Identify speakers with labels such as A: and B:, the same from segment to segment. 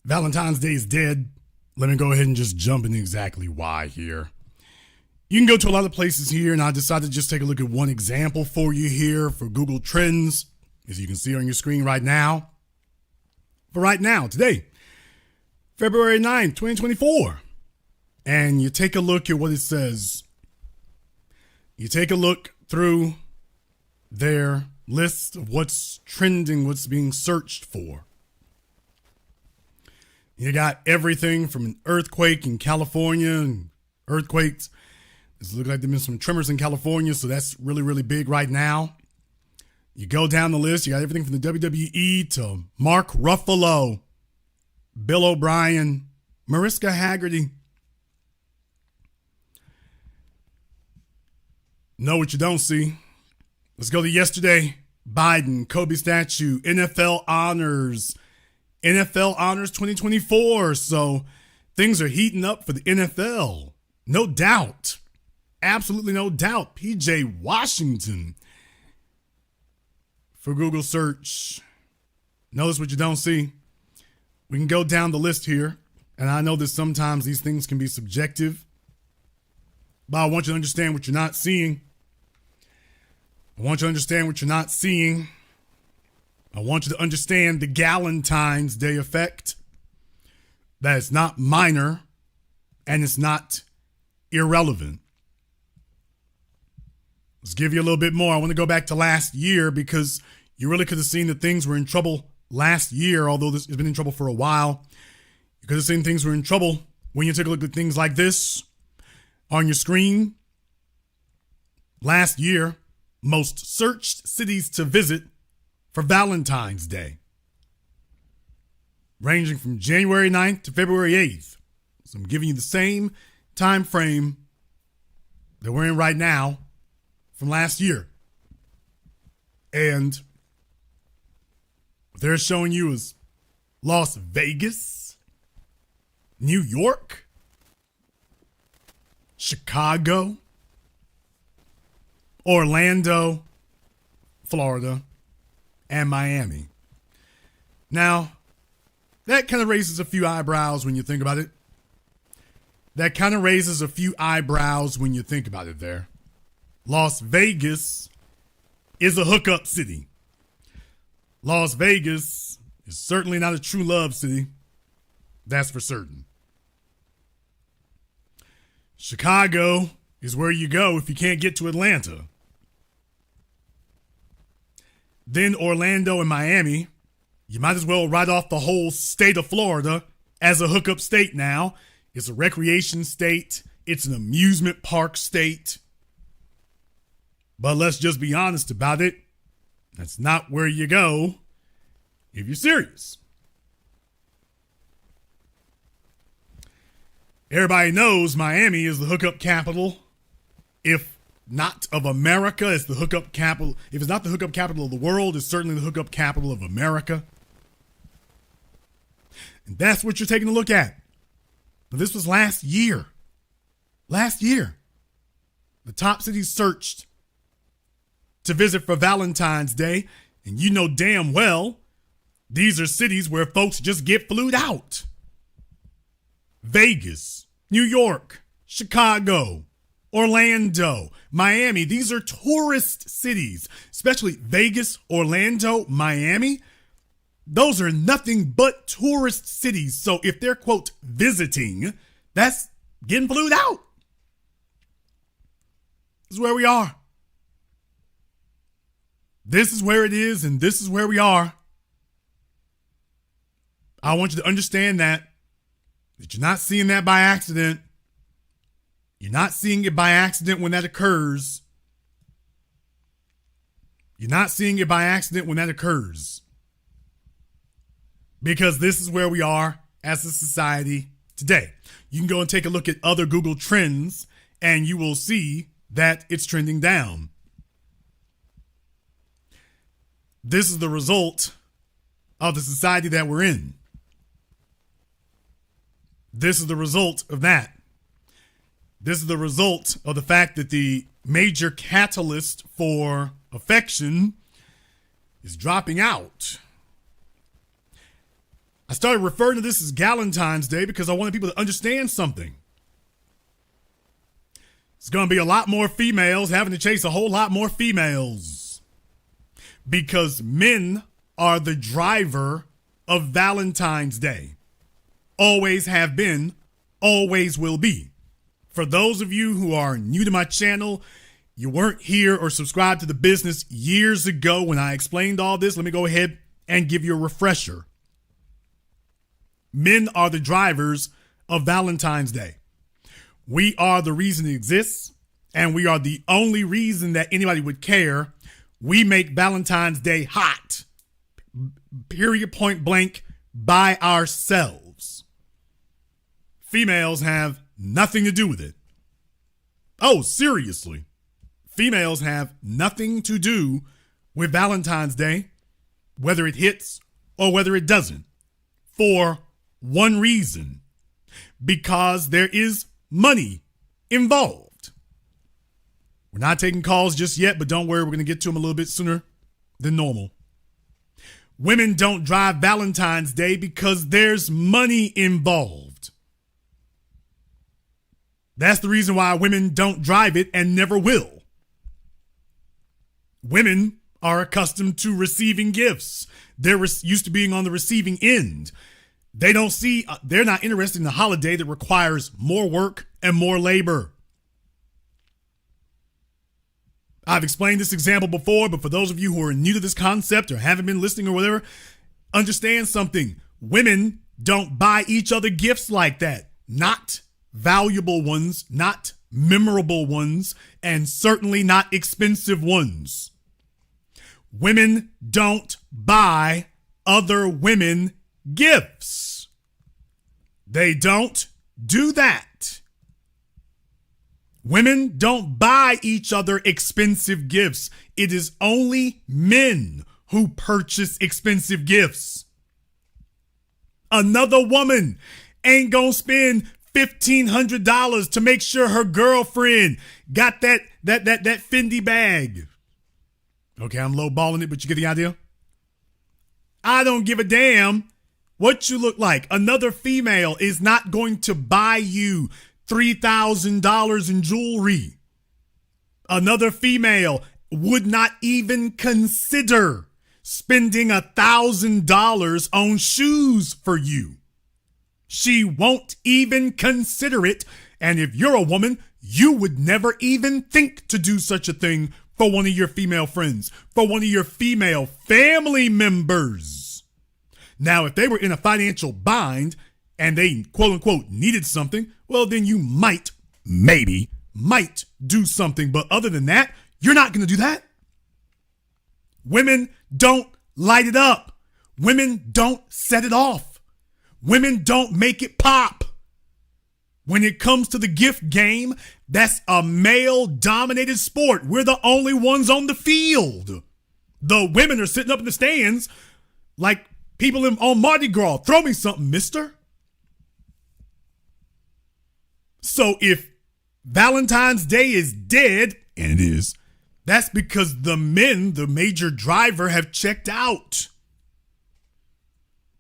A: Valentine's Day is dead. Let me go ahead and just jump into exactly why here. You can go to a lot of places here, and I decided to just take a look at one example for you here for Google Trends, as you can see on your screen right now. For right now, today, February 9th, 2024. And you take a look at what it says. You take a look through their list of what's trending, what's being searched for. You got everything from an earthquake in California and earthquakes. It looks like there's been some tremors in California, so that's really, really big right now. You go down the list, you got everything from the WWE to Mark Ruffalo, Bill O'Brien, Mariska Hargitay. Know what you don't see. Let's go to yesterday. Biden, Kobe statue, NFL honors 2024. So things are heating up for the NFL. No doubt. Absolutely no doubt. PJ Washington for Google search. Notice what you don't see. We can go down the list here. And I know that sometimes these things can be subjective. But I want you to understand what you're not seeing. I want you to understand what you're not seeing. I want you to understand the Galentine's Day effect. That it's not minor and it's not irrelevant. Let's give you a little bit more. I want to go back to last year because you really could have seen that things were in trouble last year, although this has been in trouble for a while. You could have seen things were in trouble when you took a look at things like this on your screen. Last year, most searched cities to visit for Valentine's Day, ranging from January 9th to February 8th. So I'm giving you the same time frame that we're in right now from last year. And what they're showing you is Las Vegas, New York, Chicago, Orlando, Florida, and Miami. Now, that kind of raises a few eyebrows when you think about it. That kind of raises a few eyebrows when you think about it there. Las Vegas is a hookup city. Las Vegas is certainly not a true love city. That's for certain. Chicago is where you go if you can't get to Atlanta. Then Orlando and Miami. You might as well write off the whole state of Florida as a hookup state now. It's a recreation state. It's an amusement park state. But let's just be honest about it. That's not where you go if you're serious. Everybody knows Miami is the hookup capital. If not of America, it's the hookup capital. If it's not the hookup capital of the world, it's certainly the hookup capital of America. And that's what you're taking a look at. Now, this was last year. Last year. The top cities searched to visit for Valentine's Day. And you know damn well, these are cities where folks just get flued out. Vegas, New York, Chicago, Orlando, Miami. These are tourist cities, especially Vegas, Orlando, Miami. Those are nothing but tourist cities. So if they're, quote, visiting, that's getting flued out. This is where we are. This is where it is, and this is where we are. I want you to understand that you're not seeing that by accident. You're not seeing it by accident when that occurs. You're not seeing it by accident when that occurs. Because this is where we are as a society today. You can go and take a look at other Google Trends, and you will see that it's trending down. This is the result of the society that we're in. This is the result of that. This is the result of the fact that the major catalyst for affection is dropping out. I started referring to this as Galentine's Day because I wanted people to understand something. It's going to be a lot more females having to chase a whole lot more females because men are the driver of Valentine's Day. Always have been, always will be. For those of you who are new to my channel, you weren't here or subscribed to the business years ago when I explained all this, let me go ahead and give you a refresher. Men are the drivers of Valentine's Day. We are the reason it exists, and we are the only reason that anybody would care. We make Valentine's Day hot, period, point blank, by ourselves. Females have nothing to do with it. Oh, seriously. Females have nothing to do with Valentine's Day, whether it hits or whether it doesn't, for one reason: because there is money involved. We're not taking calls just yet, but don't worry, we're going to get to them a little bit sooner than normal. Women don't drive Valentine's Day because there's money involved. That's the reason why women don't drive it and never will. Women are accustomed to receiving gifts. They're used to being on the receiving end. They're not interested in a holiday that requires more work and more labor. I've explained this example before, but for those of you who are new to this concept or haven't been listening or whatever, understand something. Women don't buy each other gifts like that. Not valuable ones, not memorable ones, and certainly not expensive ones. Women don't buy other women gifts. They don't do that. Women don't buy each other expensive gifts. It is only men who purchase expensive gifts. Another woman ain't gonna spend $1,500 to make sure her girlfriend got that Fendi bag. Okay, I'm lowballing it, but you get the idea? I don't give a damn what you look like. Another female is not going to buy you $3,000 in jewelry. Another female would not even consider spending $1,000 on shoes for you. She won't even consider it. And if you're a woman, you would never even think to do such a thing for one of your female friends, for one of your female family members. Now, if they were in a financial bind and they quote unquote needed something, well, then you might do something. But other than that, you're not going to do that. Women don't light it up. Women don't set it off. Women don't make it pop. When it comes to the gift game, that's a male-dominated sport. We're the only ones on the field. The women are sitting up in the stands like people on Mardi Gras. Throw me something, mister. So if Valentine's Day is dead, and it is, that's because the men, the major driver, have checked out.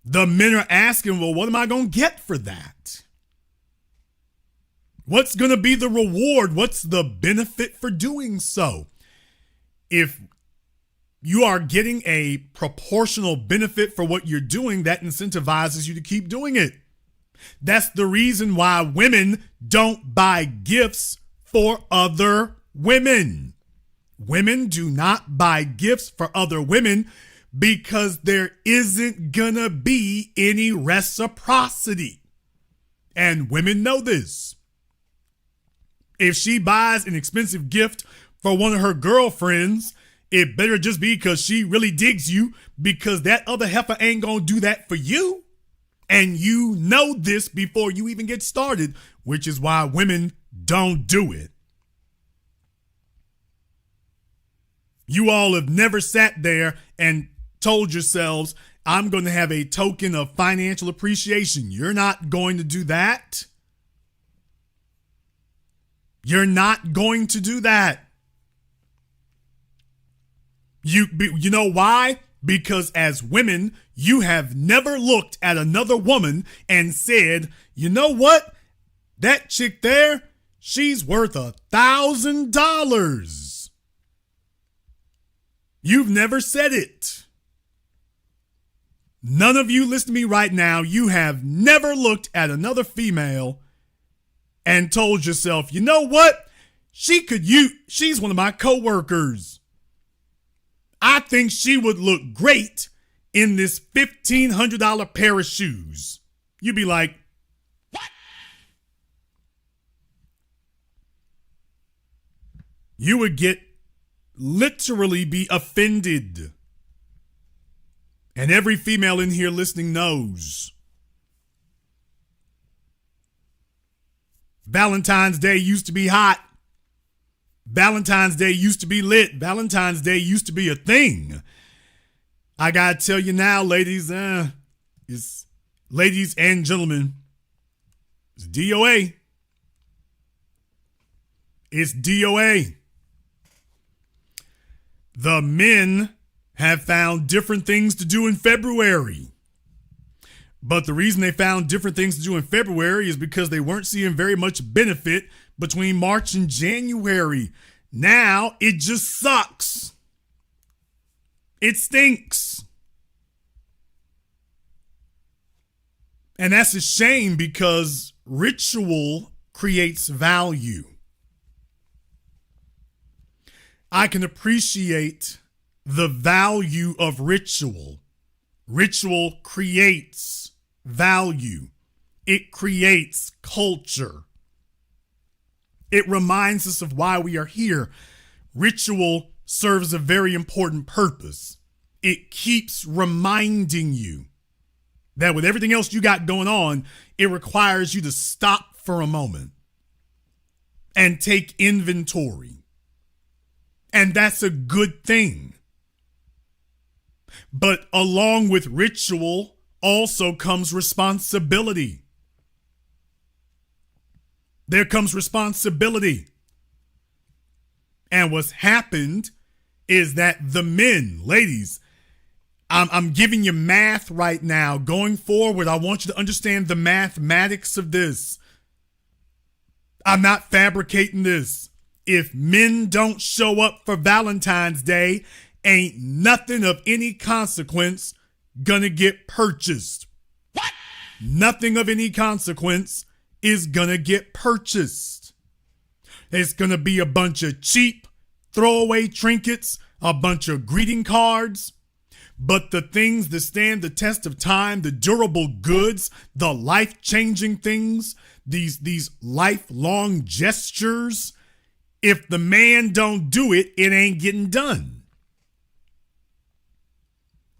A: The men are asking, well, what am I going to get for that? What's going to be the reward? What's the benefit for doing so? If you are getting a proportional benefit for what you're doing, that incentivizes you to keep doing it. That's the reason why women don't buy gifts for other women. Women do not buy gifts for other women because there isn't gonna be any reciprocity. And women know this. If she buys an expensive gift for one of her girlfriends, it better just be because she really digs you, because that other heifer ain't gonna do that for you. And you know this before you even get started, which is why women don't do it. You all have never sat there and told yourselves, I'm going to have a token of financial appreciation. You're not going to do that. You're not going to do that. You know why? Because as women, you have never looked at another woman and said, you know what? That chick there, she's worth $1,000. You've never said it. None of you listening to me right now, you have never looked at another female and told yourself, you know what? She's one of my coworkers. I think she would look great in this $1,500 pair of shoes. You'd be like, what? You would literally be offended. And every female in here listening knows. Valentine's Day used to be hot. Valentine's Day used to be lit. Valentine's Day used to be a thing. I gotta tell you now, ladies, ladies and gentlemen, it's DOA. It's DOA. The men have found different things to do in February. But the reason they found different things to do in February is because they weren't seeing very much benefit between March and January. Now it just sucks. It stinks. And that's a shame because ritual creates value. I can appreciate the value of ritual. Ritual creates value. It creates culture. It reminds us of why we are here. Ritual serves a very important purpose. It keeps reminding you that with everything else you got going on, it requires you to stop for a moment and take inventory. And that's a good thing. But along with ritual also comes responsibility. There comes responsibility. And what's happened is that the men, ladies, I'm giving you math right now. Going forward, I want you to understand the mathematics of this. I'm not fabricating this. If men don't show up for Valentine's Day, ain't nothing of any consequence gonna get purchased. What? Nothing of any consequence is gonna get purchased. It's gonna be a bunch of cheap throwaway trinkets, a bunch of greeting cards. But the things that stand the test of time, the durable goods, the life-changing things, these lifelong gestures, if the man don't do it, it ain't getting done.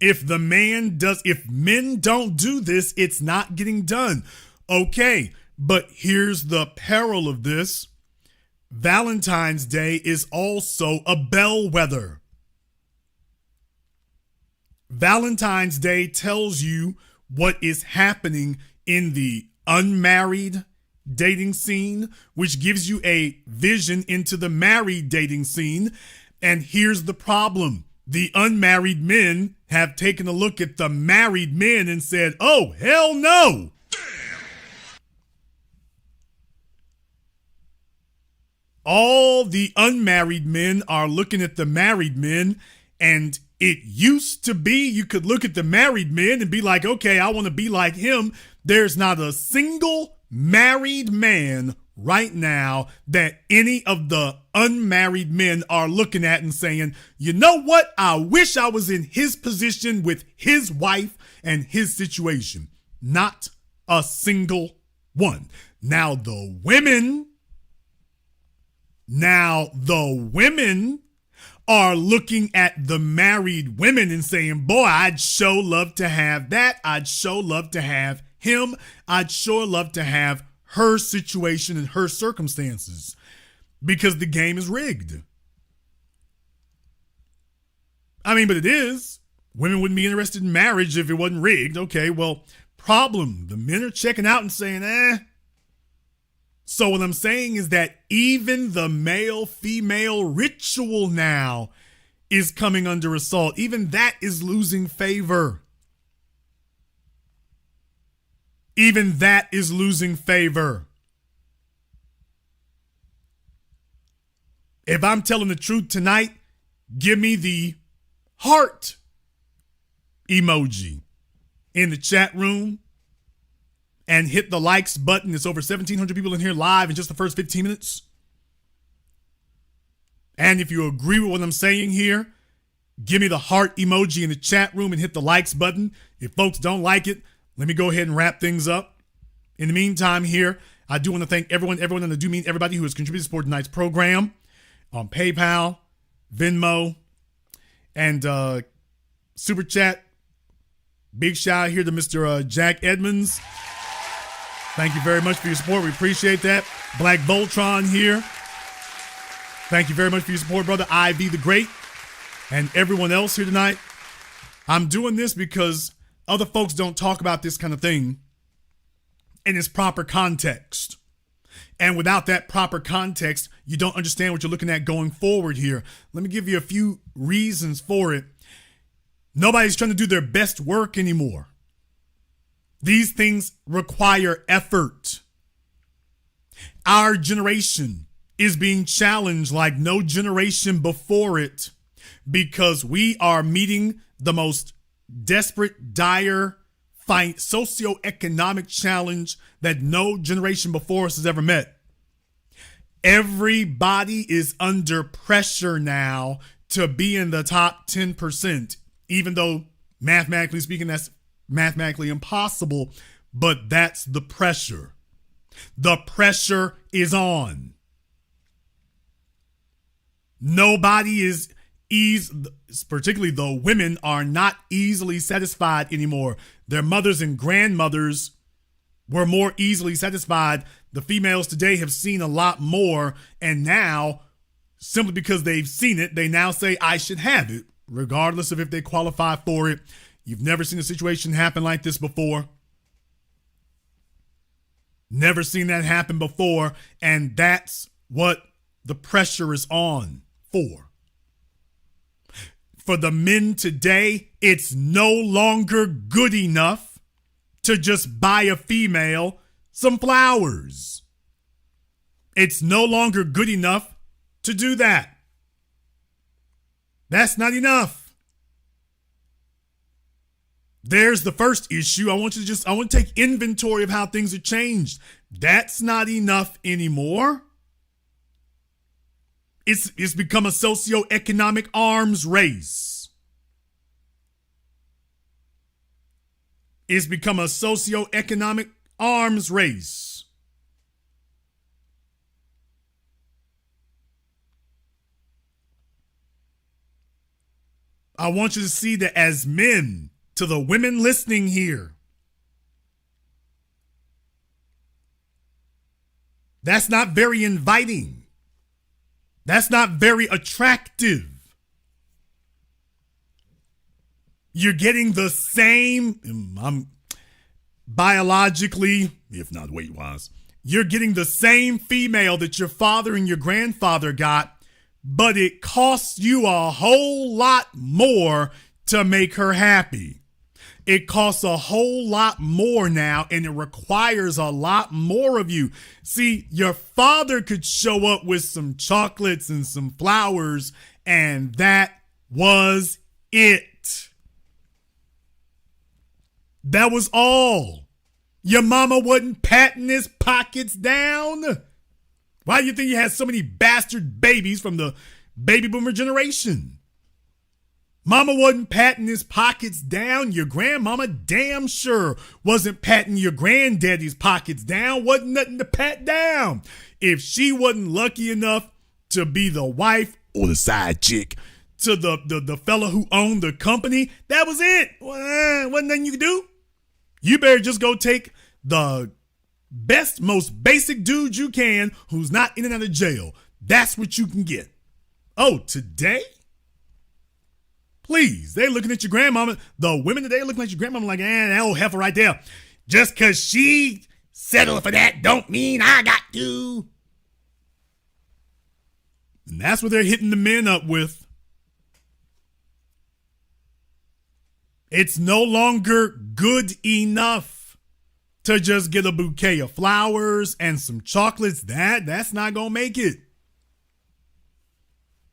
A: If men don't do this, it's not getting done. Okay, but here's the peril of this. Valentine's Day is also a bellwether. Valentine's Day tells you what is happening in the unmarried dating scene, which gives you a vision into the married dating scene. And here's the problem. The unmarried men have taken a look at the married men and said, oh, hell no. All the unmarried men are looking at the married men, and it used to be you could look at the married men and be like, okay, I want to be like him. There's not a single married man right now that any of the unmarried men are looking at and saying, you know what? I wish I was in his position with his wife and his situation. Not a single one. Now the women are looking at the married women and saying, boy, I'd sure love to have that. I'd sure love to have him. I'd sure love to have her situation and her circumstances, because the game is rigged. I mean, but it is. Women wouldn't be interested in marriage if it wasn't rigged. Okay, well, problem. The men are checking out and saying, So what I'm saying is that even the male-female ritual now is coming under assault. Even that is losing favor. Even that is losing favor. If I'm telling the truth tonight, give me the heart emoji in the chat room and hit the likes button. There's over 1,700 people in here live in just the first 15 minutes. And if you agree with what I'm saying here, give me the heart emoji in the chat room and hit the likes button. If folks don't like it, let me go ahead and wrap things up. In the meantime here, I do want to thank everyone, and I do mean everybody who has contributed to support tonight's program on PayPal, Venmo, and Super Chat. Big shout out here to Mr. Jack Edmonds. Thank you very much for your support. We appreciate that. Black Voltron here. Thank you very much for your support, brother. IV the Great and everyone else here tonight. I'm doing this because other folks don't talk about this kind of thing in its proper context. And without that proper context, you don't understand what you're looking at going forward here. Let me give you a few reasons for it. Nobody's trying to do their best work anymore. These things require effort. Our generation is being challenged like no generation before it because we are meeting the most desperate, dire socioeconomic challenge that no generation before us has ever met. Everybody is under pressure now to be in the top 10%, even though mathematically speaking, that's mathematically impossible, but that's the pressure. The pressure is on. Nobody is particularly the women are not easily satisfied anymore. Their mothers and grandmothers were more easily satisfied. The females today have seen a lot more, and now, simply because they've seen it, they now say, I should have it, regardless of if they qualify for it. You've never seen a situation happen like this before. Never seen that happen before, and that's what the pressure is on for. For the men today, it's no longer good enough to just buy a female some flowers. It's no longer good enough to do that. That's not enough. There's the first issue. I want to take inventory of how things have changed. That's not enough anymore. It's become a socioeconomic arms race. It's become a socioeconomic arms race. I want you to see that as men, to the women listening here, that's not very inviting. That's not very attractive. You're getting the same, biologically, if not weight-wise, you're getting the same female that your father and your grandfather got, but it costs you a whole lot more to make her happy. It costs a whole lot more now, and it requires a lot more of you. See, your father could show up with some chocolates and some flowers, and that was it. That was all. Your mama wasn't patting his pockets down. Why do you think you had so many bastard babies from the baby boomer generation? Mama wasn't patting his pockets down. Your grandmama damn sure wasn't patting your granddaddy's pockets down. Wasn't nothing to pat down. If she wasn't lucky enough to be the wife or the side chick to the fella who owned the company, that was it. Wasn't nothing you could do. You better just go take the best, most basic dude you can who's not in and out of jail. That's what you can get. Oh, today? Please, they looking at your grandmama. The women today looking at your grandmama like, that old heifer right there. Just because she settled for that don't mean I got to. And that's what they're hitting the men up with. It's no longer good enough to just get a bouquet of flowers and some chocolates. That's not going to make it.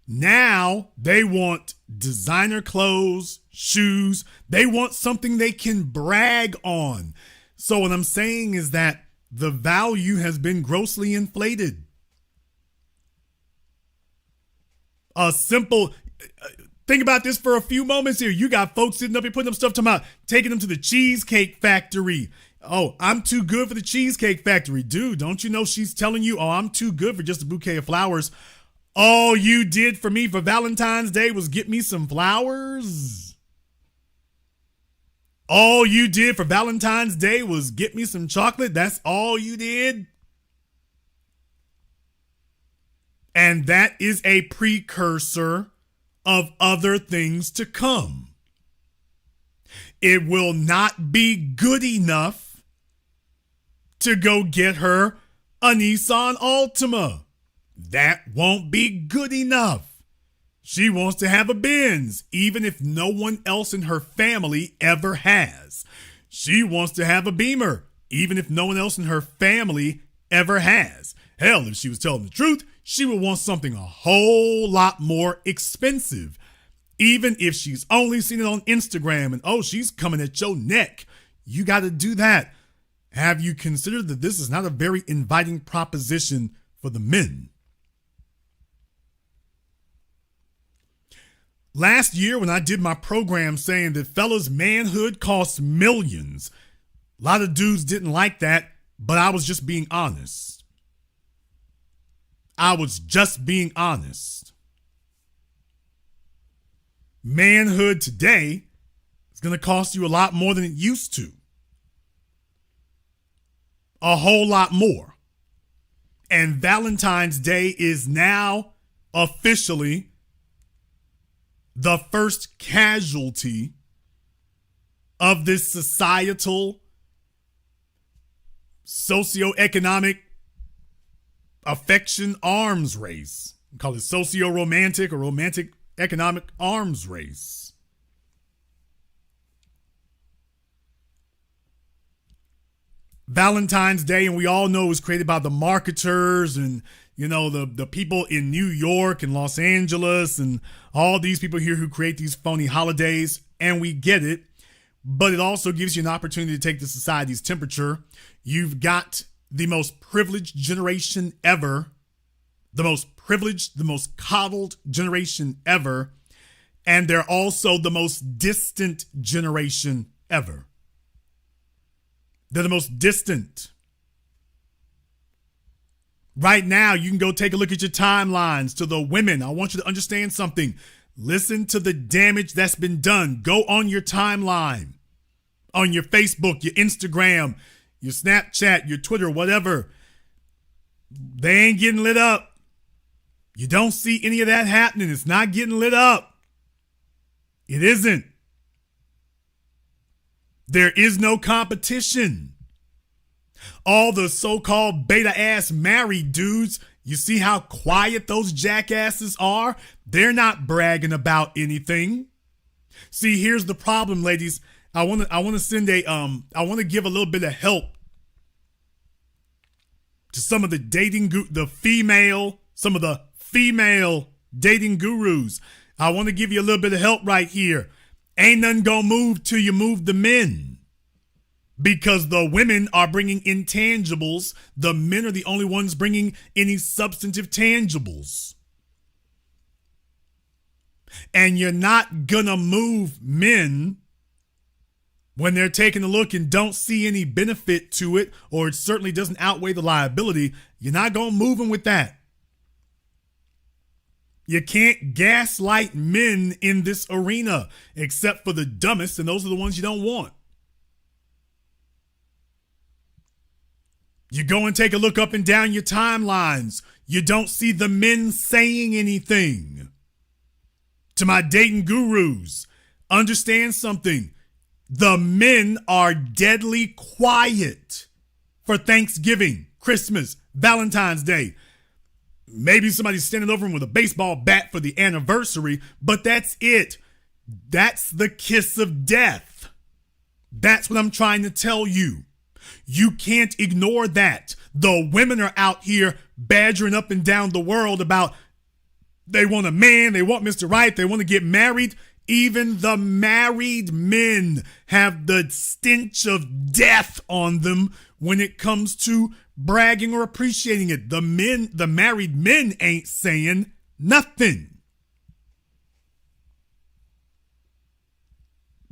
A: Now they want designer clothes, shoes. They want something they can brag on. So what I'm saying is that the value has been grossly inflated. A simple, think about this for a few moments here. You got folks sitting up here putting them stuff to my, taking them to the Cheesecake Factory. Oh, I'm too good for the Cheesecake Factory. Dude, don't you know she's telling you, oh, I'm too good for just a bouquet of flowers. All you did for me for Valentine's Day was get me some flowers. All you did for Valentine's Day was get me some chocolate. That's all you did. And that is a precursor of other things to come. It will not be good enough to go get her a Nissan Altima. That won't be good enough. She wants to have a Benz, even if no one else in her family ever has. She wants to have a Beamer, even if no one else in her family ever has. Hell, if she was telling the truth, she would want something a whole lot more expensive. Even if she's only seen it on Instagram and, oh, she's coming at your neck. You got to do that. Have you considered that this is not a very inviting proposition for the men? Last year, when I did my program saying that fellas, manhood costs millions, a lot of dudes didn't like that, but I was just being honest. I was just being honest. Manhood today is going to cost you a lot more than it used to. A whole lot more. And Valentine's Day is now officially the first casualty of this societal, socioeconomic affection arms race. We call it socio-romantic or romantic economic arms race. Valentine's Day, and we all know, was created by the marketers and, you know, the people in New York and Los Angeles and all these people here who create these phony holidays, and we get it. But it also gives you an opportunity to take the society's temperature. You've got the most privileged generation ever, the most privileged, the most coddled generation ever, and they're also the most distant generation ever. They're the most distant. Right now, you can go take a look at your timelines. To the women, I want you to understand something. Listen to the damage that's been done. Go on your timeline, on your Facebook, your Instagram, your Snapchat, your Twitter, whatever. They ain't getting lit up. You don't see any of that happening. It's not getting lit up. It isn't. There is no competition. All the so-called beta-ass married dudes, you see how quiet those jackasses are? They're not bragging about anything. See, here's the problem, ladies. I want to give a little bit of help to some of the some of the female dating gurus. I want to give you a little bit of help right here. Ain't nothing gonna move till you move the men. Because the women are bringing intangibles. The men are the only ones bringing any substantive tangibles. And you're not gonna move men when they're taking a look and don't see any benefit to it, or it certainly doesn't outweigh the liability. You're not gonna move them with that. You can't gaslight men in this arena, except for the dumbest, and those are the ones you don't want. You go and take a look up and down your timelines. You don't see the men saying anything. To my dating gurus, understand something. The men are deadly quiet for Thanksgiving, Christmas, Valentine's Day. Maybe somebody's standing over him with a baseball bat for the anniversary, but that's it. That's the kiss of death. That's what I'm trying to tell you. You can't ignore that. The women are out here badgering up and down the world about they want a man, they want Mr. Right, they want to get married. Even the married men have the stench of death on them when it comes to bragging or appreciating it. The married men ain't saying nothing.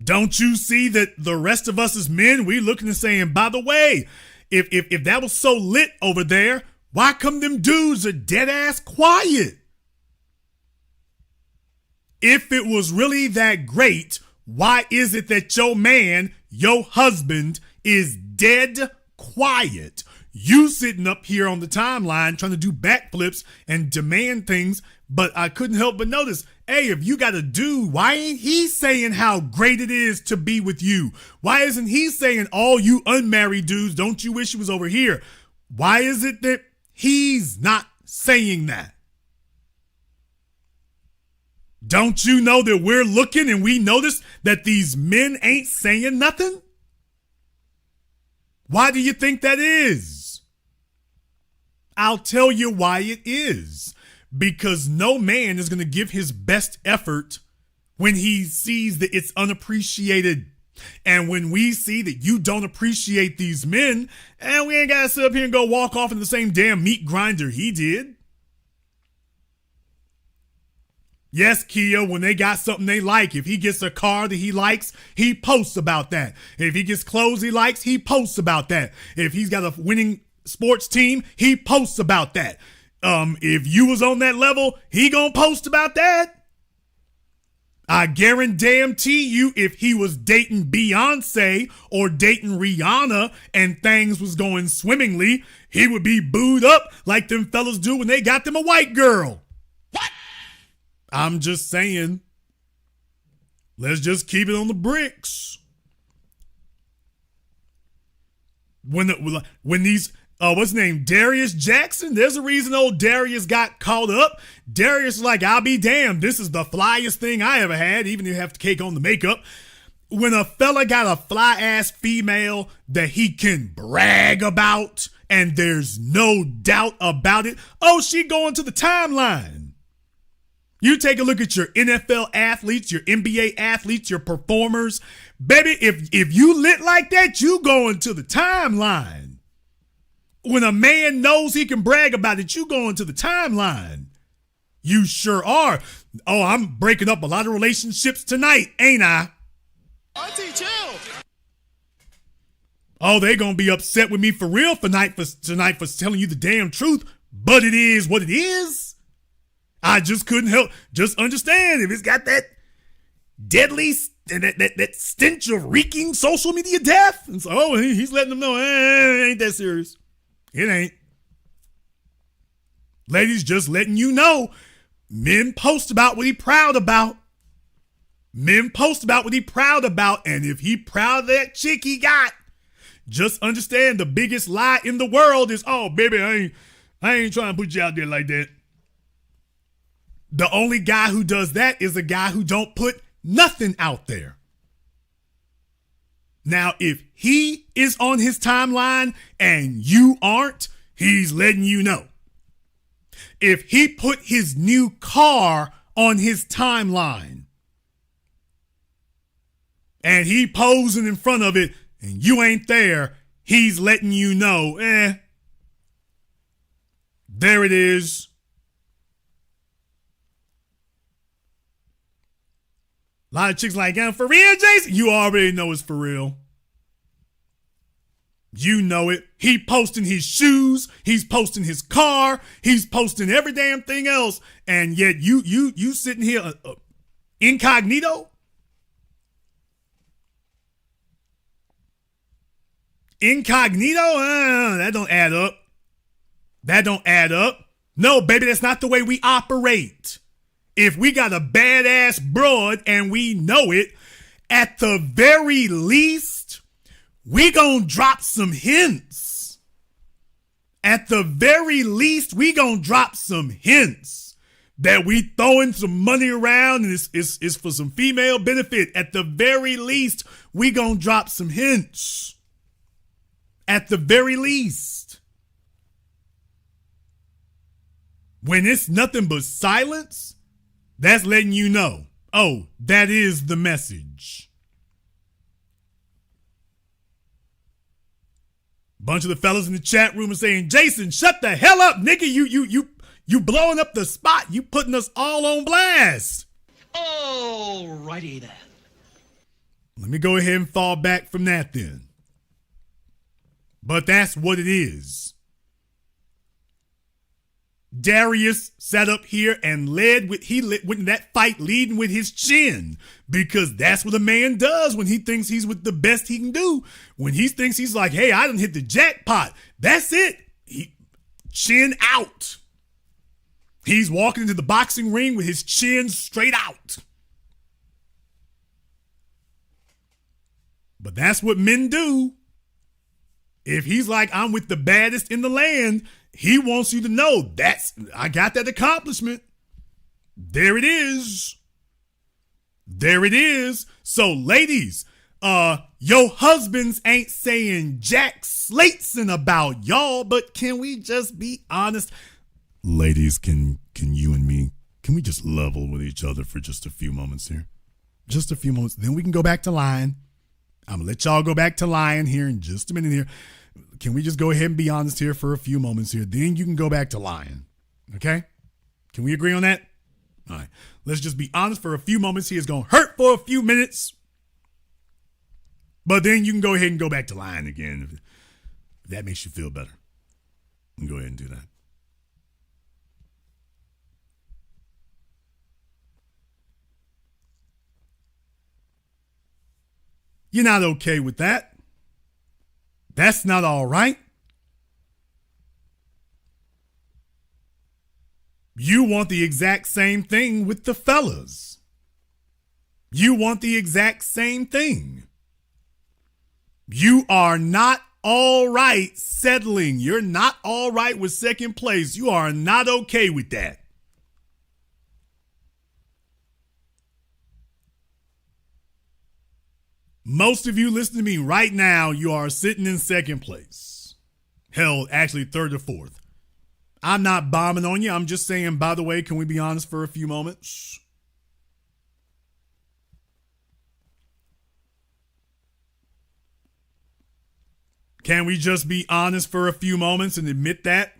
A: Don't you see that the rest of us as men, we looking and saying, by the way, if that was so lit over there, why come them dudes are dead ass quiet? If it was really that great, why is it that your man, your husband, is dead quiet? You sitting up here on the timeline trying to do backflips and demand things, but I couldn't help but notice, hey, if you got a dude, why ain't he saying how great it is to be with you? Why isn't he saying, all you unmarried dudes, don't you wish he was over here? Why is it that he's not saying that? Don't you know that we're looking and we notice that these men ain't saying nothing? Why do you think that is? I'll tell you why it is. Because no man is going to give his best effort when he sees that it's unappreciated. And when we see that you don't appreciate these men, and we ain't got to sit up here and go walk off in the same damn meat grinder he did. Yes, Kia, when they got something they like, if he gets a car that he likes, he posts about that. If he gets clothes he likes, he posts about that. If he's got a winning sports team, he posts about that. If you was on that level, he gonna post about that. I guarantee you, if he was dating Beyonce or dating Rihanna and things was going swimmingly, he would be booed up like them fellas do when they got them a white girl. What? I'm just saying, let's just keep it on the bricks. When these, what's his name? Darius Jackson. There's a reason old Darius got caught up. Darius is like, I'll be damned. This is the flyest thing I ever had, even if you have to cake on the makeup. When a fella got a fly ass female that he can brag about and there's no doubt about it. Oh, she going to the timeline. You take a look at your NFL athletes, your NBA athletes, your performers. Baby, if you lit like that, you going to the timeline. When a man knows he can brag about it, you going to the timeline. You sure are. Oh, I'm breaking up a lot of relationships tonight, ain't I? Auntie, chill. Oh, they gonna be upset with me for real tonight for telling you the damn truth, but it is what it is. I just couldn't help. Just understand, if it's got that deadly, that stench of reeking social media death, and so, oh, he's letting them know, it ain't that serious. It ain't. Ladies, just letting you know, men post about what he proud about. Men post about what he proud about, and if he proud of that chick he got, just understand the biggest lie in the world is, oh, baby, I ain't trying to put you out there like that. The only guy who does that is a guy who don't put nothing out there. Now, if he is on his timeline and you aren't, he's letting you know. If he put his new car on his timeline and he posing in front of it and you ain't there, he's letting you know, there it is. A lot of chicks like, for real, Jason? You already know it's for real. You know it. He posting his shoes. He's posting his car. He's posting every damn thing else. And yet you sitting here incognito? Incognito? That don't add up. That don't add up. No, baby, that's not the way we operate. If we got a badass broad and we know it, at the very least, we gonna drop some hints. At the very least, we gonna drop some hints that we throwing some money around and it's for some female benefit. At the very least, we gonna drop some hints. at the very least. When it's nothing but silence, that's letting you know, oh, that is the message. Bunch of the fellas in the chat room are saying, Jason, shut the hell up, nigga. You blowing up the spot. You putting us all on blast.
B: Alrighty then.
A: Let me go ahead and fall back from that then. But that's what it is. Darius sat up here and went in that fight leading with his chin, because that's what a man does when he thinks he's with the best he can do. When he thinks he's like, hey, I done hit the jackpot. That's it. Chin out. He's walking into the boxing ring with his chin straight out. But that's what men do. If he's like, I'm with the baddest in the land, he wants you to know I got that accomplishment. There it is. There it is. So ladies, your husbands ain't saying jack slatesing about y'all, but can we just be honest? Ladies, can you and me, can we just level with each other for just a few moments here? Just a few moments. Then we can go back to lying. I'm going to let y'all go back to lying here in just a minute here. Can we just go ahead and be honest here for a few moments here? Then you can go back to lying. Okay? Can we agree on that? All right. Let's just be honest for a few moments here. It's going to hurt for a few minutes. But then you can go ahead and go back to lying again. If that makes you feel better. You can go ahead and do that. You're not okay with that. That's not all right. You want the exact same thing with the fellas. You want the exact same thing. You are not all right settling. You're not all right with second place. You are not okay with that. Most of you listening to me right now, you are sitting in second place. Hell, actually third or fourth. I'm not bombing on you. I'm just saying, by the way, can we be honest for a few moments? Can we just be honest for a few moments and admit that?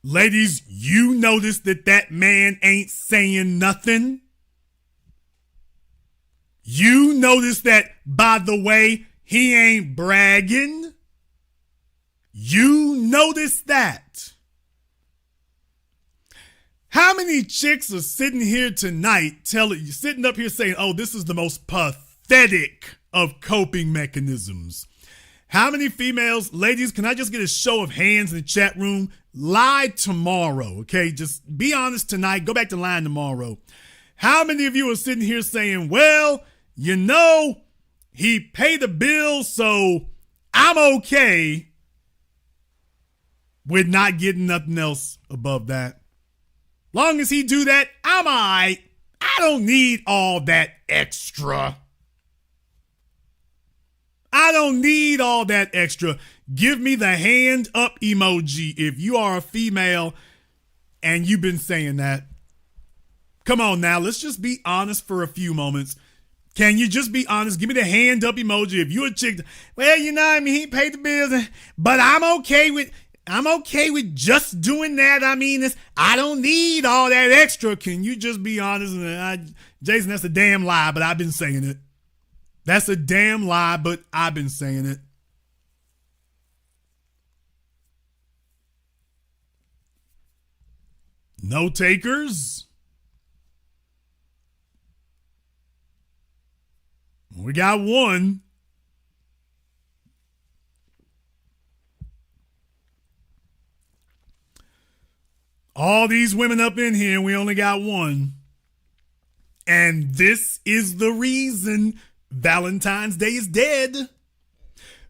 A: Ladies, you notice that man ain't saying nothing. You notice that, by the way, he ain't bragging. You notice that. How many chicks are sitting here tonight sitting up here saying, oh, this is the most pathetic of coping mechanisms? How many females, ladies, can I just get a show of hands in the chat room? Lie tomorrow, okay? Just be honest tonight. Go back to lying tomorrow. How many of you are sitting here saying, well, you know, he paid the bill, so I'm okay with not getting nothing else above that. Long as he do that, I'm all right. I don't need all that extra. I don't need all that extra. Give me the hand up emoji if you are a female and you've been saying that. Come on now, let's just be honest for a few moments. Can you just be honest? Give me the hand up emoji if you're a chick. Well, you know, I mean, he paid the bills, but I'm okay with just doing that. I mean, I don't need all that extra. Can you just be honest? Jason, that's a damn lie, but I've been saying it. That's a damn lie, but I've been saying it. No takers? We got one. All these women up in here, we only got one. And this is the reason Valentine's Day is dead.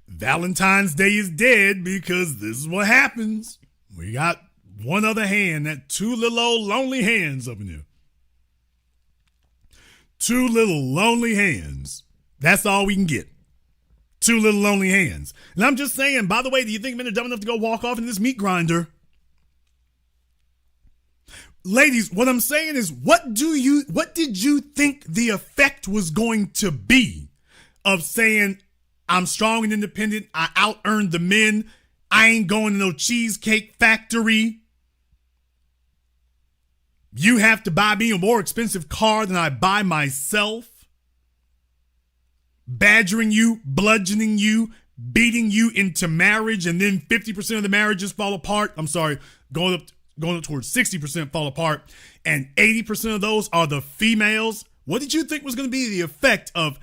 A: Valentine's Day is dead because this is what happens. We got one other hand, that two little old lonely hands up in here. Two little lonely hands. That's all we can get. Two little lonely hands. And I'm just saying, by the way, do you think men are dumb enough to go walk off into this meat grinder? Ladies, what I'm saying is, what did you think the effect was going to be of saying, I'm strong and independent, I out-earned the men, I ain't going to no cheesecake factory, you have to buy me a more expensive car than I buy myself, badgering you, bludgeoning you, beating you into marriage, and then 50% of the marriages fall apart. I'm sorry, going up towards 60% fall apart, and 80% of those are the females. What did you think was going to be the effect of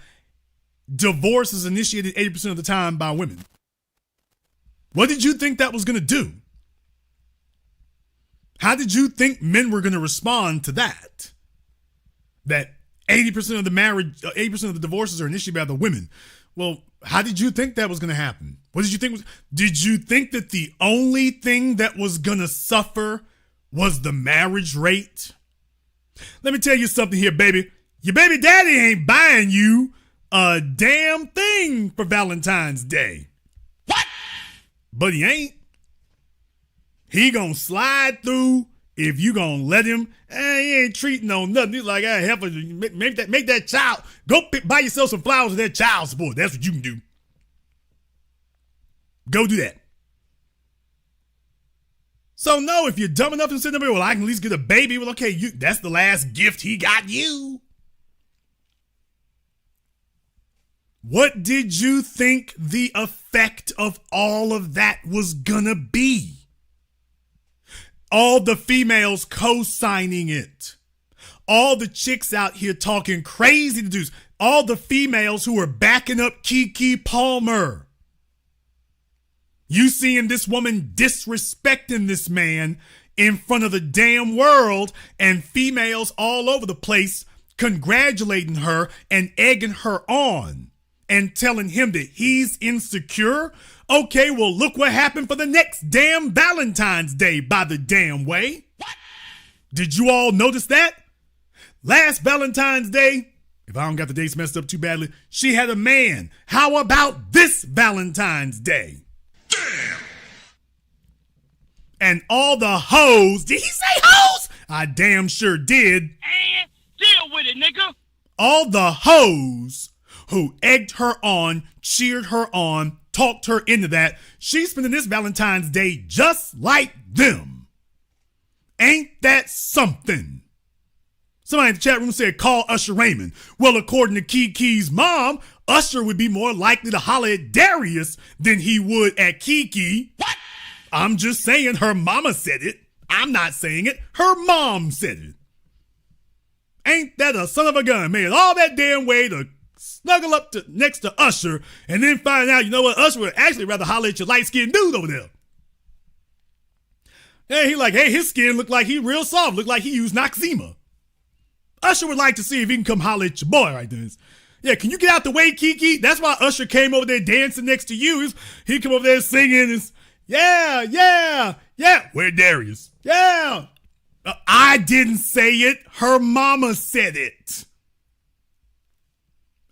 A: divorce is initiated 80% of the time by women? What did you think that was going to do? How did you think men were going to respond to that? That 80% of the marriage, 80% of the divorces are initiated by the women. Well, how did you think that was going to happen? What did you think? Did you think that the only thing that was going to suffer was the marriage rate? Let me tell you something here, baby. Your baby daddy ain't buying you a damn thing for Valentine's Day.
B: What?
A: But he ain't. He gonna slide through if you gonna let him. He ain't treating on nothing. He's like, hey, help us, make that child, go buy yourself some flowers with that child support. That's what you can do. Go do that. So no, if you're dumb enough to sit there, well, I can at least get a baby. Well, okay, that's the last gift he got you. What did you think the effect of all of that was gonna be? All the females co-signing it. All the chicks out here talking crazy to dudes. All the females who are backing up Keke Palmer. You seeing this woman disrespecting this man in front of the damn world, and females all over the place congratulating her and egging her on and telling him that he's insecure. Okay, well, look what happened for the next damn Valentine's Day, by the damn way. What? Did you all notice that? Last Valentine's Day, if I don't got the dates messed up too badly, she had a man. How about this Valentine's Day? Damn! And all the hoes, did he say hoes? I damn sure did.
B: And deal with it, nigga.
A: All the hoes who egged her on, cheered her on, talked her into that, she's spending this Valentine's Day just like them. Ain't that something? Somebody in the chat room said, call Usher Raymond. Well, according to Kiki's mom, Usher would be more likely to holler at Darius than he would at Kiki. What? I'm just saying her mama said it. I'm not saying it. Her mom said it. Ain't that a son of a gun? Made all that damn way to snuggle up next to Usher and then find out, you know what, Usher would actually rather holler at your light-skinned dude over there. Hey, he like, hey, his skin looked like he real soft, looked like he used Noxzema. Usher would like to see if he can come holler at your boy right there. Yeah, can you get out the way, Kiki? That's why Usher came over there dancing next to you. He come over there singing and yeah. Where Darius? Yeah. I didn't say it. Her mama said it.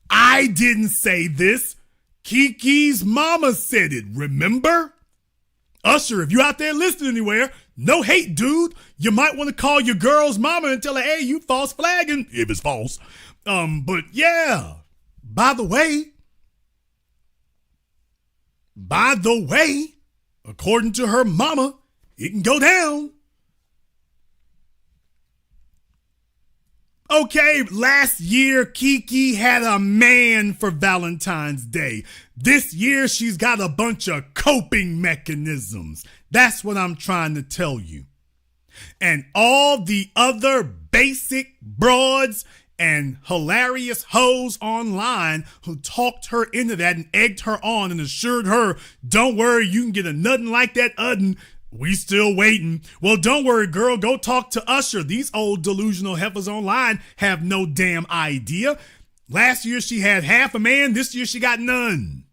A: I didn't say this. Kiki's mama said it, remember? Usher, if you out there listening anywhere, no hate, dude. You might want to call your girl's mama and tell her, hey, you false flagging, if it's false. But yeah, by the way, according to her mama, it can go down. Okay, last year, Kiki had a man for Valentine's Day. This year, she's got a bunch of coping mechanisms. That's what I'm trying to tell you. And all the other basic broads and hilarious hoes online who talked her into that and egged her on and assured her, don't worry, you can get a nothing like that Udden. We still waiting. Well, don't worry, girl. Go talk to Usher. These old delusional heifers online have no damn idea. Last year, she had half a man. This year, she got none.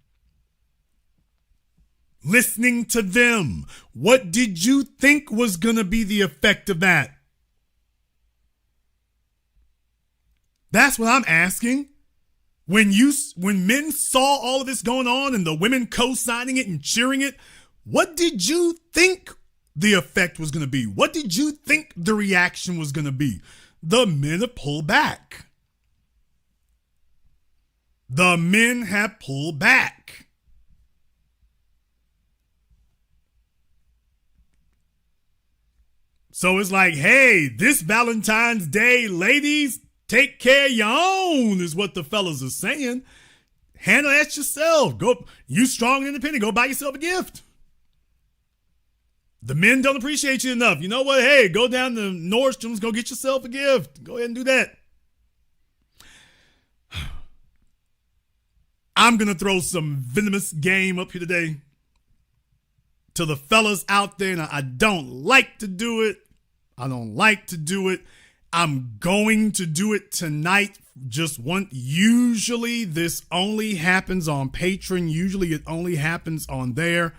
A: Listening to them. What did you think was going to be the effect of that? That's what I'm asking. When men saw all of this going on and the women co-signing it and cheering it, what did you think the effect was going to be? What did you think the reaction was going to be? The men have pulled back. The men have pulled back. So it's like, hey, this Valentine's Day, ladies, take care of your own, is what the fellas are saying. Handle that yourself. Go, you strong and independent, go buy yourself a gift. The men don't appreciate you enough. You know what? Hey, go down to Nordstrom's, go get yourself a gift. Go ahead and do that. I'm going to throw some venomous game up here today to the fellas out there. And I don't like to do it. I'm going to do it tonight. Just one. Usually this only happens on Patreon. Usually it only happens on there.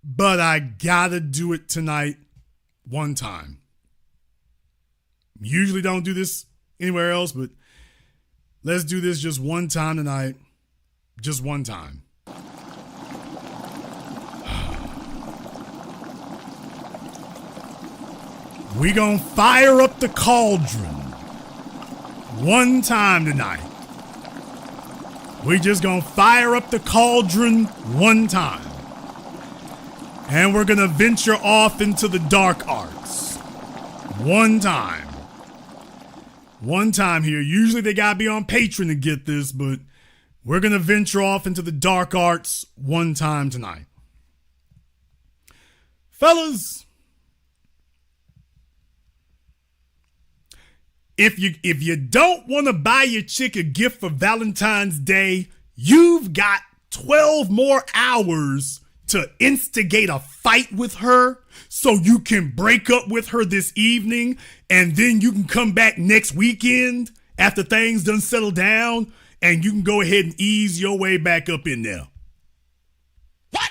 A: But I gotta do it tonight one time. Usually don't do this anywhere else, but let's do this just one time tonight. Just one time. We gonna fire up the cauldron one time tonight. We just gonna fire up the cauldron one time. And we're gonna venture off into the dark arts. One time. One time here. Usually they gotta be on Patreon to get this, but we're gonna venture off into the dark arts one time tonight. Fellas, if you don't want to buy your chick a gift for Valentine's Day, you've got 12 more hours to instigate a fight with her so you can break up with her this evening, and then you can come back next weekend after things done settle down, and you can go ahead and ease your way back up in there.
B: What?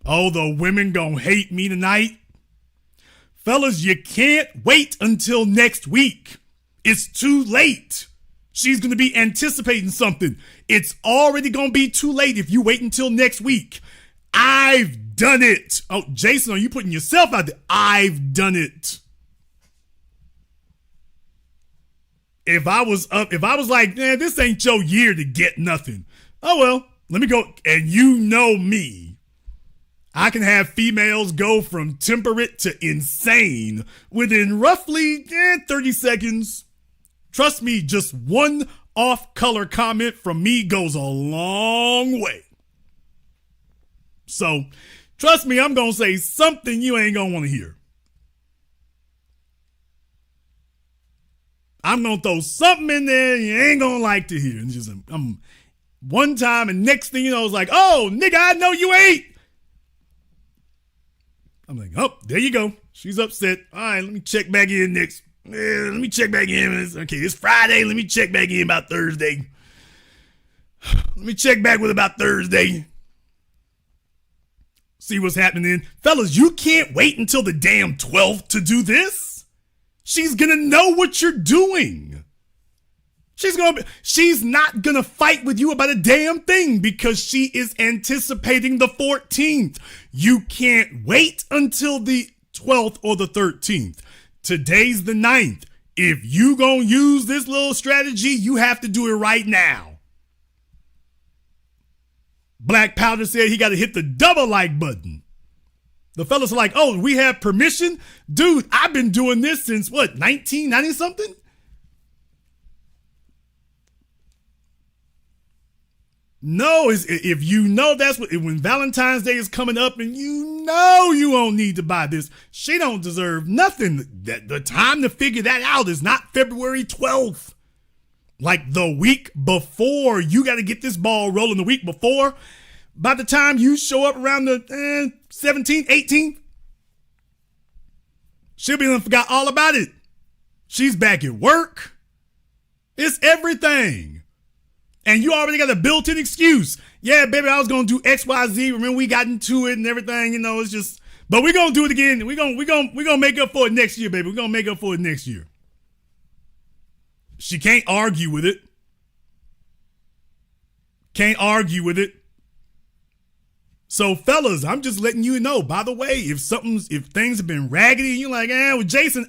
A: Oh, the women gonna hate me tonight. Fellas, you can't wait until next week. It's too late. She's going to be anticipating something. It's already going to be too late if you wait until next week. I've done it. Oh, Jason, are you putting yourself out there? I've done it. If I was like, man, this ain't your year to get nothing. Oh, well, let me go. And you know me. I can have females go from temperate to insane within roughly 30 seconds. Trust me, just one off-color comment from me goes a long way. So, trust me, I'm going to say something you ain't going to want to hear. I'm going to throw something in there you ain't going to like to hear. And just one time, and next thing you know, it's like, oh, nigga, I know you ain't. I'm like, oh, there you go. She's upset. All right, let me check back in next. Let me check back in. Okay, it's Friday. Let me check back in about Thursday. Let me check back with about Thursday. See what's happening then. Fellas, you can't wait until the damn 12th to do this. She's gonna know what you're doing. She's not gonna fight with you about a damn thing because she is anticipating the 14th. You can't wait until the 12th or the 13th. Today's the 9th. If you gonna use this little strategy, you have to do it right now. Black Powder said he got to hit the double like button. The fellas are like, oh, we have permission? Dude, I've been doing this since what, 1990 something? No, if you know that's what, when Valentine's Day is coming up and you know you won't need to buy this, she don't deserve nothing. The time to figure that out is not February 12th. Like the week before, you got to get this ball rolling the week before. By the time you show up around the 17th, 18th, she'll be done forgot all about it. She's back at work. It's everything. And you already got a built-in excuse. Yeah, baby, I was going to do X, Y, Z. Remember we got into it and everything, you know, it's just, but we're going to do it again. We're going to make up for it next year, baby. We're going to make up for it next year. She can't argue with it. Can't argue with it. So fellas, I'm just letting you know, by the way, if things have been raggedy, you're like, with Jason,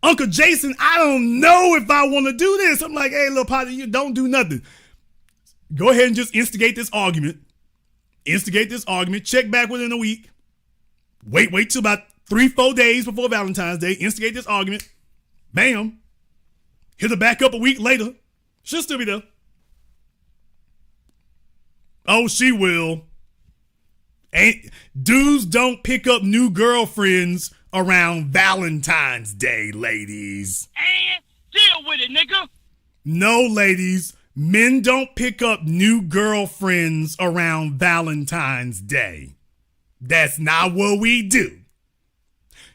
A: Uncle Jason, I don't know if I want to do this. I'm like, hey, little partner, you don't do nothing. Go ahead and just instigate this argument. Check back within a week. Wait till about 3-4 days before Valentine's Day. Instigate this argument. Bam. Hit her back up a week later. She'll still be there. Oh, she will. Dudes don't pick up new girlfriends around Valentine's Day, ladies.
B: And deal with it, nigga.
A: No, ladies. Men don't pick up new girlfriends around Valentine's Day. That's not what we do.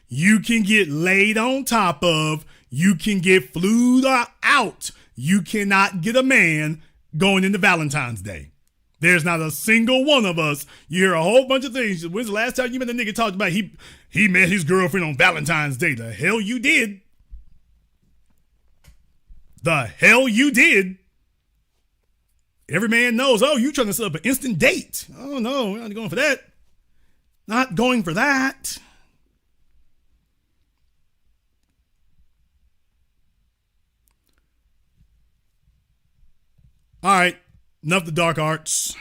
A: You can get laid on top of. You can get flued out. You cannot get a man going into Valentine's Day. There's not a single one of us. You hear a whole bunch of things. When's the last time you met a nigga talked about he met his girlfriend on Valentine's Day? The hell you did. The hell you did. Every man knows, you trying to set up an instant date. Oh, no, we're not going for that. Not going for that. All right. Enough of the dark arts.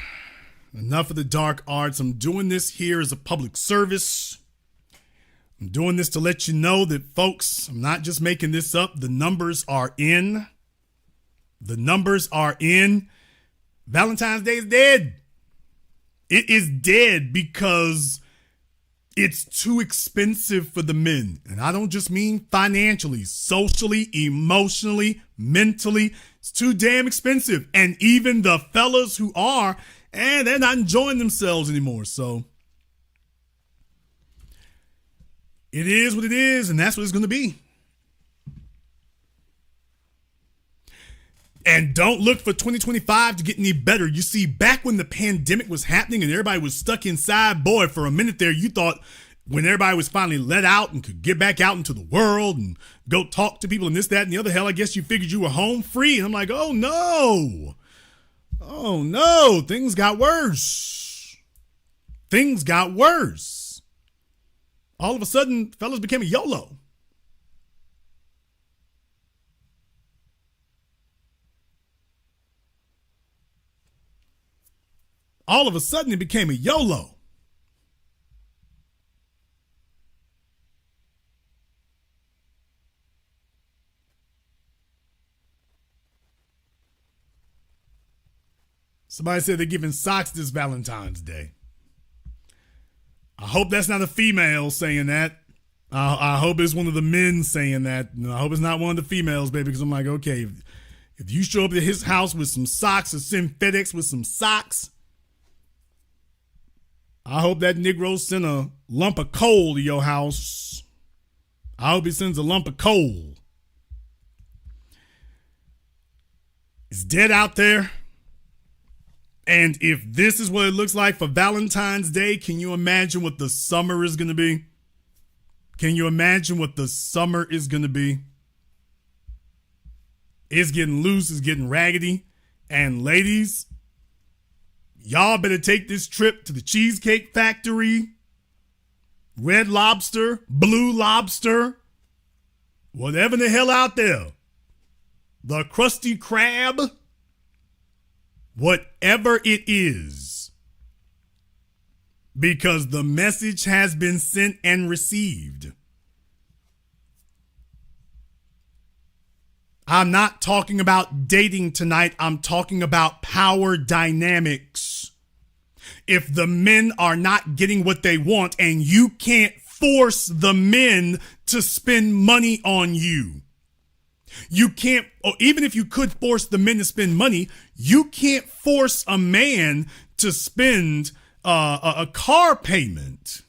A: Enough of the dark arts. I'm doing this here as a public service. I'm doing this to let you know that, folks, I'm not just making this up. The numbers are in. The numbers are in. Valentine's Day is dead. It is dead because it's too expensive for the men. And I don't just mean financially, socially, emotionally, mentally. It's too damn expensive. And even the fellas who are, they're not enjoying themselves anymore. So it is what it is, and that's what it's going to be. And don't look for 2025 to get any better. You see, back when the pandemic was happening and everybody was stuck inside, boy, for a minute there, you thought when everybody was finally let out and could get back out into the world and go talk to people and this, that, and the other, hell, I guess you figured you were home free. And I'm like, oh, no. Oh, no. Things got worse. Things got worse. All of a sudden, fellas became a YOLO. All of a sudden, it became a YOLO. Somebody said they're giving socks this Valentine's Day. I hope that's not a female saying that. I hope it's one of the men saying that. I hope it's not one of the females, baby, because I'm like, okay, if you show up at his house with some socks or send FedEx with some socks, I hope that Negro sent a lump of coal to your house. I hope he sends a lump of coal. It's dead out there. And if this is what it looks like for Valentine's Day, can you imagine what the summer is going to be? Can you imagine what the summer is going to be? It's getting loose. It's getting raggedy. And ladies, y'all better take this trip to the Cheesecake Factory, Red Lobster, Blue Lobster, whatever the hell out there. The Krusty Krab. Whatever it is, because the message has been sent and received. I'm not talking about dating tonight. I'm talking about power dynamics. If the men are not getting what they want and you can't force the men to spend money on you, you can't, or even if you could force the men to spend money, you can't force a man to spend a car payment.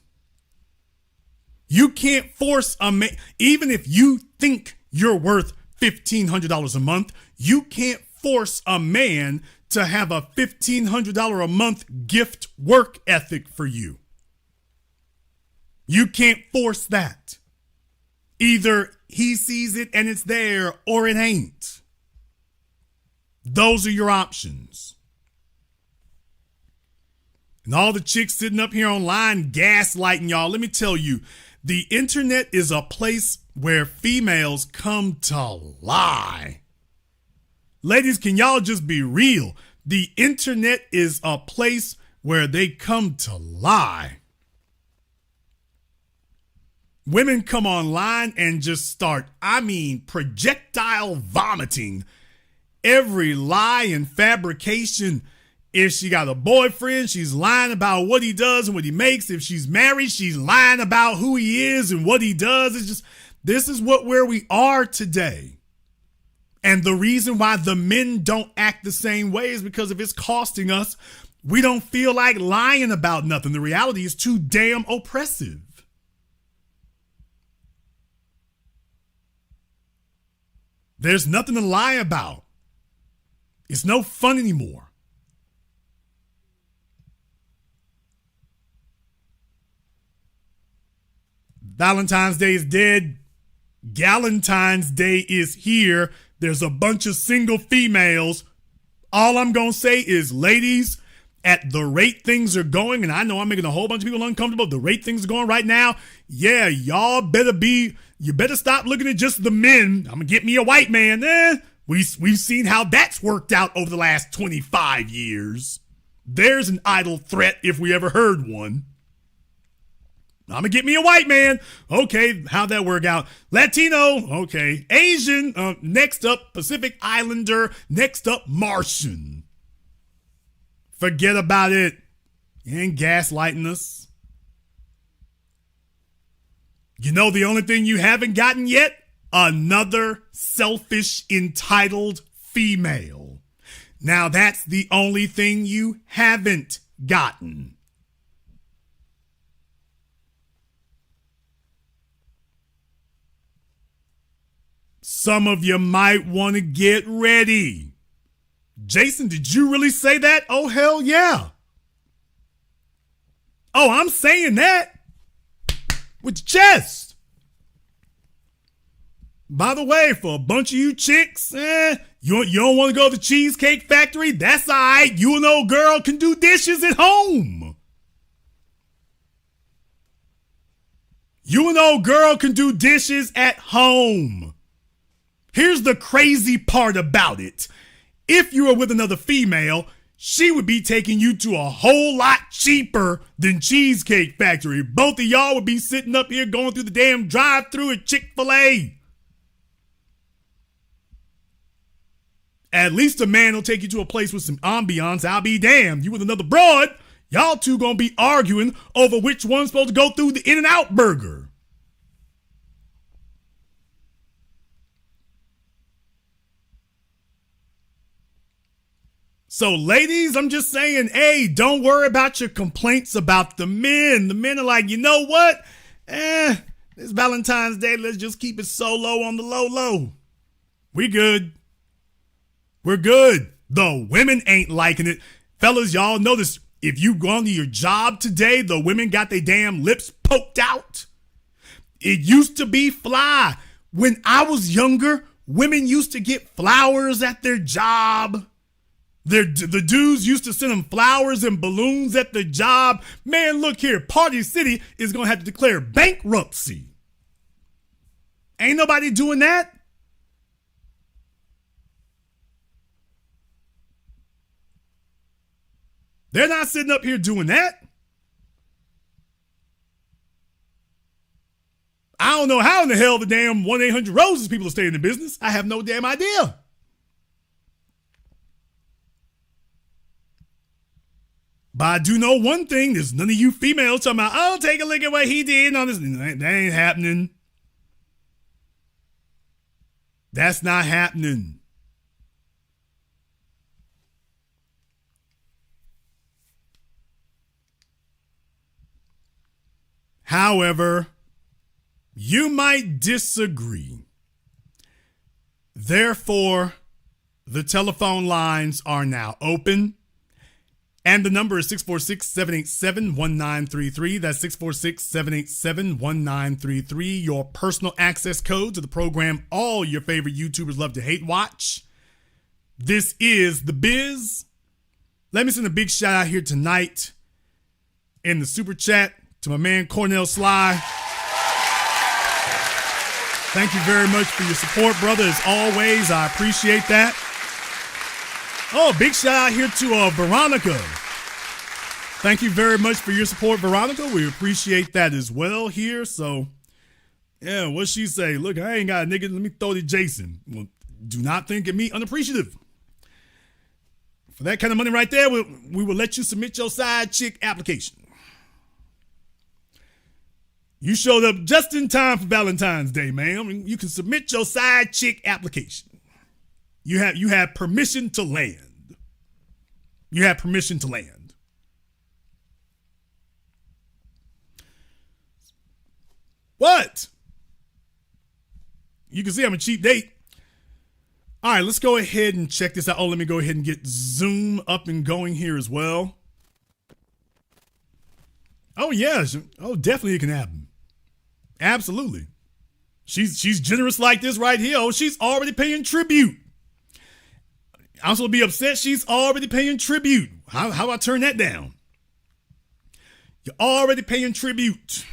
A: You can't force a man, even if you think you're worth $1,500 a month, you can't force a man to have a $1,500 a month gift work ethic for you. You can't force that. Either he sees it and it's there or it ain't. Those are your options. And all the chicks sitting up here online gaslighting y'all. Let me tell you, the internet is a place where females come to lie. Ladies, can y'all just be real? The internet is a place where they come to lie. Women come online and just start, projectile vomiting every lie and fabrication. If she got a boyfriend, she's lying about what he does and what he makes. If she's married, she's lying about who he is and what he does. It's just, this is where we are today. And the reason why the men don't act the same way is because if it's costing us, we don't feel like lying about nothing. The reality is too damn oppressive. There's nothing to lie about. It's no fun anymore. Valentine's Day is dead. Galentine's Day is here. There's a bunch of single females. All I'm going to say is, ladies, at the rate things are going, and I know I'm making a whole bunch of people uncomfortable, the rate things are going right now, yeah, you better stop looking at just the men. I'm going to get me a white man. We've seen how that's worked out over the last 25 years. There's an idle threat if we ever heard one. I'm going to get me a white man. Okay, how'd that work out? Latino, okay. Asian, next up, Pacific Islander, next up, Martian. Forget about it. You ain't gaslighting us. You know the only thing you haven't gotten yet? Another selfish, entitled female. Now that's the only thing you haven't gotten. Some of you might want to get ready. Jason, did you really say that? Oh, hell yeah. Oh, I'm saying that with your chest. By the way, for a bunch of you chicks, you don't want to go to the Cheesecake Factory? That's all right. You and old girl can do dishes at home. You and old girl can do dishes at home. Here's the crazy part about it. If you were with another female, she would be taking you to a whole lot cheaper than Cheesecake Factory. Both of y'all would be sitting up here going through the damn drive-thru at Chick-fil-A. At least a man will take you to a place with some ambiance. I'll be damned. You with another broad, y'all two gonna be arguing over which one's supposed to go through the In-N-Out burger. So ladies, I'm just saying, hey, don't worry about your complaints about the men. The men are like, you know what? It's Valentine's Day. Let's just keep it solo on the low. We good. We're good. The women ain't liking it. Fellas, y'all notice if you gone to your job today, the women got their damn lips poked out. It used to be fly. When I was younger, women used to get flowers at their job. The dudes used to send them flowers and balloons at the job. Man, look here. Party City is going to have to declare bankruptcy. Ain't nobody doing that. They're not sitting up here doing that. I don't know how in the hell the damn 1-800-ROSES people are staying in the business. I have no damn idea. But I do know one thing. There's none of you females talking about, oh, take a look at what he did and all this. That ain't happening. That's not happening. However, you might disagree. Therefore, the telephone lines are now open. And the number is 646-787-1933. That's 646-787-1933. Your personal access code to the program all your favorite YouTubers love to hate watch. This is The Biz. Let me send a big shout out here tonight in the super chat to my man Cornell Sly. Thank you very much for your support, brother. As always, I appreciate that. Oh, big shout out here to Veronica. Thank you very much for your support, Veronica. We appreciate that as well here. So, yeah, what she say? Look, I ain't got a nigga. Let me throw to Jason. Well, do not think of me unappreciative. For that kind of money right there, we will let you submit your side chick application. You showed up just in time for Valentine's Day, ma'am. You can submit your side chick application. You have permission to land. You have permission to land. What? You can see I'm a cheap date. All right, let's go ahead and check this out. Oh, let me go ahead and get Zoom up and going here as well. Oh, yeah. Oh, definitely it can happen. Absolutely. She's generous like this right here. Oh, she's already paying tribute. I'm supposed to be upset. She's already paying tribute. How do I turn that down? You're already paying tribute.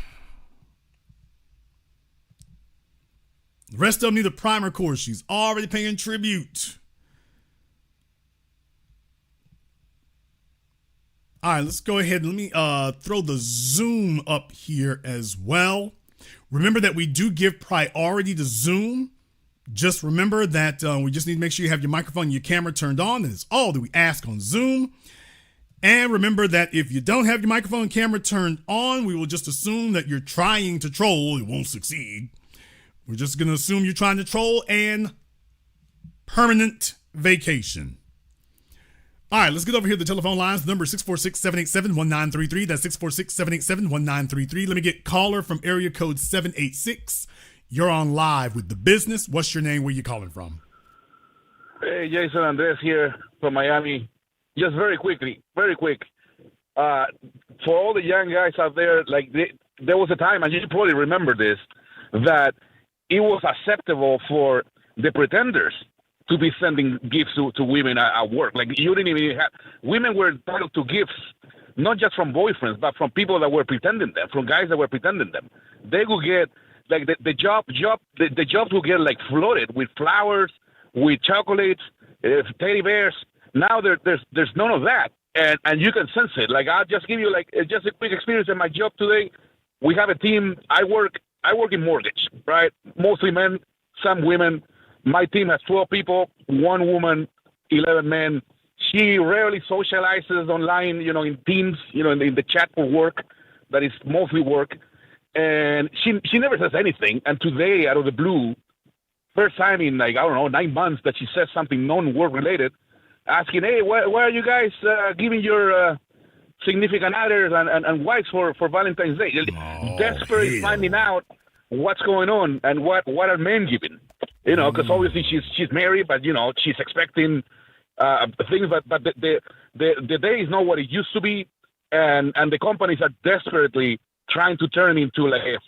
A: The rest of them need a primer course. She's already paying tribute. All right, let's go ahead and let me throw the Zoom up here as well. Remember that we do give priority to Zoom. Just remember that we just need to make sure you have your microphone and your camera turned on. That is all that we ask on Zoom. And remember that if you don't have your microphone and camera turned on, we will just assume that you're trying to troll. It won't succeed. We're just going to assume you're trying to troll and permanent vacation. All right, let's get over here to the telephone lines. The number is 646-787-1933. That's 646-787-1933. Let me get caller from area code 786. You're on live with The Business. What's your name? Where you calling from?
C: Hey, Jason Andres here from Miami. Just very quick. For all the young guys out there, there was a time, and you probably remember this, that it was acceptable for the pretenders to be sending gifts to women at work. Like, you didn't even have, women were entitled to gifts, not just from boyfriends, but from people that were pretending them, from guys that were pretending them. They would get, like, the jobs would get, like, flooded with flowers, with chocolates, teddy bears. Now there's none of that. And you can sense it. Like, I'll just give you, like, just a quick experience in my job today. We have a team. I work in mortgage, right? Mostly men, some women. My team has 12 people, 1 woman, 11 men. She rarely socializes online, in Teams, in the chat for work. That is mostly work. And she never says anything. And today, out of the blue, first time in, 9 months that she says something non-work related, asking, hey, why are you guys giving your significant others and wives for Valentine's Day? Desperate finding out what's going on and what are men giving. Because obviously she's married, but she's expecting things. But the day is not what it used to be, and the companies are desperately trying to turn into like a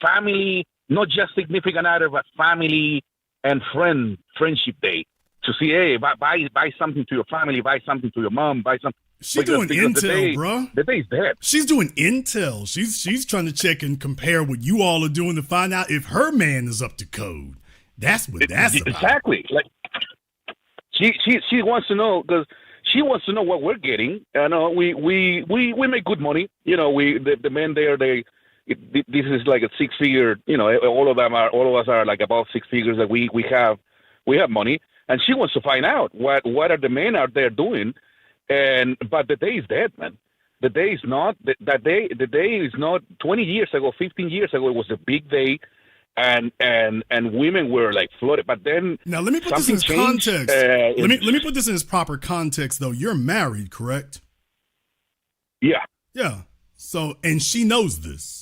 C: family, not just significant other, but family and friendship day. To see, hey, buy something to your family, buy something to your mom, buy something.
A: She's doing intel, bro.
C: The day's dead.
A: She's doing intel. She's trying to check and compare what you all are doing to find out if her man is up to code. That's what that's about.
C: Exactly. Like she wants to know, because she wants to know what we're getting. We make good money. The men there, this is like a 6-figure. All of us are like about 6 figures that we have money. And she wants to find out what are the men out there doing, but the day is dead, man. The day is not that day. The day is not 20 years ago, 15 years ago. It was a big day, and women were like flooded. But then
A: now let me put this in context. Let me put this in its proper context, though. You're married, correct?
C: Yeah.
A: Yeah. So, and she knows this.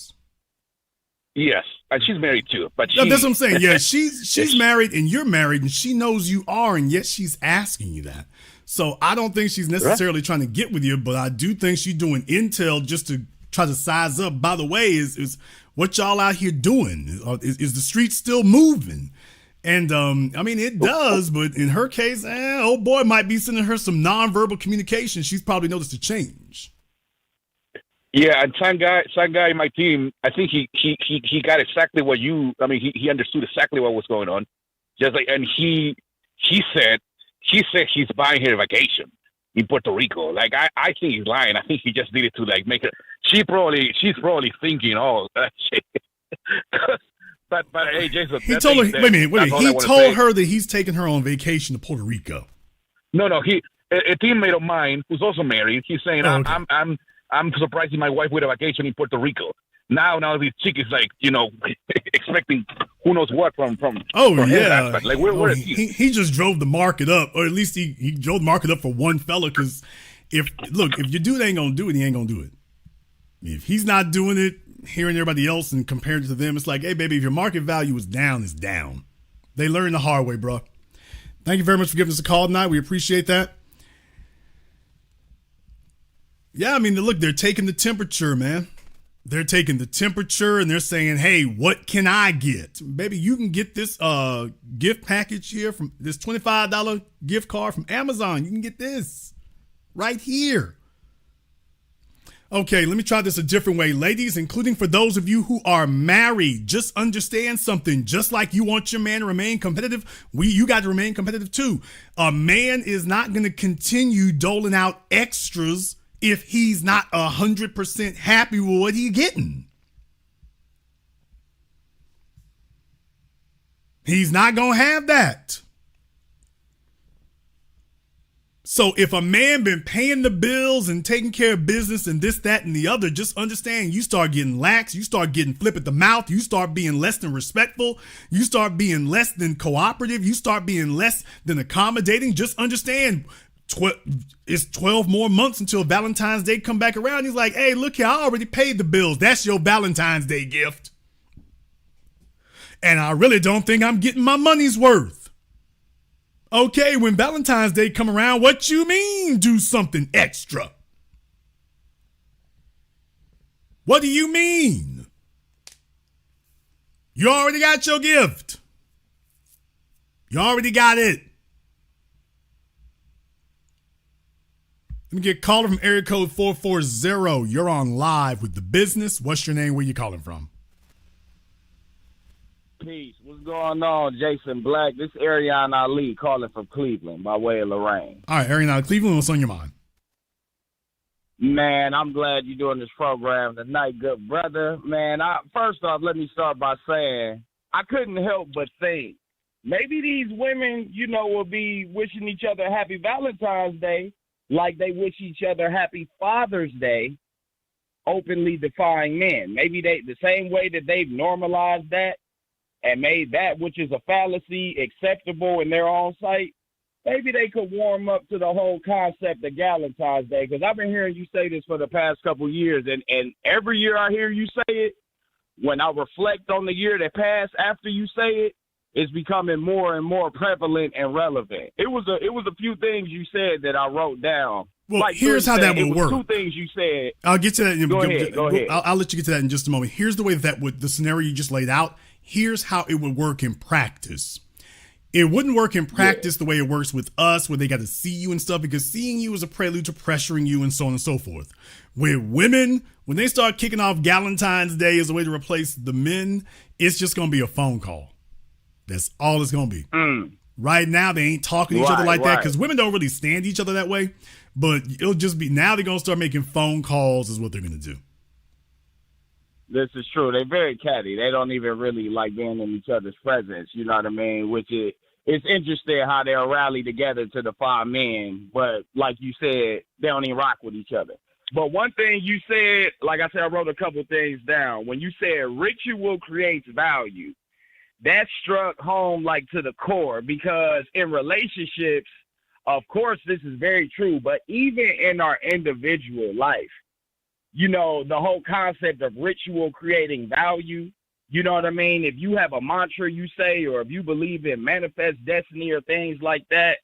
C: Yes, and she's married too. But
A: that's what I'm saying. Yeah, she's married and you're married, and she knows you are, and yet she's asking you that. So I don't think she's necessarily trying to get with you, but I do think she's doing intel just to try to size up. By the way, is what y'all out here doing? Is the street still moving? And it does, but in her case, old boy might be sending her some nonverbal communication. She's probably noticed a change.
C: Yeah, and some guy in my team, I think he got exactly what you. I mean, he understood exactly what was going on. Just like, and he said he said he's buying her a vacation in Puerto Rico. Like I think he's lying. I think he just did it to like make her. She's probably thinking, oh, that shit. but hey, Jason,
A: He told her. Wait a minute. He told her that he's taking her on vacation to Puerto Rico.
C: No. A teammate of mine who's also married. He's saying,
A: Oh, okay.
C: I'm surprising my wife with a vacation in Puerto Rico. Now this chick is like, expecting who knows what from.
A: Oh
C: from
A: yeah,
C: his like we're
A: he just drove the market up, or at least he drove the market up for one fella. Because if your dude ain't gonna do it, he ain't gonna do it. If he's not doing it, hearing everybody else and comparing it to them, it's like, hey baby, if your market value is down, it's down. They learned the hard way, bro. Thank you very much for giving us a call tonight. We appreciate that. Yeah, I mean, look, they're taking the temperature, man. They're taking the temperature and they're saying, hey, what can I get? Baby, you can get this gift package here from this $25 gift card from Amazon. You can get this right here. Okay, let me try this a different way. Ladies, including for those of you who are married, just understand something. Just like you want your man to remain competitive, you got to remain competitive too. A man is not going to continue doling out extras if he's not 100% happy with what he's getting. He's not going to have that. So if a man been paying the bills and taking care of business and this, that, and the other, just understand you start getting lax, you start getting flip at the mouth, you start being less than respectful, you start being less than cooperative, you start being less than accommodating. Just understand it's 12 more months until Valentine's Day come back around. He's like, hey, look here, I already paid the bills. That's your Valentine's Day gift. And I really don't think I'm getting my money's worth. Okay, when Valentine's Day come around, what you mean do something extra? What do you mean? You already got your gift. You already got it. Let me get a caller from area code 440. You're on live with The Business. What's your name? Where you calling from?
D: Peace. What's going on, Jason Black? This is Ariane Ali calling from Cleveland by way of Lorraine.
A: All right, Ariane, Cleveland, what's on your mind?
D: Man, I'm glad you're doing this program tonight, good brother. Man, first off, let me start by saying I couldn't help but think maybe these women, will be wishing each other happy Valentine's Day like they wish each other happy Father's Day, openly defying men. Maybe the same way that they've normalized that and made that, which is a fallacy, acceptable in their own sight, maybe they could warm up to the whole concept of Galentine's Day. Because I've been hearing you say this for the past couple of years, and every year I hear you say it, when I reflect on the year that passed after you say it, it's becoming more and more prevalent and relevant. It was a few things you said that I wrote down.
A: Well, like here's how that would work.
D: Two things you said.
A: I'll get to that.
D: Go ahead.
A: I'll let you get to that in just a moment. Here's the way the scenario you just laid out. Here's how it would work in practice. It wouldn't work in practice the way it works with us, where they got to see you and stuff, because seeing you is a prelude to pressuring you and so on and so forth. With women, when they start kicking off Galentine's Day as a way to replace the men, it's just going to be a phone call. That's all it's going to be. Right now, they ain't talking to each other like that, because women don't really stand each other that way. But it'll just be, now they're going to start making phone calls is what they're going to do.
D: This is true. They're very catty. They don't even really like being in each other's presence. You know what I mean? Which it's interesting how they'll rally together to defy men. But like you said, they don't even rock with each other. But one thing you said, like I said, I wrote a couple things down. When you said ritual creates value, that struck home like to the core, because in relationships, of course, this is very true, but even in our individual life, the whole concept of ritual creating value, you know what I mean? If you have a mantra you say, or if you believe in manifest destiny or things like that,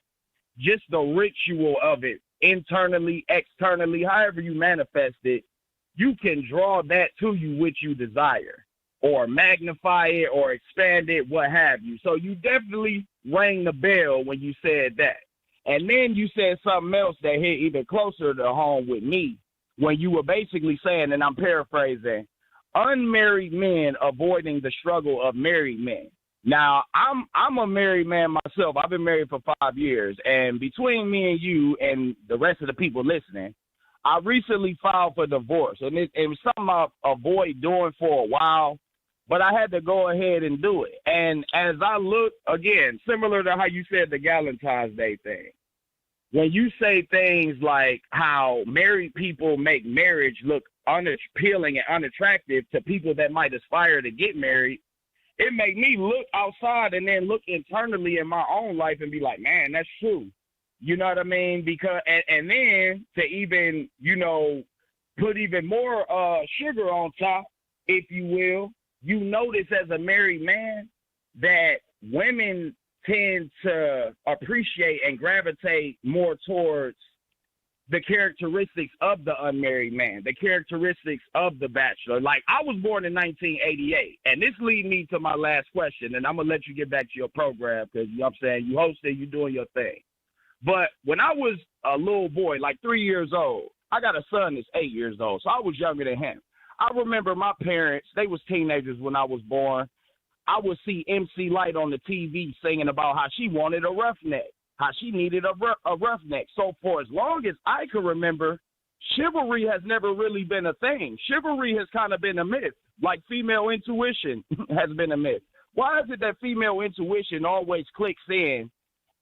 D: just the ritual of it, internally, externally, however you manifest it, you can draw that to you which you desire, or magnify it or expand it, what have you. So you definitely rang the bell when you said that. And then you said something else that hit even closer to home with me, when you were basically saying, and I'm paraphrasing, unmarried men avoiding the struggle of married men. Now, I'm a married man myself. I've been married for 5 years, and between me and you and the rest of the people listening, I recently filed for divorce, and it was something I avoid doing for a while, but I had to go ahead and do it. And as I look, again, similar to how you said the Galentine's Day thing, when you say things like how married people make marriage look unappealing and unattractive to people that might aspire to get married, it made me look outside and then look internally in my own life and be like, man, that's true. You know what I mean? Because and then to even, you know, put even more sugar on top, if you will, you notice as a married man that women tend to appreciate and gravitate more towards the characteristics of the unmarried man, the characteristics of the bachelor. Like, I was born in 1988, and this leads me to my last question, and I'm going to let you get back to your program because, you know what I'm saying, you hosted, you doing your thing. But when I was a little boy, like 3 years old, I got a son that's 8 years old, so I was younger than him. I remember my parents, they was teenagers when I was born. I would see MC Light on the TV singing about how she wanted a roughneck, how she needed a roughneck. So for as long as I can remember, chivalry has never really been a thing. Chivalry has kind of been a myth, like female intuition has been a myth. Why is it that female intuition always clicks in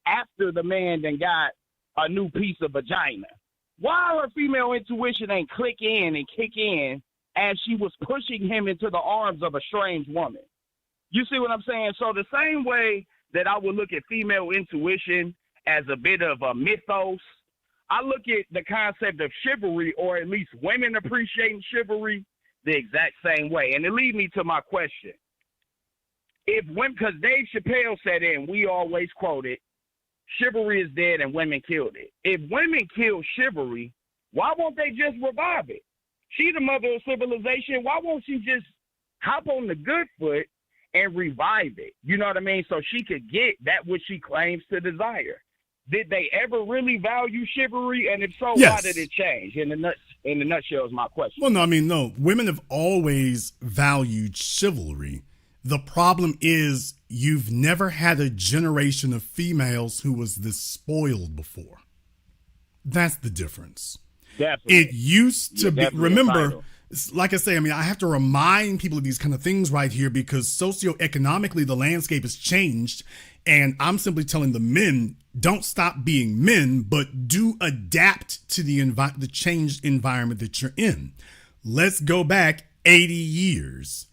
D: after the man then got a new piece of vagina? Why her female intuition ain't click in and kick in as she was pushing him into the arms of a strange woman? You see what I'm saying? So the same way that I would look at female intuition as a bit of a mythos, I look at the concept of chivalry, or at least women appreciating chivalry, the exact same way. And it leads me to my question. If women, because Dave Chappelle said it, and we always quote it, chivalry is dead and women killed it. If women kill chivalry, why won't they just revive it? She the mother of civilization. Why won't she just hop on the good foot and revive it? You know what I mean? So she could get that which she claims to desire. Did they ever really value chivalry? And if so,
A: Yes.
D: why did it change? In the nutshell is my question.
A: Well, no. Women have always valued chivalry. The problem is you've never had a generation of females who was this spoiled before. That's the difference.
D: Definitely.
A: It used to be,
D: definitely
A: remember,
D: entitled.
A: like I say, I mean, I have to remind people of these kind of things right here because socioeconomically the landscape has changed. And I'm simply telling the men, don't stop being men, but do adapt to the changed environment that you're in. Let's go back 80 years.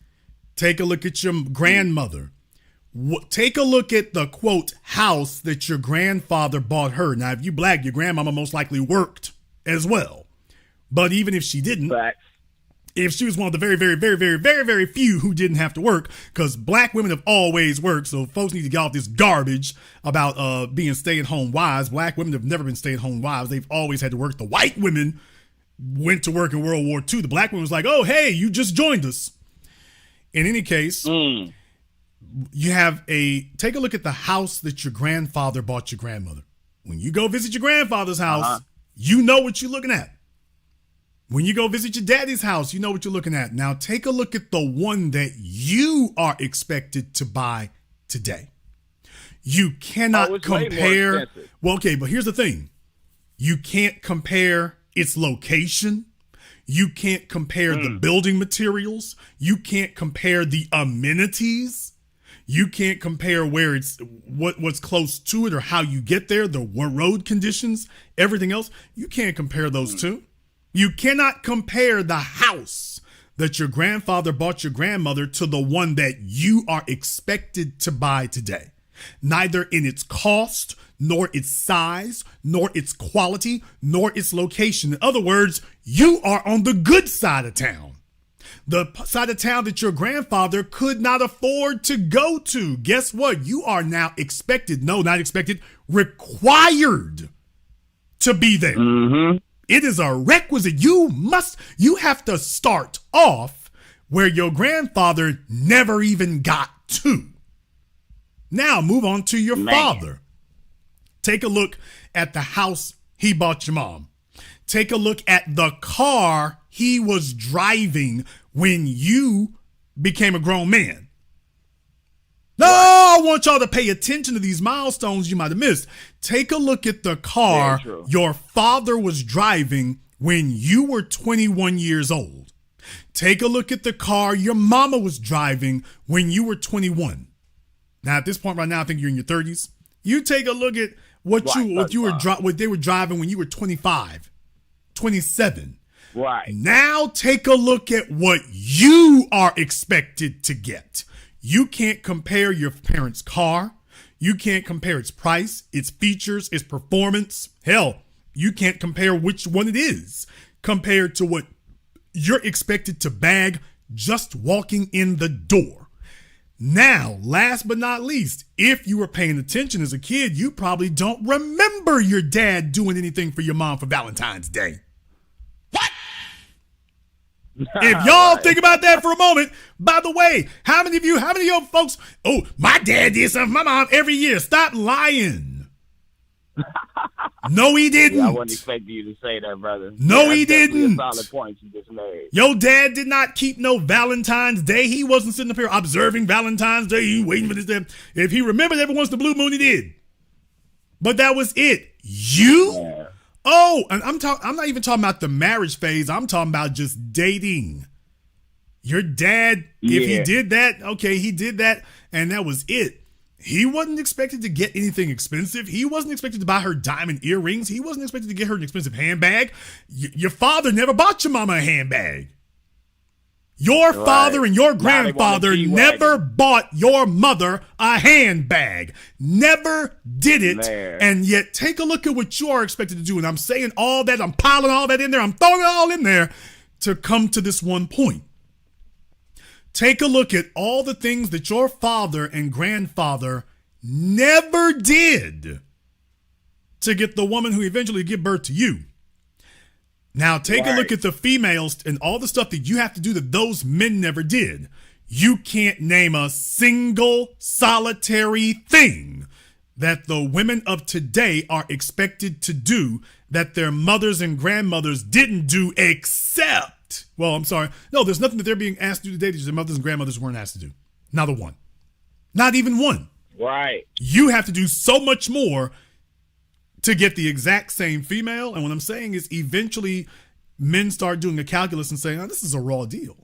A: Take a look at your grandmother. Take a look at the, quote, house that your grandfather bought her. Now, if you black, your grandmama most likely worked as well. But even if she didn't,
D: Facts.
A: if she was one of the very, very, very, very, very, very few who didn't have to work, because black women have always worked, so folks need to get off this garbage about being stay-at-home wives. Black women have never been stay-at-home wives. They've always had to work. The white women went to work in World War II. The black women was like, oh, hey, you just joined us. In any case, you have take a look at the house that your grandfather bought your grandmother. When you go visit your grandfather's house, you know what you're looking at. When you go visit your daddy's house, you know what you're looking at. Now take a look at the one that you are expected to buy today. You cannot compare. Well, okay, but here's the thing. You can't compare its location. You can't compare the building materials. You can't compare the amenities. You can't compare where it's what's close to it or how you get there, the road conditions, everything else. You can't compare those two. You cannot compare the house that your grandfather bought your grandmother to the one that you are expected to buy today. Neither in its cost, nor its size, nor its quality, nor its location. In other words, you are on the good side of town. The side of town that your grandfather could not afford to go to. Guess what? You are now required to be there. Mm-hmm. It is a requisite. You have to start off where your grandfather never even got to. Now move on to your father. Take a look at the house he bought your mom. Take a look at the car he was driving when you became a grown man. No, I want y'all to pay attention to these milestones you might have missed. Take a look at the car your father was driving when you were 21 years old. Take a look at the car your mama was driving when you were 21. Now, at this point right now, I think you're in your 30s. You take a look at what they were driving when you were 25, 27.
D: Right.
A: Now take a look at what you are expected to get. You can't compare your parents' car. You can't compare its price, its features, its performance. Hell, you can't compare which one it is compared to what you're expected to bag just walking in the door. Now, last but not least, if you were paying attention as a kid, you probably don't remember your dad doing anything for your mom for Valentine's Day. If y'all think about that for a moment, by the way, how many of you folks, oh, my dad did something for my mom every year. Stop lying. No, he didn't.
D: Yeah, I wasn't expecting you to say that, brother.
A: No, he didn't.
D: A solid point you just made.
A: Your dad did not keep no Valentine's Day. He wasn't sitting up here observing Valentine's Day. He waiting for this day. If he remembered every once in the blue moon, he did. But that was it.
D: Yeah.
A: Oh, and I'm not even talking about the marriage phase. I'm talking about just dating. Your dad, if he did that, okay, he did that, and that was it. He wasn't expected to get anything expensive. He wasn't expected to buy her diamond earrings. He wasn't expected to get her an expensive handbag. Your father never bought your mama a handbag. Your father and your grandfather never bought your mother a handbag. Never did it.
D: Man.
A: And yet take a look at what you are expected to do. And I'm saying all that, I'm piling all that in there, I'm throwing it all in there to come to this one point. Take a look at all the things that your father and grandfather never did to get the woman who eventually gave birth to you. Now take a look at the females and all the stuff that you have to do that those men never did. You can't name a single solitary thing that the women of today are expected to do that their mothers and grandmothers didn't do except, well, I'm sorry. No, there's nothing that they're being asked to do today that their mothers and grandmothers weren't asked to do. Not a one. Not even one.
D: Right.
A: You have to do so much more to get the exact same female. And what I'm saying is eventually men start doing a calculus and saying, oh, this is a raw deal.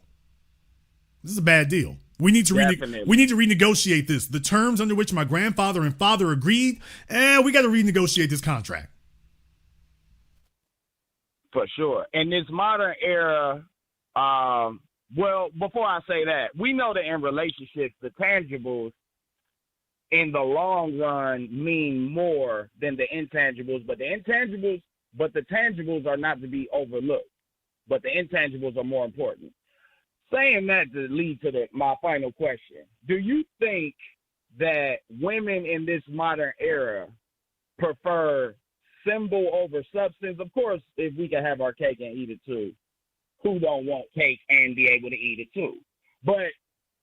A: This is a bad deal. We need to renegotiate this. The terms under which my grandfather and father agreed, we got to renegotiate this contract.
D: For sure. In this modern era, well, before I say that, we know that in relationships, the tangibles in the long run mean more than the intangibles, but the tangibles are not to be overlooked, but the intangibles are more important. Saying that to lead to my final question, do you think that women in this modern era prefer symbol over substance? Of course, if we can have our cake and eat it too, who don't want cake and be able to eat it too? But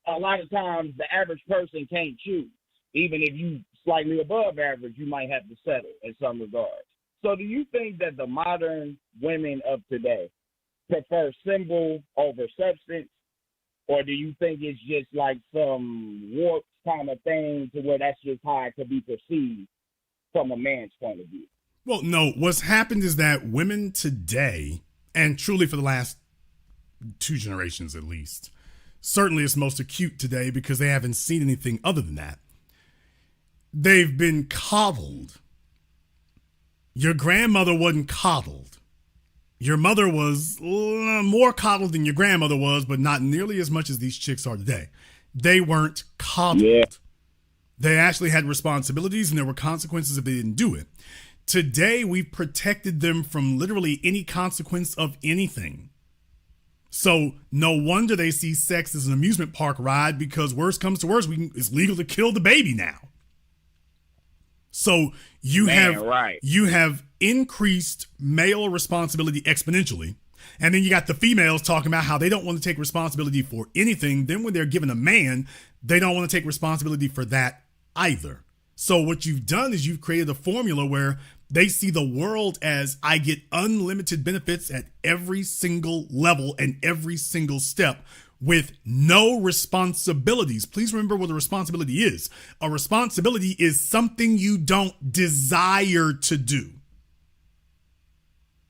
D: a lot of times the average person can't choose. Even if you slightly above average, you might have to settle in some regards. So do you think that the modern women of today prefer symbol over substance? Or do you think it's just like some warped kind of thing to where that's just how it could be perceived from a man's point of view?
A: Well, no, what's happened is that women today, and truly for the last 2 generations at least, certainly it's most acute today because they haven't seen anything other than that. They've been coddled. Your grandmother wasn't coddled. Your mother was more coddled than your grandmother was, but not nearly as much as these chicks are today. They weren't coddled. Yeah. They actually had responsibilities and there were consequences if they didn't do it. Today, we've protected them from literally any consequence of anything. So no wonder they see sex as an amusement park ride because worst comes to worst, it's legal to kill the baby now. So you have increased male responsibility exponentially. And then you got the females talking about how they don't want to take responsibility for anything. Then when they're given a man, they don't want to take responsibility for that either. So what you've done is you've created a formula where They see the world as I get unlimited benefits at every single level and every single step with no responsibilities. Please remember what a responsibility is. A responsibility is something you don't desire to do.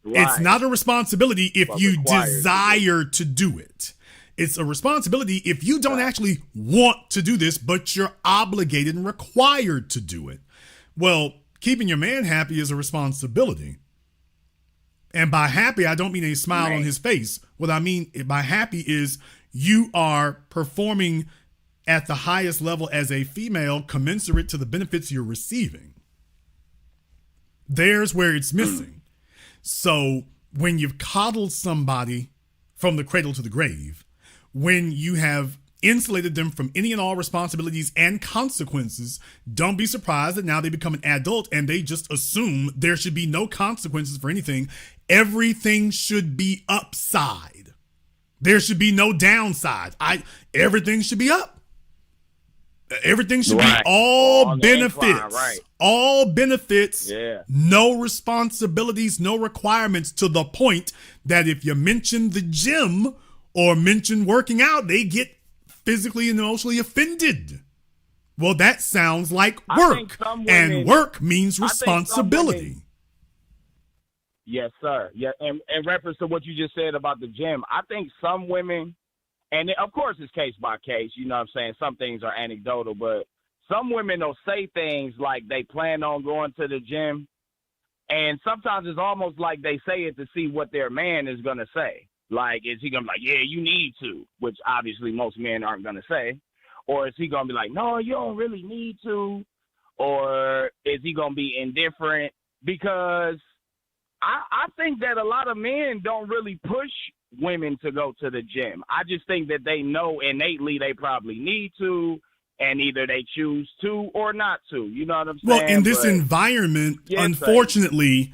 D: Right.
A: It's not a responsibility if
D: But
A: you
D: required to
A: desire to do it. It's a responsibility if you don't actually want to do this, but you're obligated and required to do it. Well, keeping your man happy is a responsibility. And by happy, I don't mean a smile on his face. What I mean by happy is you are performing at the highest level as a female commensurate to the benefits you're receiving. There's where it's missing. So when you've coddled somebody from the cradle to the grave, when you have insulated them from any and all responsibilities and consequences, don't be surprised that now they become an adult and they just assume there should be no consequences for anything. Everything should be upside. There should be no downside. Everything should be up. Everything should be all benefits.
D: Incline,
A: all benefits,
D: Yeah.
A: no responsibilities, no requirements, to the point that if you mention the gym or mention working out, they get physically and emotionally offended. Well, that sounds like work, and work means responsibility.
D: Yes, sir. Yeah, and in reference to what you just said about the gym, I think some women, and of course it's case by case, you know what I'm saying? Some things are anecdotal, but some women will say things like they plan on going to the gym, and sometimes it's almost like they say it to see what their man is going to say. Like, is he going to be like, yeah, you need to, which obviously most men aren't going to say. Or is he going to be like, no, you don't really need to? Or is he going to be indifferent? Because I think that a lot of men don't really push women to go to the gym. I just think that they know innately they probably need to, and either they choose to or not to. You know what I'm saying?
A: Well, in this environment, unfortunately,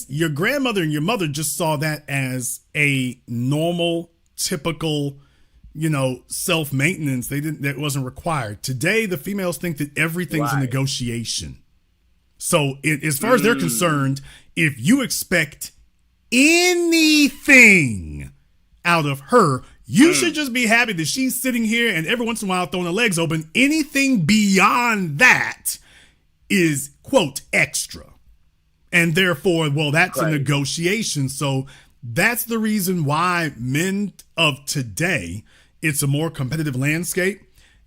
A: your grandmother and your mother just saw that as a normal, typical, self-maintenance. That wasn't required. Today, the females think that everything's a negotiation. So as far as they're concerned, if you expect anything out of her, you should just be happy that she's sitting here and every once in a while throwing her legs open. Anything beyond that is, quote, extra. And therefore, well, that's a negotiation. So that's the reason why men of today, it's a more competitive landscape.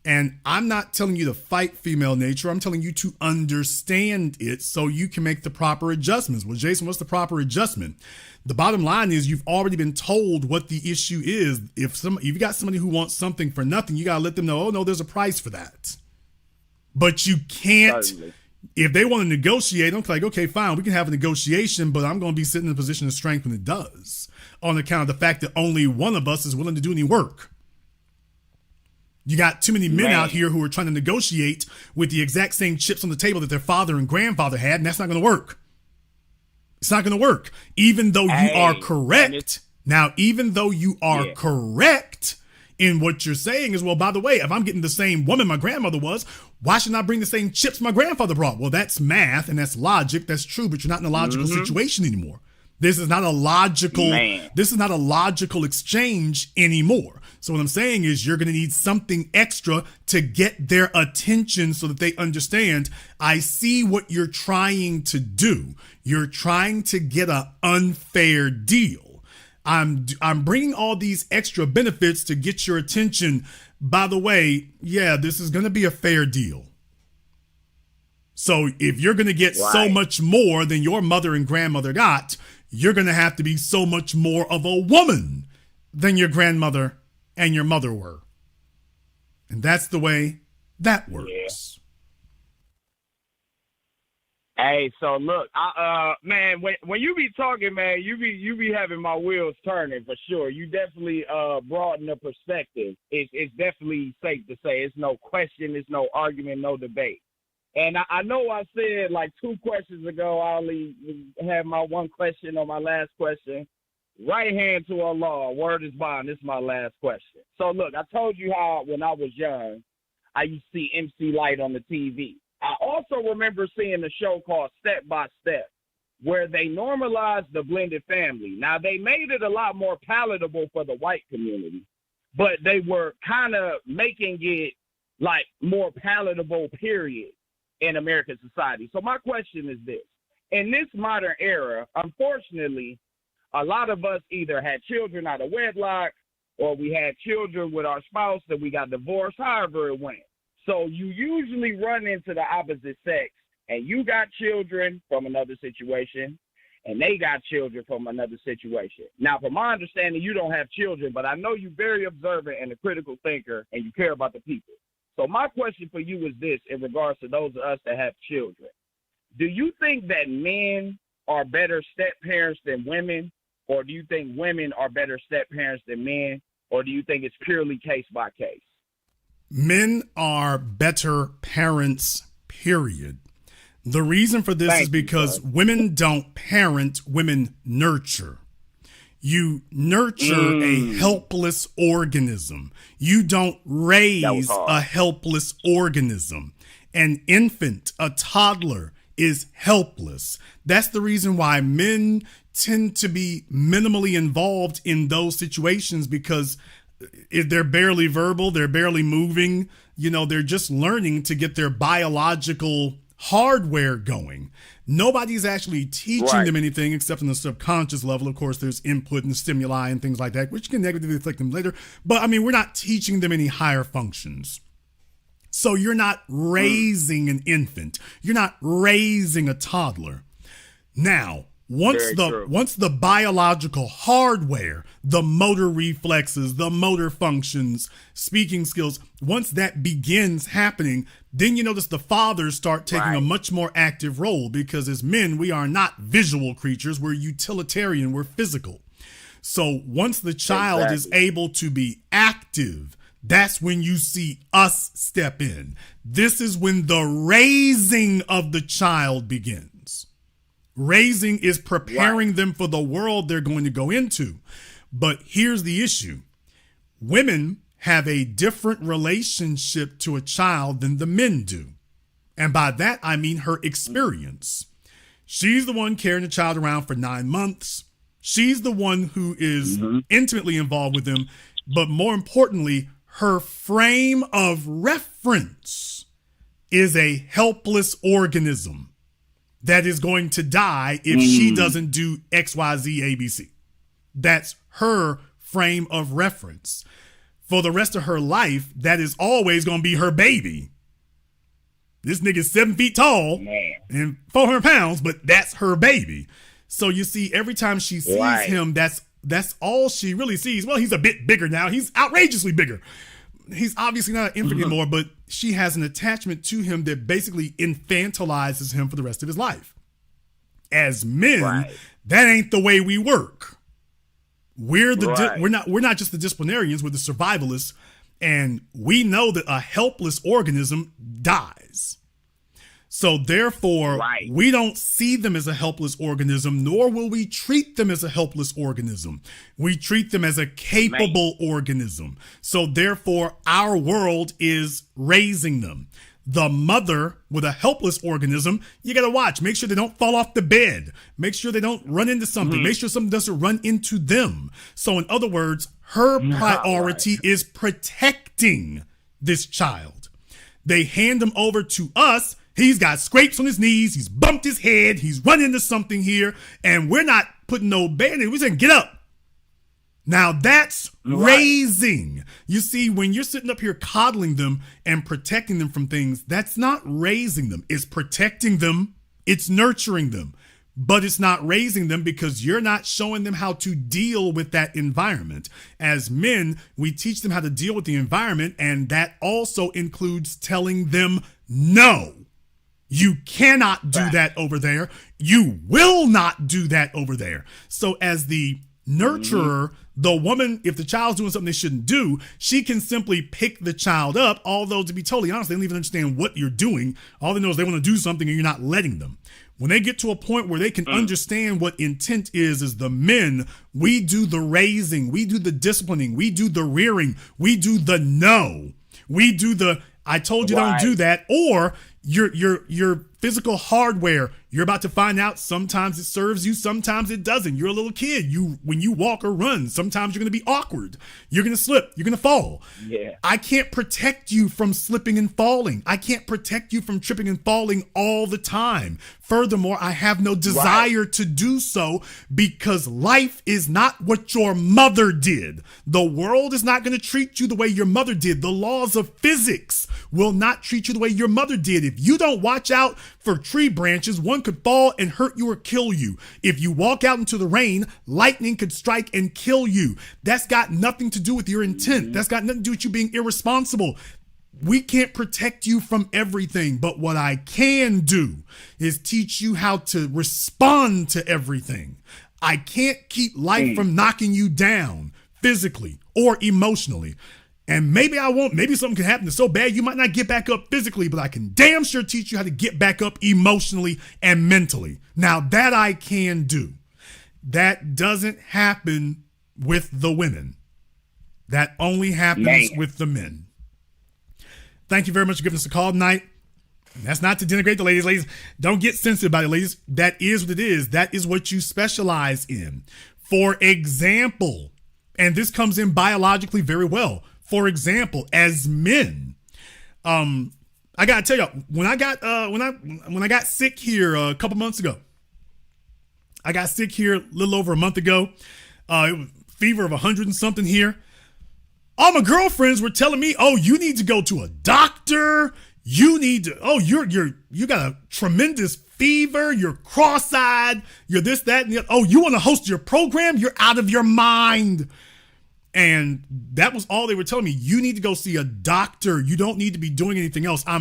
A: And I'm not telling you to fight female nature. I'm telling you to understand it so you can make the proper adjustments. Well, Jason, what's the proper adjustment? The bottom line is you've already been told what the issue is. If you got somebody who wants something for nothing, you got to let them know, oh, no, there's a price for that. But you can't. Certainly. If they want to negotiate, I'm like, okay, fine, we can have a negotiation, but I'm going to be sitting in a position of strength when it does, on account of the fact that only one of us is willing to do any work. You got too many men out here who are trying to negotiate with the exact same chips on the table that their father and grandfather had, and that's not going to work. It's not going to work. Even though you are correct. Now, even though you are correct in what you're saying is, well, by the way, if I'm getting the same woman my grandmother was, why shouldn't I bring the same chips my grandfather brought? Well, that's math and that's logic. That's true, but you're not in a logical situation anymore. This is not a logical exchange anymore. So what I'm saying is you're going to need something extra to get their attention so that they understand, I see what you're trying to do. You're trying to get an unfair deal. I'm bringing all these extra benefits to get your attention. By the way, yeah, this is going to be a fair deal. So if you're going to get so much more than your mother and grandmother got, you're going to have to be so much more of a woman than your grandmother and your mother were. And that's the way that works.
D: Hey, so look, man, when you be talking, man, you be having my wheels turning for sure. You definitely broaden the perspective. It's definitely safe to say it's no question, it's no argument, no debate. And I know I said like 2 questions ago, I only had my one question on my last question. Right hand to Allah, word is bond. This is my last question. So look, I told you how when I was young, I used to see MC Light on the TV. I also remember seeing a show called Step by Step, where they normalized the blended family. Now, they made it a lot more palatable for the white community, but they were kind of making it like more palatable, period, in American society. So my question is this. In this modern era, unfortunately, a lot of us either had children out of wedlock or we had children with our spouse that we got divorced, however it went. So you usually run into the opposite sex, and you got children from another situation, and they got children from another situation. Now, from my understanding, you don't have children, but I know you're very observant and a critical thinker, and you care about the people. So my question for you is this in regards to those of us that have children. Do you think that men are better step-parents than women, or do you think women are better step-parents than men, or do you think it's purely case by case?
A: Men are better parents, period. The reason for this is because women don't parent, women nurture. You nurture a helpless organism. You don't raise a helpless organism. An infant, a toddler, is helpless. That's the reason why men tend to be minimally involved in those situations, because if they're barely verbal, they're barely moving, they're just learning to get their biological hardware going. Nobody's actually teaching them anything except on the subconscious level. Of course, there's input and stimuli and things like that, which can negatively affect them later. But we're not teaching them any higher functions. So you're not raising an infant. You're not raising a toddler. Now, once the biological hardware, the motor reflexes, the motor functions, speaking skills, once that begins happening, then you notice the fathers start taking a much more active role, because as men, we are not visual creatures. We're utilitarian. We're physical. So once the child is able to be active, that's when you see us step in. This is when the raising of the child begins. Raising is preparing them for the world they're going to go into. But here's the issue. Women have a different relationship to a child than the men do. And by that, I mean her experience. She's the one carrying the child around for 9 months. She's the one who is intimately involved with them. But more importantly, her frame of reference is a helpless organism that is going to die if she doesn't do X, Y, Z, A, B, C. That's her frame of reference. For the rest of her life, that is always going to be her baby. This nigga's 7 feet tall and 400 pounds, but that's her baby. So you see, every time she sees him, that's all she really sees. Well, he's a bit bigger now. He's outrageously bigger. He's obviously not an infant anymore, but she has an attachment to him that basically infantilizes him for the rest of his life. As men, that ain't the way we work. We're we're not just the disciplinarians, we're the survivalists, and we know that a helpless organism dies. So therefore, we don't see them as a helpless organism, nor will we treat them as a helpless organism. We treat them as a capable organism. So therefore, our world is raising them. The mother with a helpless organism, you got to watch. Make sure they don't fall off the bed. Make sure they don't run into something. Make sure something doesn't run into them. So in other words, her priority is protecting this child. They hand him over to us. He's got scrapes on his knees. He's bumped his head. He's run into something here. And we're not putting no band-aid. We're saying, get up. Now that's raising. You see, when you're sitting up here coddling them and protecting them from things, that's not raising them. It's protecting them. It's nurturing them. But it's not raising them, because you're not showing them how to deal with that environment. As men, we teach them how to deal with the environment. And that also includes telling them no. You cannot do that over there. You will not do that over there. So as the nurturer, the woman, if the child's doing something they shouldn't do, she can simply pick the child up. Although, to be totally honest, they don't even understand what you're doing. All they know is they want to do something and you're not letting them. When they get to a point where they can understand what intent is the men, we do the raising, we do the disciplining, we do the rearing, we do the no. We do the, I told you don't do that, or Your physical hardware, you're about to find out sometimes it serves you, sometimes it doesn't. You're a little kid. When you walk or run, sometimes you're going to be awkward. You're going to slip. You're going to fall.
D: Yeah.
A: I can't protect you from slipping and falling. I can't protect you from tripping and falling all the time. Furthermore, I have no desire to do so because life is not what your mother did. The world is not going to treat you the way your mother did. The laws of physics will not treat you the way your mother did. If you don't watch out for tree branches, one could fall and hurt you or kill you. If you walk out into the rain, lightning could strike and kill you. That's got nothing to do with your intent. That's got nothing to do with you being irresponsible. We can't protect you from everything, but what I can do is teach you how to respond to everything. I can't keep life from knocking you down physically or emotionally. And maybe I won't. Maybe something can happen that's so bad you might not get back up physically, but I can damn sure teach you how to get back up emotionally and mentally. Now that I can do. That doesn't happen with the women. That only happens with the men. Thank you very much for giving us a call tonight. That's not to denigrate the ladies. Ladies, don't get sensitive about it, ladies. That is what it is. That is what you specialize in. For example, and this comes in biologically very well. For example, as men, I gotta tell you, when I got sick here a couple months ago, I got sick here a little over a month ago. It was fever of 100 and something here. All my girlfriends were telling me, "Oh, you need to go to a doctor. You need to. Oh, you got a tremendous fever. You're cross-eyed. You're this, that, and the other. Oh, you want to host your program? You're out of your mind." And that was all they were telling me. You need to go see a doctor. You don't need to be doing anything else. I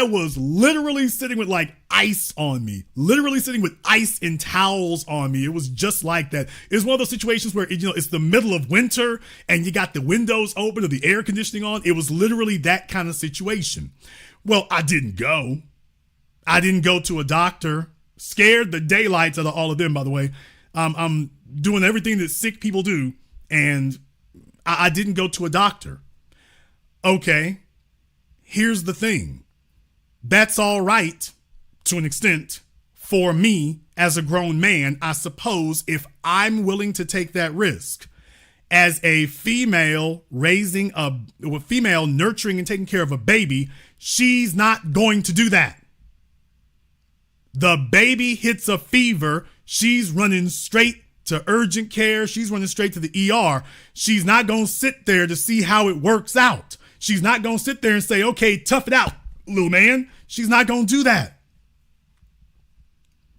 A: was literally sitting with like ice on me, literally sitting with ice and towels on me. It was just like that. It was one of those situations where, it's the middle of winter and you got the windows open or the air conditioning on. It was literally that kind of situation. Well, I didn't go. I didn't go to a doctor. Scared the daylights out of all of them, by the way. I'm doing everything that sick people do. And I didn't go to a doctor. Okay, here's the thing. That's all right to an extent for me as a grown man, I suppose, if I'm willing to take that risk. As a female female nurturing and taking care of a baby, she's not going to do that. The baby hits a fever, she's running straight to urgent care. She's running straight to the ER. She's not going to sit there to see how it works out. She's not going to sit there and say, "Okay, tough it out, little man." She's not going to do that.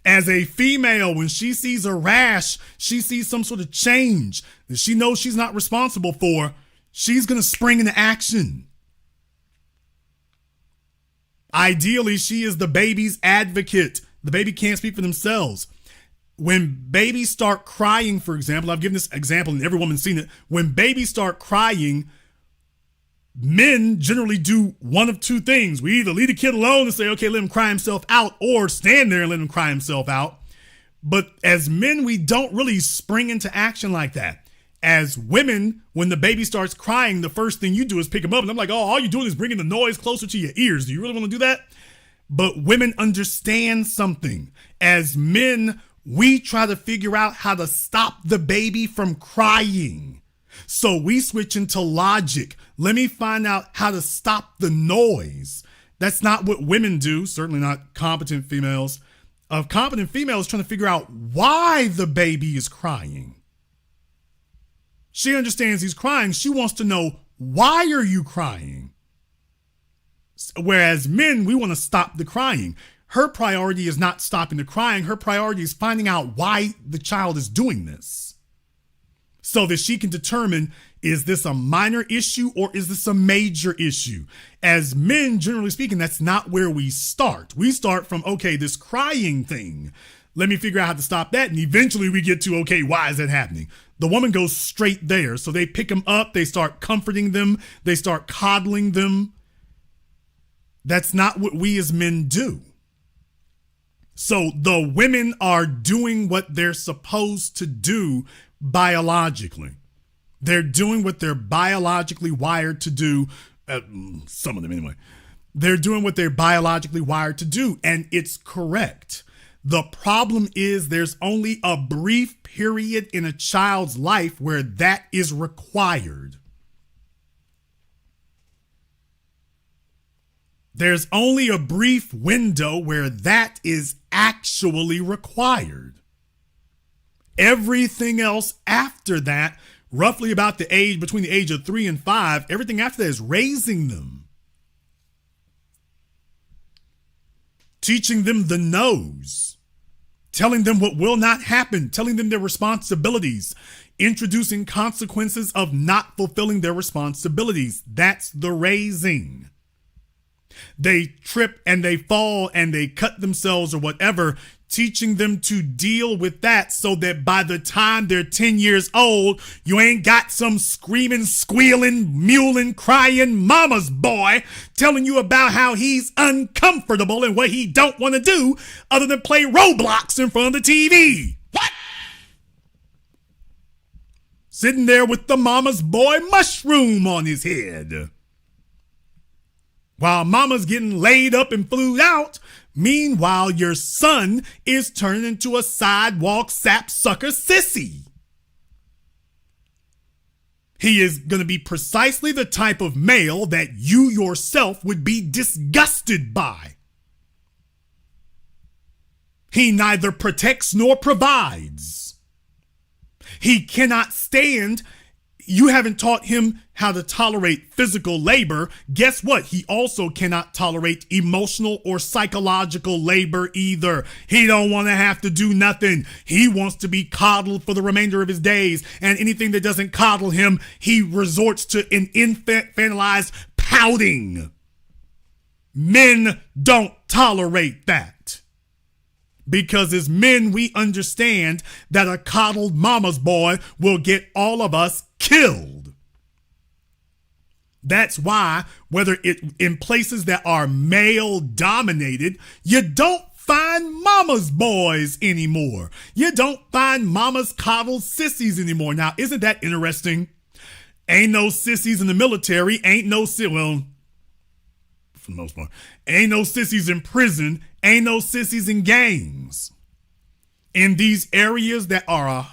A: As a female, when she sees a rash, she sees some sort of change that she knows she's not responsible for, she's going to spring into action. Ideally, she is the baby's advocate. The baby can't speak for themselves. When babies start crying, for example, I've given this example and every woman's seen it. When babies start crying, men generally do one of two things. We either leave the kid alone and say, "Okay, let him cry himself out," or stand there and let him cry himself out. But as men, we don't really spring into action like that. As women, when the baby starts crying, the first thing you do is pick him up. And I'm like, "Oh, all you're doing is bringing the noise closer to your ears. Do you really want to do that?" But women understand something. As men, we try to figure out how to stop the baby from crying. So we switch into logic. Let me find out how to stop the noise. That's not what women do, certainly not competent females. A competent female is trying to figure out why the baby is crying. She understands he's crying. She wants to know, why are you crying? Whereas men, we want to stop the crying. Her priority is not stopping the crying. Her priority is finding out why the child is doing this so that she can determine, is this a minor issue or is this a major issue? As men, generally speaking, that's not where we start. We start from, okay, this crying thing. Let me figure out how to stop that. And eventually we get to, okay, why is that happening? The woman goes straight there. So they pick them up. They start comforting them. They start coddling them. That's not what we as men do. So the women are doing what they're supposed to do biologically. They're doing what they're biologically wired to do. Some of them anyway. They're doing what they're biologically wired to do, and it's correct. The problem is there's only a brief period in a child's life where that is required. There's only a brief window where that is actually required. Everything else after that, roughly about the age, between the age of 3 and 5, everything after that is raising them. Teaching them the no's. Telling them what will not happen. Telling them their responsibilities. Introducing consequences of not fulfilling their responsibilities. That's the raising. They trip and they fall and they cut themselves or whatever, teaching them to deal with that so that by the time they're 10 years old, you ain't got some screaming, squealing, mewling, crying mama's boy telling you about how he's uncomfortable and what he don't want to do other than play Roblox in front of the TV. What? Sitting there with the mama's boy mushroom on his head. While mama's getting laid up and flued out, meanwhile, your son is turning into a sidewalk sapsucker sissy. He is going to be precisely the type of male that you yourself would be disgusted by. He neither protects nor provides. He cannot stand. You haven't taught him how to tolerate physical labor. Guess what? He also cannot tolerate emotional or psychological labor either. He don't want to have to do nothing. He wants to be coddled for the remainder of his days. And anything that doesn't coddle him, he resorts to an infantilized pouting. Men don't tolerate that. Because as men, we understand that a coddled mama's boy will get all of us killed. That's why, whether it in places that are male dominated, you don't find mama's boys anymore. You don't find mama's coddled sissies anymore. Now, isn't that interesting? Ain't no sissies in the military. Ain't no, well, for the most part, ain't no sissies in prison. Ain't no sissies in gangs. In these areas that are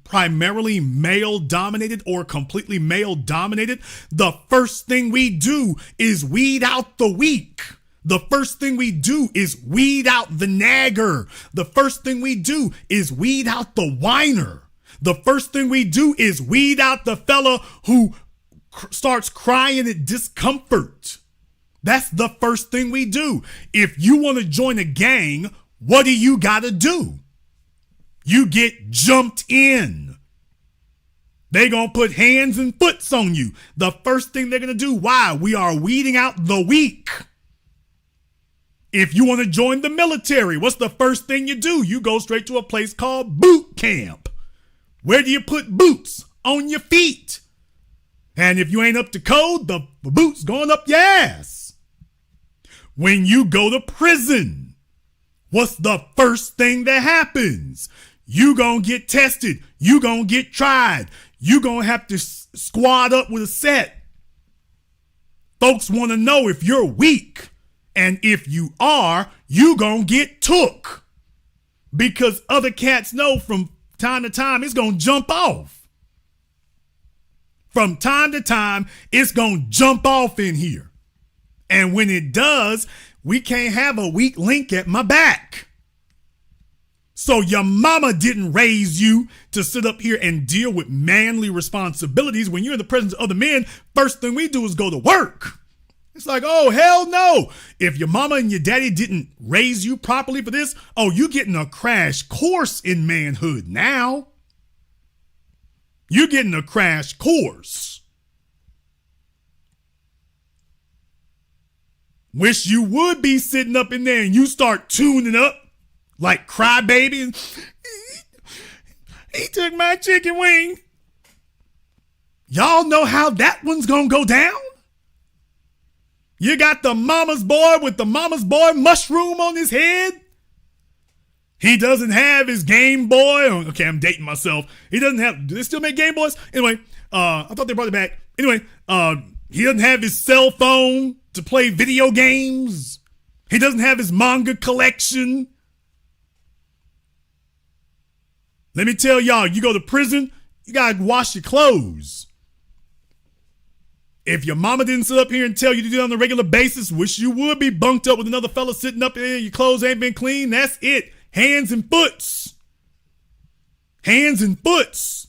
A: primarily male dominated or completely male dominated, the first thing we do is weed out the weak. The first thing we do is weed out the nagger. The first thing we do is weed out the whiner. The first thing we do is weed out the fella who starts crying at discomfort. That's the first thing we do. If you want to join a gang, what do you got to do? You get jumped in. They gonna put hands and foots on you. The first thing they're gonna do. Why? We are weeding out the weak. If you want to join the military, what's the first thing you do? You go straight to a place called boot camp. Where do you put boots? On your feet. And if you ain't up to code, the boots going up your ass. When you go to prison, what's the first thing that happens? You gonna get tested. You gonna get tried. You gonna have to squad up with a set. Folks want to know if you're weak. And if you are, you gonna get took. Because other cats know from time to time it's gonna jump off. From time to time, it's gonna jump off in here. And when it does, we can't have a weak link at my back. So your mama didn't raise you to sit up here and deal with manly responsibilities. When you're in the presence of other men, first thing we do is go to work. It's like, oh, hell no. If your mama and your daddy didn't raise you properly for this, oh, you're getting a crash course in manhood now. You're getting a crash course. Wish you would be sitting up in there and you start tuning up like crybaby. And he took my chicken wing. Y'all know how that one's gonna go down? You got the mama's boy with the mama's boy mushroom on his head. He doesn't have his Game Boy. Okay, I'm dating myself. He doesn't have, do they still make Game Boys? Anyway, I thought they brought it back. Anyway, he doesn't have his cell phone. to play video games. He doesn't have his manga collection. Let me tell y'all, you go to prison, you gotta wash your clothes. If your mama didn't sit up here and tell you to do it on a regular basis, wish you would be bunked up with another fella sitting up there, your clothes ain't been clean, that's it. Hands and foots. Hands and foots.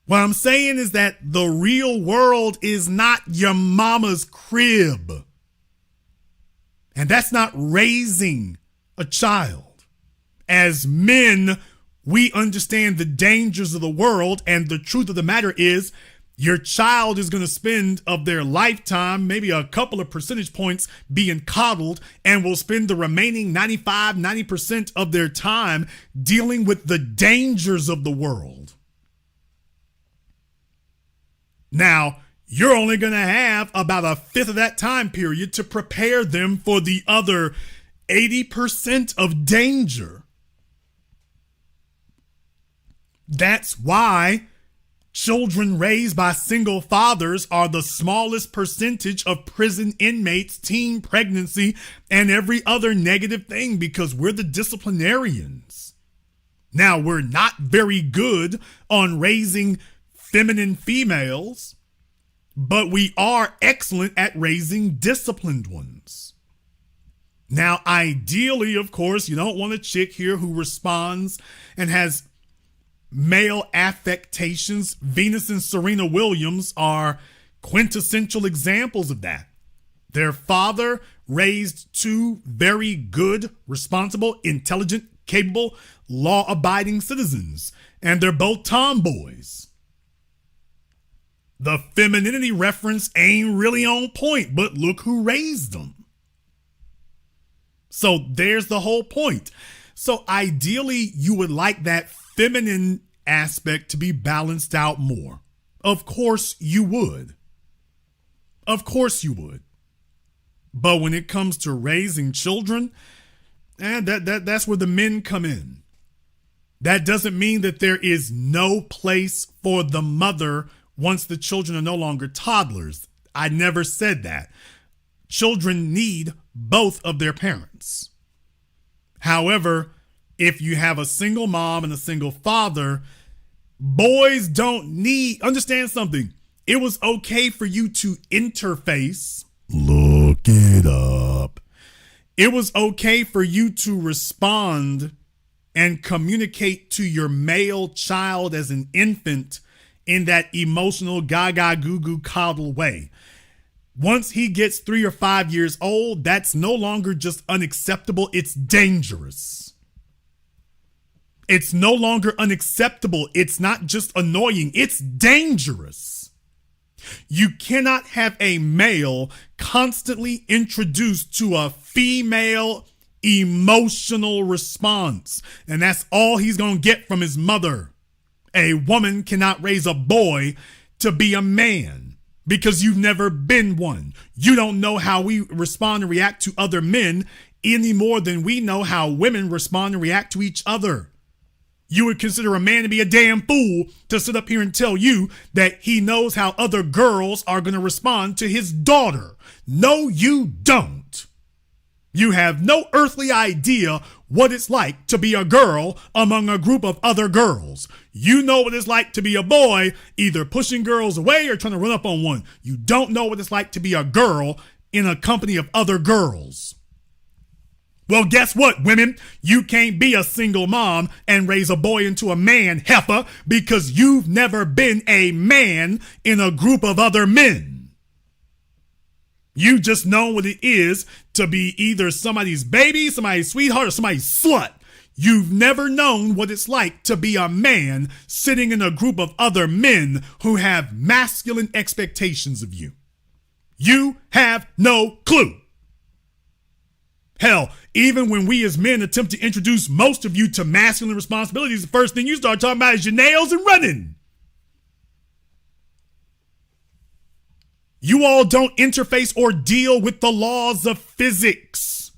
A: What I'm saying is that the real world is not your mama's crib. And that's not raising a child. As men, we understand the dangers of the world, and the truth of the matter is your child is going to spend of their lifetime, maybe a couple of percentage points being coddled, and will spend the remaining 90% of their time dealing with the dangers of the world. Now, you're only going to have about a fifth of that time period to prepare them for the other 80% of danger. That's why children raised by single fathers are the smallest percentage of prison inmates, teen pregnancy, and every other negative thing, because we're the disciplinarians. Now, we're not very good on raising feminine females, but we are excellent at raising disciplined ones. Now, ideally, of course, you don't want a chick here who responds and has male affectations. Venus and Serena Williams are quintessential examples of that. Their father raised two very good, responsible, intelligent, capable, law-abiding citizens, and they're both tomboys. The femininity reference ain't really on point, but look who raised them. So there's the whole point. So ideally, you would like that feminine aspect to be balanced out more. Of course you would. Of course you would. But when it comes to raising children, that's where the men come in. That doesn't mean that there is no place for the mother once the children are no longer toddlers. I never said that. Children need both of their parents. However, if you have a single mom and a single father, boys don't need, understand something. It was okay for you to interface. Look it up. It was okay for you to respond and communicate to your male child as an infant in that emotional gaga goo goo coddle way. Once he gets 3 or 5 years old, that's no longer just unacceptable, it's dangerous. It's no longer unacceptable. It's not just annoying. It's dangerous. You cannot have a male constantly introduced to a female emotional response, and that's all he's going to get from his mother. A woman cannot raise a boy to be a man because you've never been one. You don't know how we respond and react to other men any more than we know how women respond and react to each other. You would consider a man to be a damn fool to sit up here and tell you that he knows how other girls are going to respond to his daughter. No, you don't. You have no earthly idea what it's like to be a girl among a group of other girls. You know what it's like to be a boy, either pushing girls away or trying to run up on one. You don't know what it's like to be a girl in a company of other girls. Well, guess what, women? You can't be a single mom and raise a boy into a man, heifer, because you've never been a man in a group of other men. You just know what it is to be either somebody's baby, somebody's sweetheart, or somebody's slut. You've never known what it's like to be a man sitting in a group of other men who have masculine expectations of you. You have no clue. Hell, even when we as men attempt to introduce most of you to masculine responsibilities, the first thing you start talking about is your nails and running. You all don't interface or deal with the laws of physics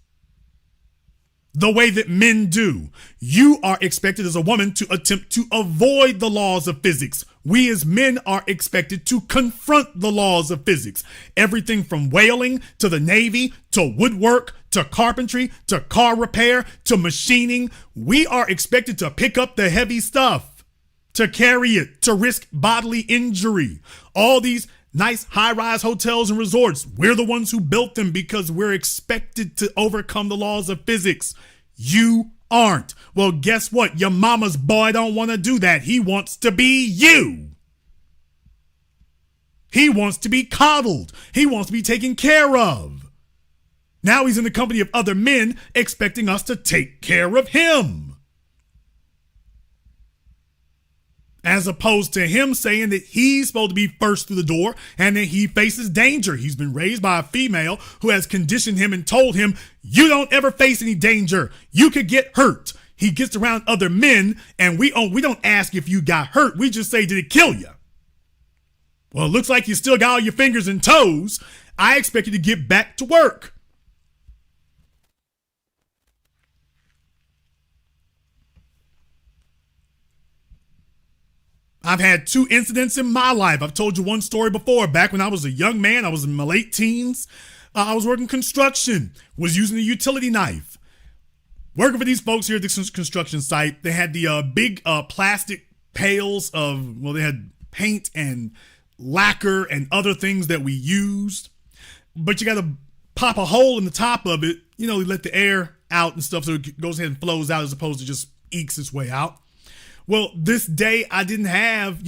A: the way that men do. You are expected as a woman to attempt to avoid the laws of physics. We as men are expected to confront the laws of physics. Everything from whaling to the Navy to woodwork to carpentry to car repair to machining. We are expected to pick up the heavy stuff, to carry it, to risk bodily injury. All these nice high-rise hotels and resorts, we're the ones who built them because we're expected to overcome the laws of physics. You aren't. Well, guess what? Your mama's boy don't want to do that. He wants to be you. He wants to be coddled. He wants to be taken care of. Now he's in the company of other men expecting us to take care of him. As opposed to him saying that he's supposed to be first through the door and that he faces danger. He's been raised by a female who has conditioned him and told him, you don't ever face any danger. You could get hurt. He gets around other men and we don't ask if you got hurt. We just say, did it kill you? Well, it looks like you still got all your fingers and toes. I expect you to get back to work. I've had 2 incidents in my life. I've told you one story before. Back when I was a young man, I was in my late teens. I was working construction, was using a utility knife. Working for these folks here at the construction site. They had the big plastic pails of, well, they had paint and lacquer and other things that we used. But you got to pop a hole in the top of it. You know, let the air out and stuff so it goes ahead and flows out as opposed to just ekes its way out. Well, this day I didn't have,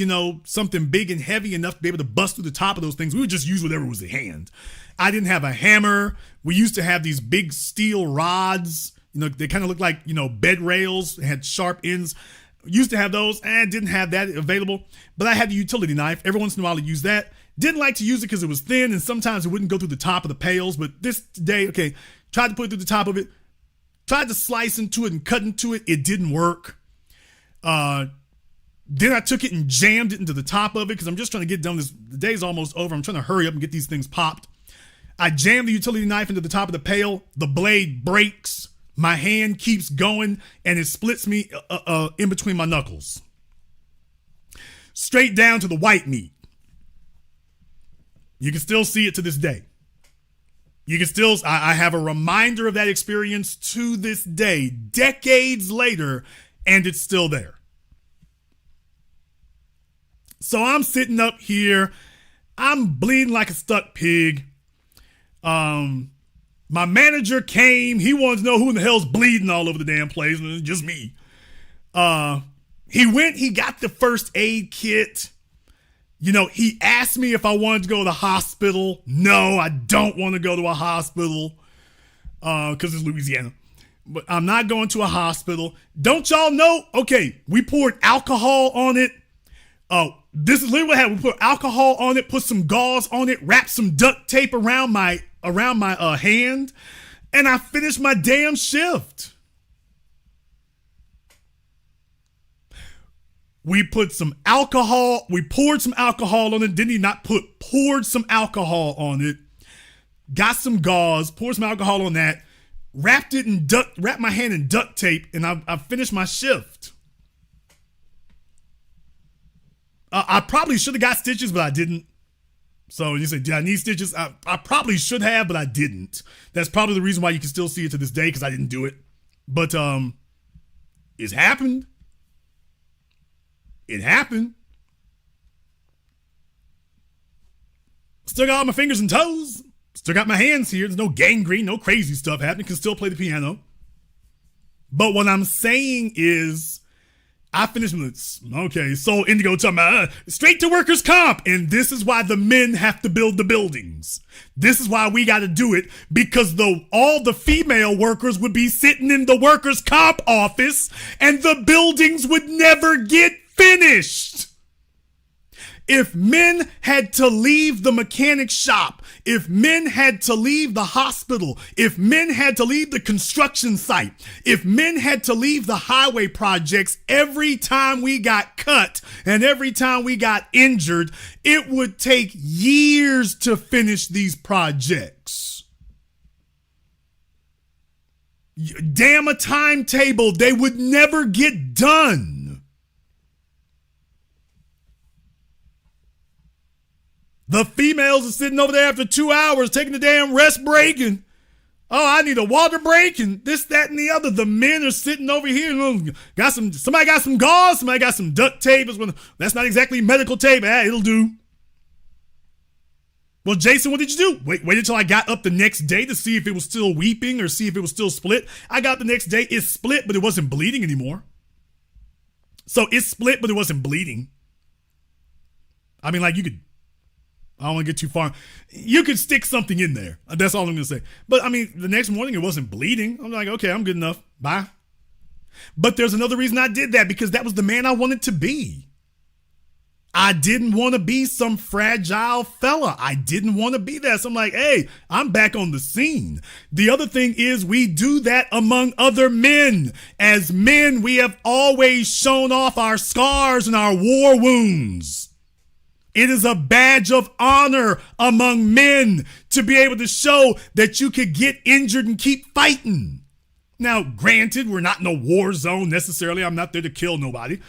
A: something big and heavy enough to be able to bust through the top of those things. We would just use whatever was at hand. I didn't have a hammer. We used to have these big steel rods. They kind of looked like, bed rails. They had sharp ends. Used to have those and didn't have that available. But I had the utility knife. Every once in a while I use that. Didn't like to use it because it was thin and sometimes it wouldn't go through the top of the pails. But this day, tried to put it through the top of it. Tried to slice into it and cut into it. It didn't work. Then I took it and jammed it into the top of it because I'm just trying to get done. The day's almost over. I'm trying to hurry up and get these things popped. I jammed the utility knife into the top of the pail. The blade breaks. My hand keeps going and it splits me in between my knuckles. Straight down to the white meat. You can still see it to this day. I have a reminder of that experience to this day, decades later, and it's still there. So I'm sitting up here. I'm bleeding like a stuck pig. My manager came. He wanted to know who in the hell's bleeding all over the damn place. And it's just me. He got the first aid kit. He asked me if I wanted to go to the hospital. No, I don't want to go to a hospital. Because it's Louisiana. But I'm not going to a hospital. Don't y'all know? Okay, we poured alcohol on it. This is literally what happened. We put alcohol on it, put some gauze on it, wrapped some duct tape around my hand, and I finished my damn shift. We put some alcohol. We poured some alcohol on it. Didn't he not poured some alcohol on it? Got some gauze, poured some alcohol on that. Wrapped my hand in duct tape, and I finished my shift. I probably should have got stitches, but I didn't. So you say, did I need stitches? I probably should have, but I didn't. That's probably the reason why you can still see it to this day, because I didn't do it. But it's happened. It happened. Still got all my fingers and toes. Still got my hands here. There's no gangrene, no crazy stuff happening. Can still play the piano. But what I'm saying is, I finished with this. Okay, so Indigo talking about straight to workers' comp. And this is why the men have to build the buildings. This is why we got to do it, because all the female workers would be sitting in the workers' comp office and the buildings would never get finished. If men had to leave the mechanic shop, if men had to leave the hospital, if men had to leave the construction site, if men had to leave the highway projects every time we got cut and every time we got injured, it would take years to finish these projects. Damn a timetable, they would never get done. The females are sitting over there after 2 hours taking a damn rest break and, oh, I need a water break and this, that, and the other. The men are sitting over here. Somebody got some gauze. Somebody got some duct tape. That's not exactly medical tape. It'll do. Well, Jason, what did you do? Wait until I got up the next day to see if it was still weeping or see if it was still split. I got up the next day. It's split, but it wasn't bleeding anymore. So it's split, but it wasn't bleeding. I mean, like I don't want to get too far. You could stick something in there. That's all I'm going to say. But I mean, the next morning it wasn't bleeding. I'm like, okay, I'm good enough. Bye. But there's another reason I did that, because that was the man I wanted to be. I didn't want to be some fragile fella. I didn't want to be that. So I'm like, hey, I'm back on the scene. The other thing is we do that among other men. As men, we have always shown off our scars and our war wounds. It is a badge of honor among men to be able to show that you could get injured and keep fighting. Now, granted, we're not in a war zone necessarily. I'm not there to kill nobody.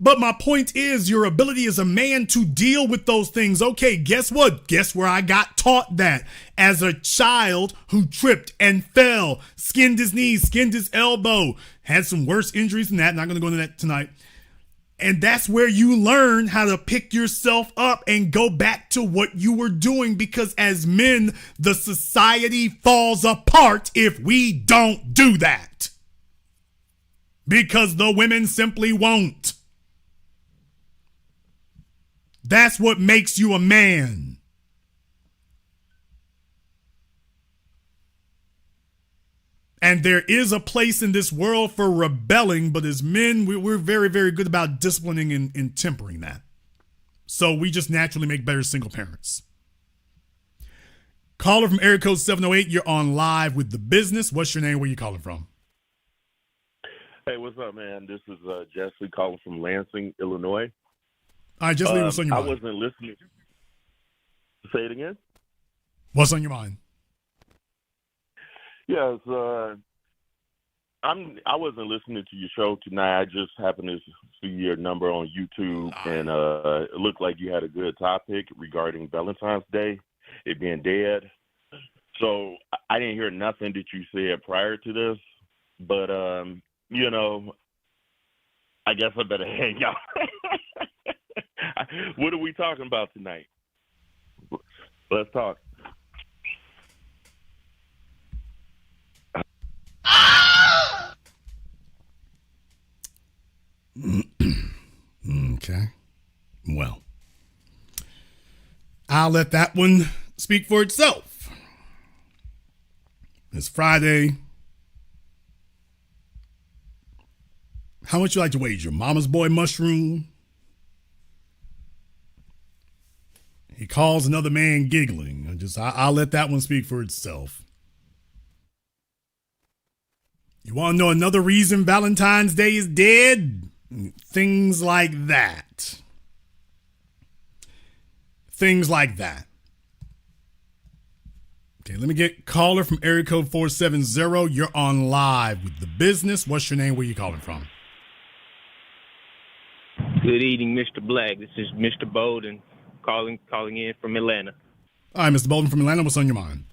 A: But my point is your ability as a man to deal with those things. Okay, guess what? Guess where I got taught that? As a child who tripped and fell, skinned his knee, skinned his elbow, had some worse injuries than that. Not going to go into that tonight. And that's where you learn how to pick yourself up and go back to what you were doing, because as men, the society falls apart if we don't do that. Because the women simply won't. That's what makes you a man. And there is a place in this world for rebelling, but as men, we're very, very good about disciplining and tempering that. So we just naturally make better single parents. Caller from area code 708, you're on live with The Business. What's your name? Where you calling from?
E: Hey, what's up, man? This is Jesse calling from Lansing, Illinois.
A: All right, just leave what's on your mind.
E: I wasn't listening. Say it again?
A: What's on your mind?
E: Yes, I wasn't listening to your show tonight. I just happened to see your number on YouTube, and it looked like you had a good topic regarding Valentine's Day, it being dead. So I didn't hear nothing that you said prior to this, but you know, I guess I better hang out. What are we talking about tonight? Let's talk.
A: Okay. Well, I'll let that one speak for itself. It's Friday. How much you like to wager? Mama's boy mushroom? He calls another man giggling. I'll let that one speak for itself. You want to know another reason Valentine's Day is dead? Things like that. Things like that. Okay, let me get caller from area code 470. You're on live with The Business. What's your name? Where you calling from?
F: Good evening, Mr. Black. This is Mr. Bolden calling in from Atlanta.
A: All right, Mr. Bolden from Atlanta. What's on your mind?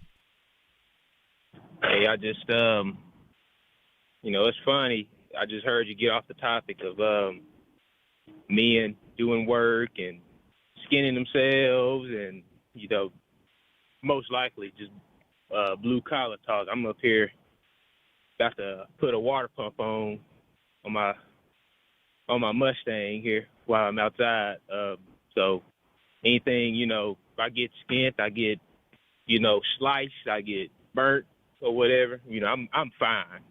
F: Hey, I just, it's funny. I just heard you get off the topic of men doing work and skinning themselves and, most likely just blue collar talk. I'm up here about to put a water pump on my Mustang here while I'm outside. So anything, if I get skint, I get, sliced, I get burnt or whatever, I'm fine.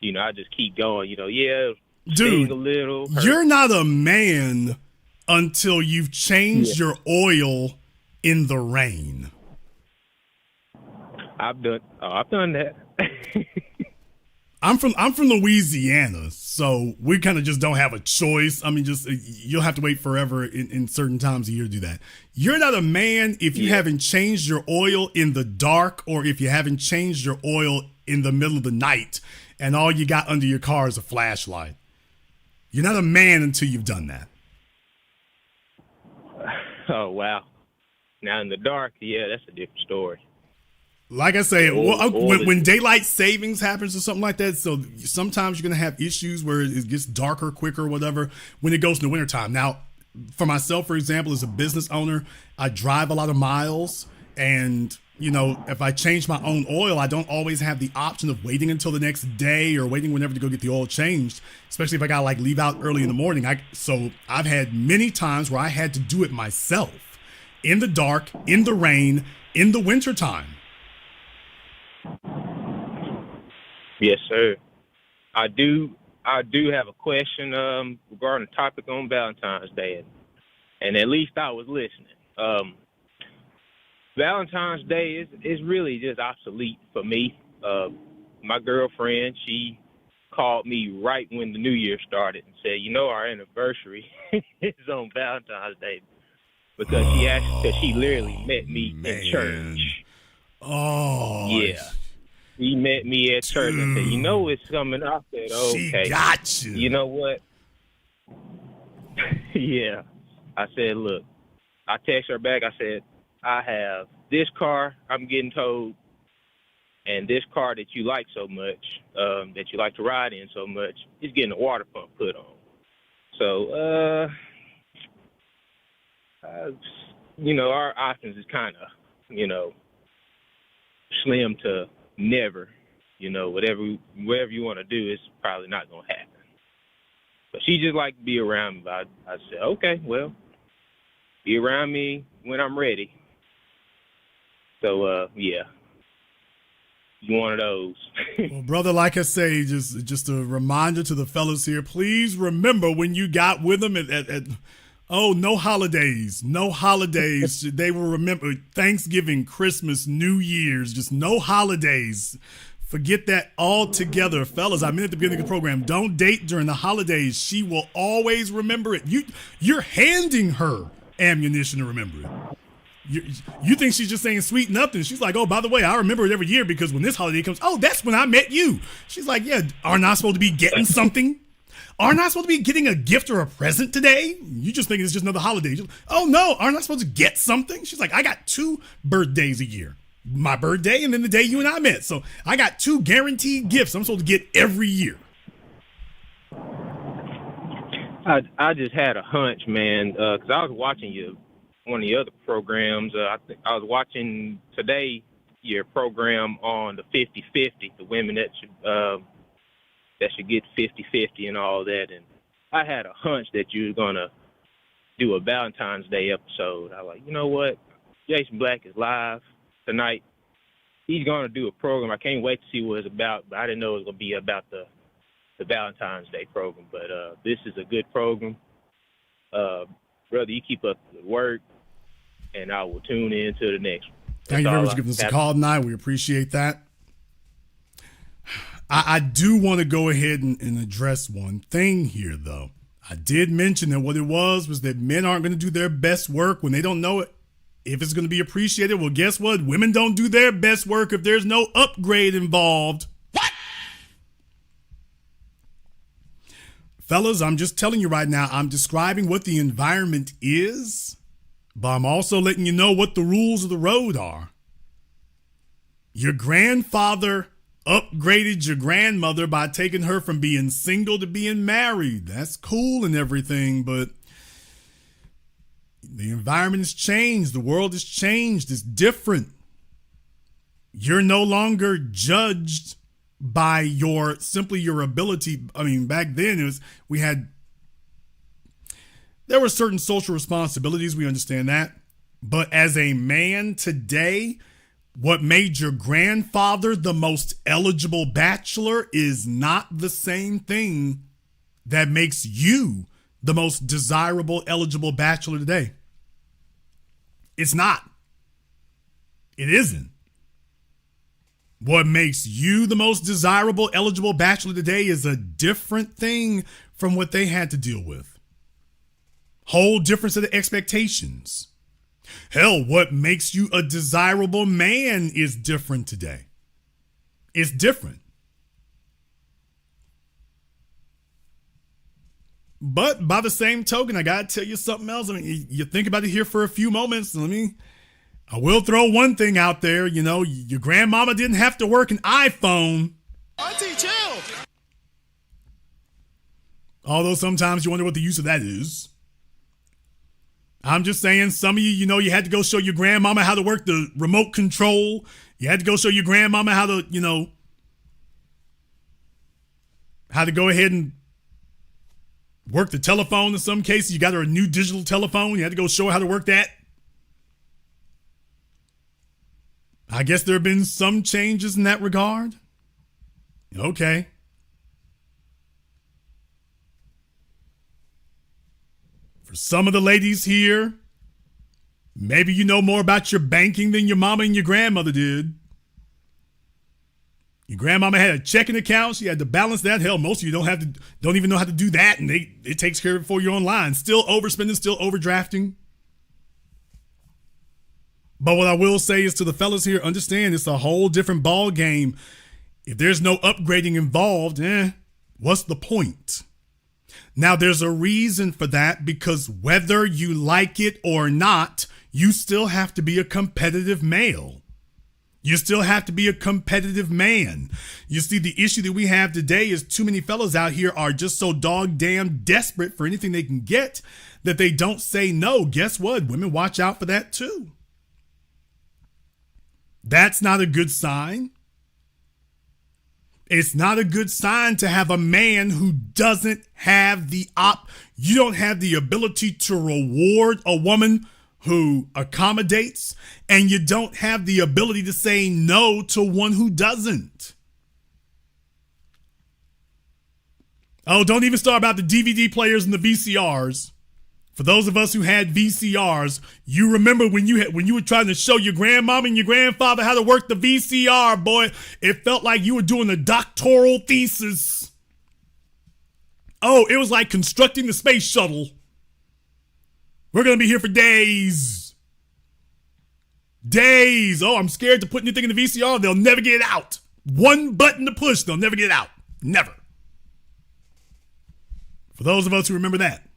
F: I just keep going,
A: Dude,
F: a little.
A: You're not a man until you've changed your oil in the rain.
F: I've done that.
A: I'm from Louisiana, so we kind of just don't have a choice. I mean, you'll have to wait forever in certain times of year to do that. You're not a man if you haven't changed your oil in the dark, or if you haven't changed your oil in the middle of the night and all you got under your car is a flashlight. You're not a man until you've done that.
F: Oh, wow. Now in the dark, yeah, that's a different story.
A: Like I say,
F: Or
A: when daylight savings happens or something like that, so sometimes you're going to have issues where it gets darker quicker or whatever when it goes in the wintertime. Now, for myself, for example, as a business owner, I drive a lot of miles, and if I change my own oil, I don't always have the option of waiting until the next day or waiting whenever to go get the oil changed, especially if I got to leave out early in the morning. So I've had many times where I had to do it myself in the dark, in the rain, in the wintertime.
F: Yes, sir. I do have a question regarding the topic on Valentine's Day, and at least I was listening. Valentine's Day is really just obsolete for me. My girlfriend, she called me right when the New Year started and said, our anniversary is on Valentine's Day, because she literally met me in church.
A: Oh,
F: yeah. He met me at church and said, it's coming up. I said, okay.
A: She got you.
F: You know what? Yeah. I said, look, I text her back. I said, I have this car I'm getting towed, and this car that you like so much, that you like to ride in so much, is getting a water pump put on. So, our options is kind of, slim to never. Whatever you want to do is probably not going to happen. But she just like to be around me. But I said, okay, well, be around me when I'm ready. So, yeah. One of those.
A: Well, brother, like I say, just a reminder to the fellas here, please remember when you got with them no holidays. No holidays. They will remember Thanksgiving, Christmas, New Year's, just no holidays. Forget that altogether. Fellas, I meant at the beginning of the program, don't date during the holidays. She will always remember it. You're handing her ammunition to remember it. You think she's just saying sweet nothing. She's like, oh, by the way, I remember it every year because when this holiday comes, oh, that's when I met you. She's like, yeah, aren't I supposed to be getting something? Aren't I supposed to be getting a gift or a present today? You just think it's just another holiday. Oh, no, aren't I supposed to get something? She's like, I got 2 birthdays a year. My birthday and then the day you and I met. So I got 2 guaranteed gifts I'm supposed to get every year.
F: I just had a hunch, man, because I was watching one of the other programs. I was watching today your program on the 50-50, the women that should get 50-50 and all that. And I had a hunch that you were going to do a Valentine's Day episode. I was like, you know what? Jason Black is live tonight. He's going to do a program. I can't wait to see what it's about, but I didn't know it was going to be about the Valentine's Day program. But this is a good program. Brother, you keep up the work, and I will tune in to the next one.
A: Thank you very much for giving us a call tonight. We appreciate that. I do want to go ahead and address one thing here, though. I did mention that what it was that men aren't going to do their best work when they don't know it. If it's going to be appreciated, well, guess what? Women don't do their best work if there's no upgrade involved. What? Fellas, I'm just telling you right now, I'm describing what the environment is, but I'm also letting you know what the rules of the road are. Your grandfather upgraded your grandmother by taking her from being single to being married. That's cool and everything, but the environment has changed. The world has changed. It's different. You're no longer judged by simply your ability. I mean, back then there were certain social responsibilities. We understand that. But as a man today, what made your grandfather the most eligible bachelor is not the same thing that makes you the most desirable eligible bachelor today. It's not. It isn't. What makes you the most desirable eligible bachelor today is a different thing from what they had to deal with. Whole different set of expectations. Hell, what makes you a desirable man is different today. It's different. But by the same token, I got to tell you something else. I mean, you think about it here for a few moments. I will throw one thing out there. You know, your grandmama didn't have to work an iPhone.
G: Auntie, chill.
A: Although sometimes you wonder what the use of that is. I'm just saying, some of you, you know, you had to go show your grandmama how to work the remote control. You had to go show your grandmama how to, you know, how to go ahead and work the telephone in some cases. You got her a new digital telephone. You had to go show her how to work that. I guess there have been some changes in that regard. Okay. For some of the ladies here, maybe you know more about your banking than your mama and your grandmother did. Your grandmama had a checking account. She had to balance that. Hell, most of you don't even know how to do that, and it takes care of it for you online. Still overspending, still overdrafting. But what I will say is to the fellas here, understand it's a whole different ball game. If there's no upgrading involved, what's the point? Now, there's a reason for that, because whether you like it or not, you still have to be a competitive male. You still have to be a competitive man. You see, the issue that we have today is too many fellas out here are just so dog damn desperate for anything they can get that they don't say no. Guess what? Women watch out for that too. That's not a good sign. It's not a good sign to have a man who doesn't have you don't have the ability to reward a woman who accommodates, and you don't have the ability to say no to one who doesn't. Oh, don't even start about the DVD players and the VCRs. For those of us who had VCRs, you remember when you were trying to show your grandmama and your grandfather how to work the VCR, boy, it felt like you were doing a doctoral thesis. Oh, it was like constructing the space shuttle. We're going to be here for days. Days. Oh, I'm scared to put anything in the VCR. They'll never get it out. One button to push, they'll never get it out. Never. For those of us who remember that.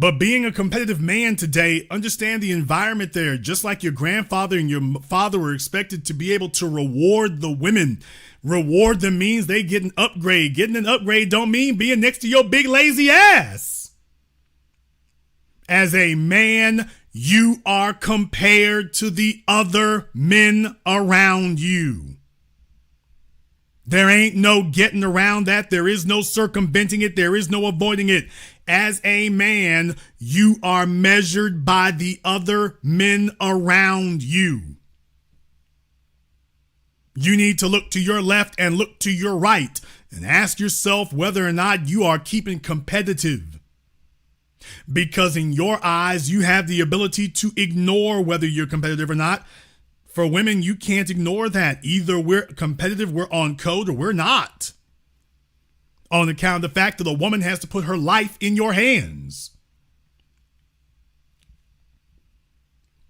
A: But being a competitive man today, understand the environment there. Just like your grandfather and your father were expected to be able to reward the women. Reward them means they get an upgrade. Getting an upgrade don't mean being next to your big lazy ass. As a man, you are compared to the other men around you. There ain't no getting around that. There is no circumventing it. There is no avoiding it. As a man, you are measured by the other men around you. You need to look to your left and look to your right and ask yourself whether or not you are keeping competitive. Because in your eyes, you have the ability to ignore whether you're competitive or not. For women, you can't ignore that. Either we're competitive, we're on code, or we're not. On account of the fact that a woman has to put her life in your hands.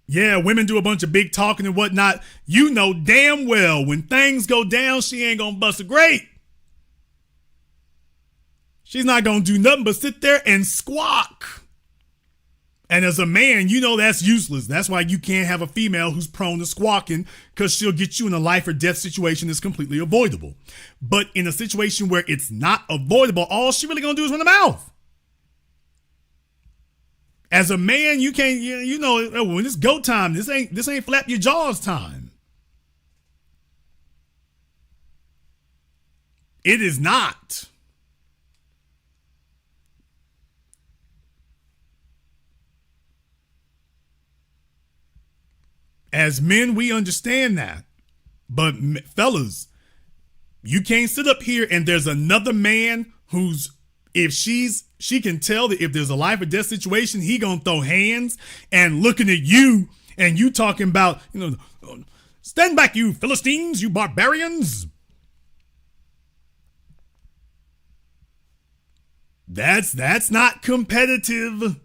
A: Yeah, women do a bunch of big talking and whatnot. You know damn well when things go down, she ain't gonna bust a grape. She's not gonna do nothing but sit there and squawk. And as a man, you know that's useless. That's why you can't have a female who's prone to squawking, because she'll get you in a life or death situation that's completely avoidable. But in a situation where it's not avoidable, all she really gonna do is run her mouth. As a man, you can't, you know, when it's go time, this ain't flap your jaws time. It is not. As men, we understand that. But fellas, you can't sit up here and there's another man who's, if she can tell that if there's a life or death situation, he gonna throw hands and looking at you and you talking about, you know, stand back, you Philistines, you barbarians. That's not competitive.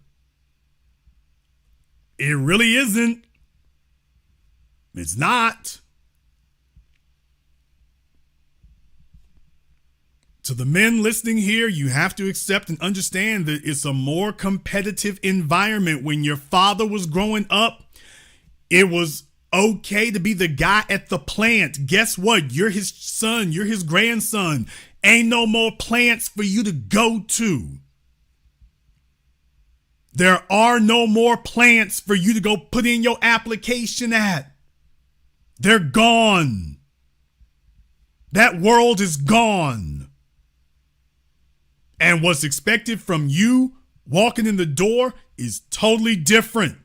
A: It really isn't. It's not. To the men listening here, you have to accept and understand that it's a more competitive environment. When your father was growing up, it was okay to be the guy at the plant. Guess what? You're his son. You're his grandson. Ain't no more plants for you to go to. There are no more plants for you to go put in your application at. They're gone. That world is gone. And what's expected from you walking in the door is totally different.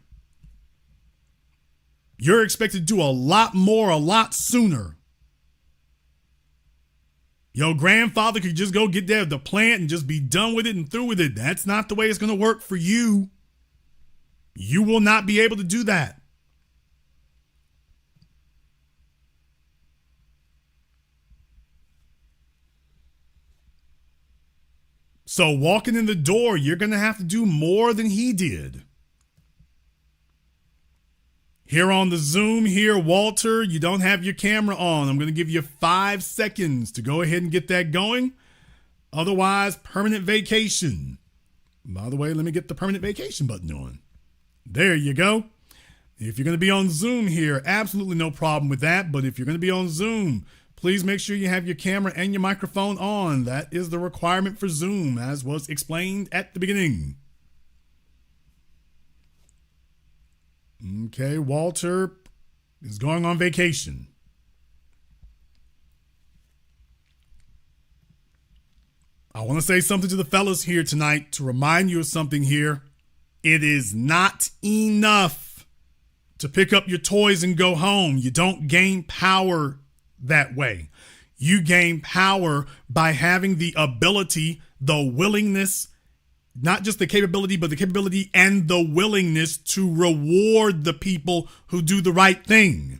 A: You're expected to do a lot more, a lot sooner. Your grandfather could just go get there at the plant and just be done with it and through with it. That's not the way it's going to work for you. You will not be able to do that. So walking in the door, you're going to have to do more than he did. Here on the Zoom here, Walter, you don't have your camera on. I'm going to give you 5 seconds to go ahead and get that going. Otherwise, permanent vacation. By the way, let me get the permanent vacation button on. There you go. If you're going to be on Zoom here, absolutely no problem with that. But if you're going to be on Zoom, please make sure you have your camera and your microphone on. That is the requirement for Zoom, as was explained at the beginning. Okay, Walter is going on vacation. I want to say something to the fellas here tonight to remind you of something here. It is not enough to pick up your toys and go home. You don't gain power that way. You gain power by having the ability, the willingness, not just the capability, but the capability and the willingness to reward the people who do the right thing.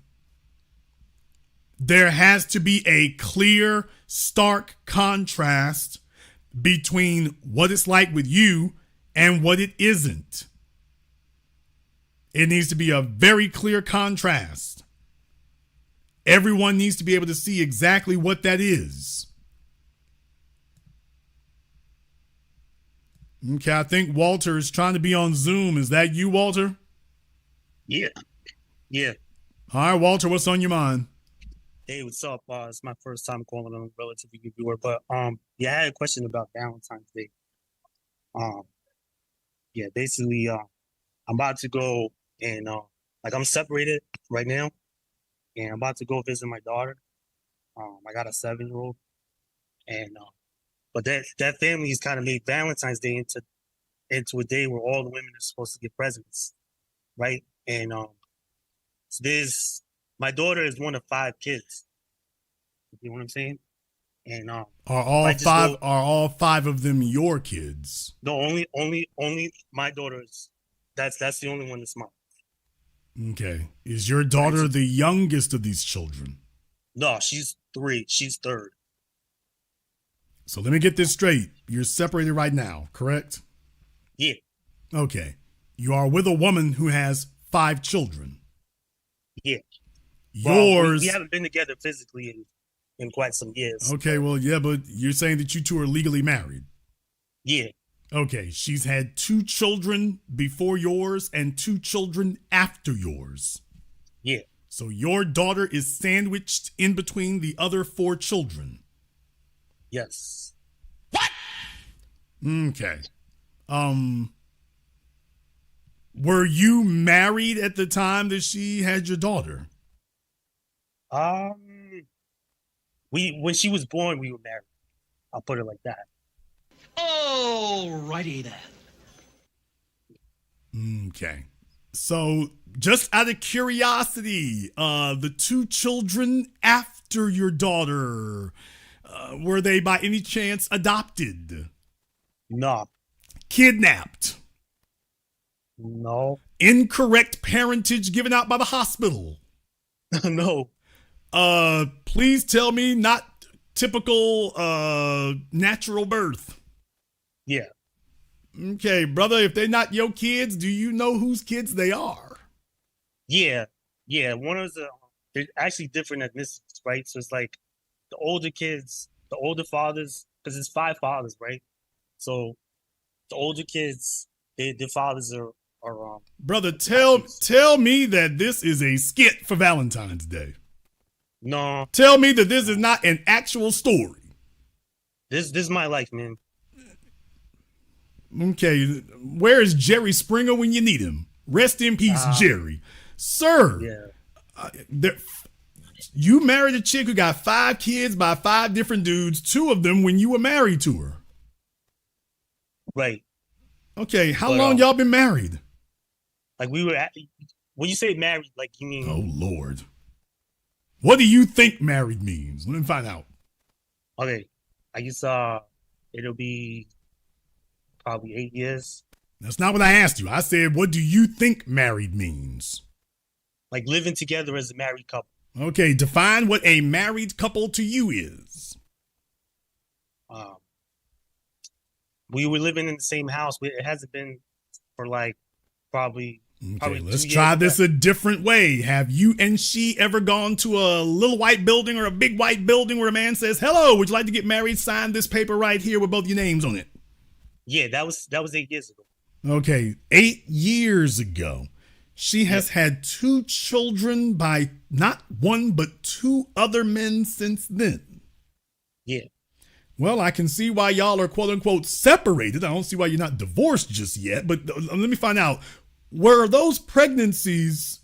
A: There has to be a clear, stark contrast between what it's like with you and what it isn't. It needs to be a very clear contrast. Everyone needs to be able to see exactly what that is. Okay, I think Walter is trying to be on Zoom. Is that you, Walter?
G: Yeah.
A: All right, Walter, what's on your mind?
G: Hey, what's up? It's my first time calling on a relatively new viewer, but yeah, I had a question about Valentine's Day. Basically, I'm about to go and I'm separated right now, and I'm about to go visit my daughter. I got a 7-year-old, and but that family has kind of made Valentine's Day into a day where all the women are supposed to get presents, right? And so my daughter is one of 5 kids. You know what I'm saying? And
A: are all five of them your kids?
G: No, only my daughter's. That's the only one that's mine.
A: Okay. Is your daughter the youngest of these children?
G: No, she's 3. She's 3rd.
A: So let me get this straight. You're separated right now, correct?
G: Yeah.
A: Okay. You are with a woman who has 5 children.
G: Yeah.
A: Yours.
G: We haven't been together physically in quite some years.
A: Okay, well, yeah, but you're saying that you two are legally married.
G: Yeah.
A: Okay, she's had 2 children before yours and 2 children after yours.
G: Yeah.
A: So your daughter is sandwiched in between the other 4 children.
G: Yes.
A: What? Okay. Were you married at the time that she had your daughter?
G: When she was born, we were married. I'll put it like that.
B: Alrighty then.
A: Okay. So, just out of curiosity, the 2 children after your daughter, were they by any chance adopted?
G: No.
A: Kidnapped?
G: No.
A: Incorrect parentage given out by the hospital?
G: No.
A: Please tell me not typical natural birth.
G: Yeah.
A: Okay, brother, if they're not your kids, do you know whose kids they are?
G: Yeah. One of they're actually different ethnicities, right? So it's like the older kids, the older fathers, because it's 5 fathers, right? So the older kids, their fathers are
A: Brother,
G: deceased.
A: tell me that this is a skit for Valentine's Day.
G: No,
A: Tell me that this is not an actual story.
G: this is my life, man.
A: Okay, where is Jerry Springer when you need him? Rest in peace, Jerry. Sir,
G: Yeah,
A: you married a chick who got 5 kids by 5 different dudes, 2 of them when you were married to her.
G: right.
A: Okay, how
G: But,
A: long y'all been married?
G: Like when you say married, like you mean?
A: Oh, Lord. What do you think married means? Let me find out.
G: Okay, I guess it'll be probably 8 years.
A: That's not what I asked you. I said, what do you think married means?
G: Like living together as a married couple.
A: Okay, define what a married couple to you is.
G: We were living in the same house. It hasn't been for like probably.
A: Okay, let's
G: 2
A: try
G: years
A: this a different way. Have you and she ever gone to a little white building or a big white building where a man says, hello, would you like to get married? Sign this paper right here with both your names on it.
G: Yeah, that was 8 years ago.
A: Okay, 8 years ago. She has had 2 children by not 1, but 2 other men since then.
G: Yeah.
A: Well, I can see why y'all are quote unquote separated. I don't see why you're not divorced just yet, but let me find out. Were those pregnancies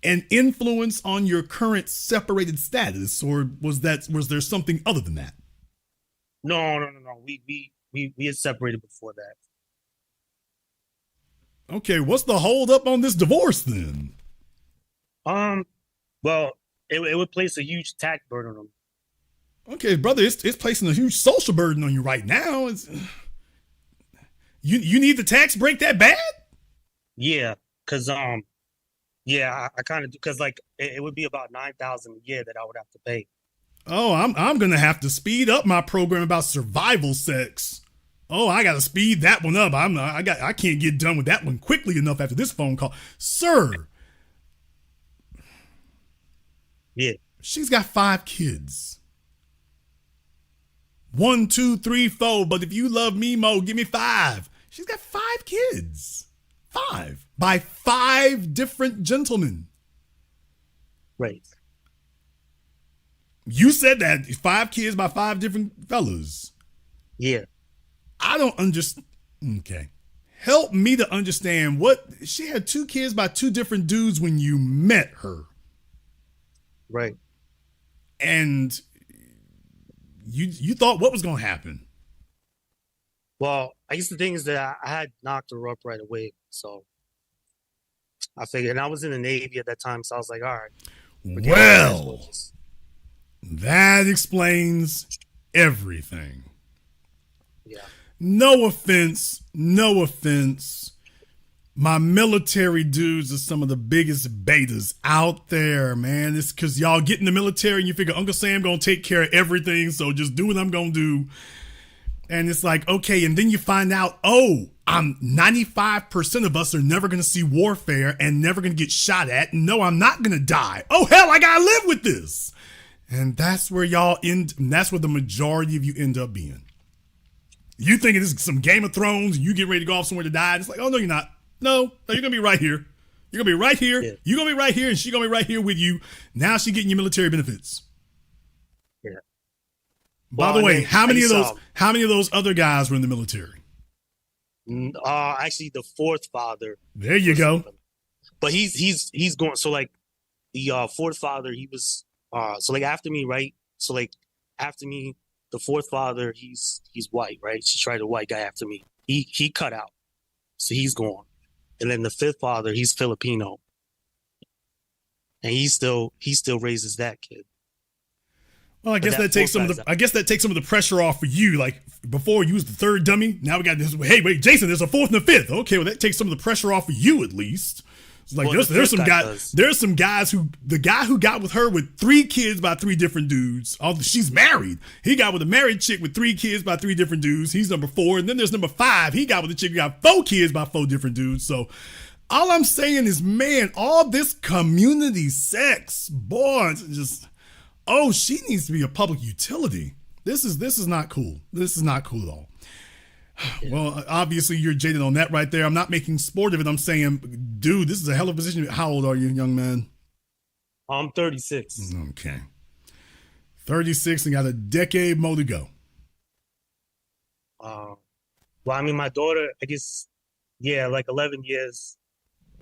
A: an influence on your current separated status, or was there something other than that?
G: No. We had separated before that.
A: Okay, what's the hold up on this divorce then?
G: Well, it would place a huge tax burden on them.
A: Okay, brother, it's placing a huge social burden on you right now. You need the tax break that bad?
G: Yeah, cause yeah, I kind of do, cause like it would be about 9,000 a year that I would have to pay.
A: Oh, I'm gonna have to speed up my program about survival sex. Oh, I gotta speed that one up. I can't get done with that one quickly enough after this phone call, sir.
G: Yeah,
A: She's got 5 kids. 1, 2, 3, 4. But if you love me, Mo, give me 5. She's got 5 kids. 5 by 5 different gentlemen.
G: right.
A: You said that 5 kids by 5 different fellas.
G: Yeah,
A: I don't understand. Okay. Help me to understand what she had 2 kids by 2 different dudes when you met her.
G: right.
A: And you thought what was going to happen?
G: Well, I guess the thing is that I had knocked her up right away, so I figured, and I was in the Navy at that time, so I was like, all right.
A: Well, that explains everything.
G: Yeah.
A: No offense. My military dudes are some of the biggest betas out there, man. It's because y'all get in the military and you figure Uncle Sam gonna take care of everything, so just do what I'm gonna do. And it's like, okay, and then you find out, oh, 95% of us are never gonna see warfare and never gonna get shot at. No, I'm not gonna die. Oh, hell, I gotta live with this. And that's where y'all end, and that's where the majority of you end up being. You thinking this is some Game of Thrones and you get ready to go off somewhere to die. And it's like, oh, no, you're not. No, you're going to be right here. You're going to be right here. Yeah. You're going to be right here, and she's going to be right here with you. Now she's getting your military benefits.
G: Yeah.
A: By the way, how many of those other guys were in the military?
G: Actually, the 4th father.
A: There you go.
G: But he's going. So like the 4th father, he was so like after me, right? So like after me, the 4th father, he's white, right? She tried a white guy after me. He cut out, so he's gone. And then the 5th father, he's Filipino, and he still raises that kid.
A: Well, I guess that takes some of the pressure off for you. Like before, you was the 3rd dummy. Now we got this. Hey, wait, Jason, there's a 4th and a 5th. Okay, well that takes some of the pressure off for you at least. It's like there's some guys. There's some guys who the guy who got with her with 3 kids by 3 different dudes. She's married. He got with a married chick with 3 kids by 3 different dudes. He's number 4, and then there's number 5. He got with a chick who got 4 kids by 4 different dudes. So all I'm saying is, man, all this community sex, boy, it's just she needs to be a public utility. This is not cool. This is not cool at all. Well, obviously you're jaded on that right there. I'm not making sport of it. I'm saying, dude, this is a hell of a position. How old are you, young man?
G: I'm 36.
A: Okay. 36 and got a decade more to go.
G: Well, I mean, my daughter, I guess, yeah, like 11 years.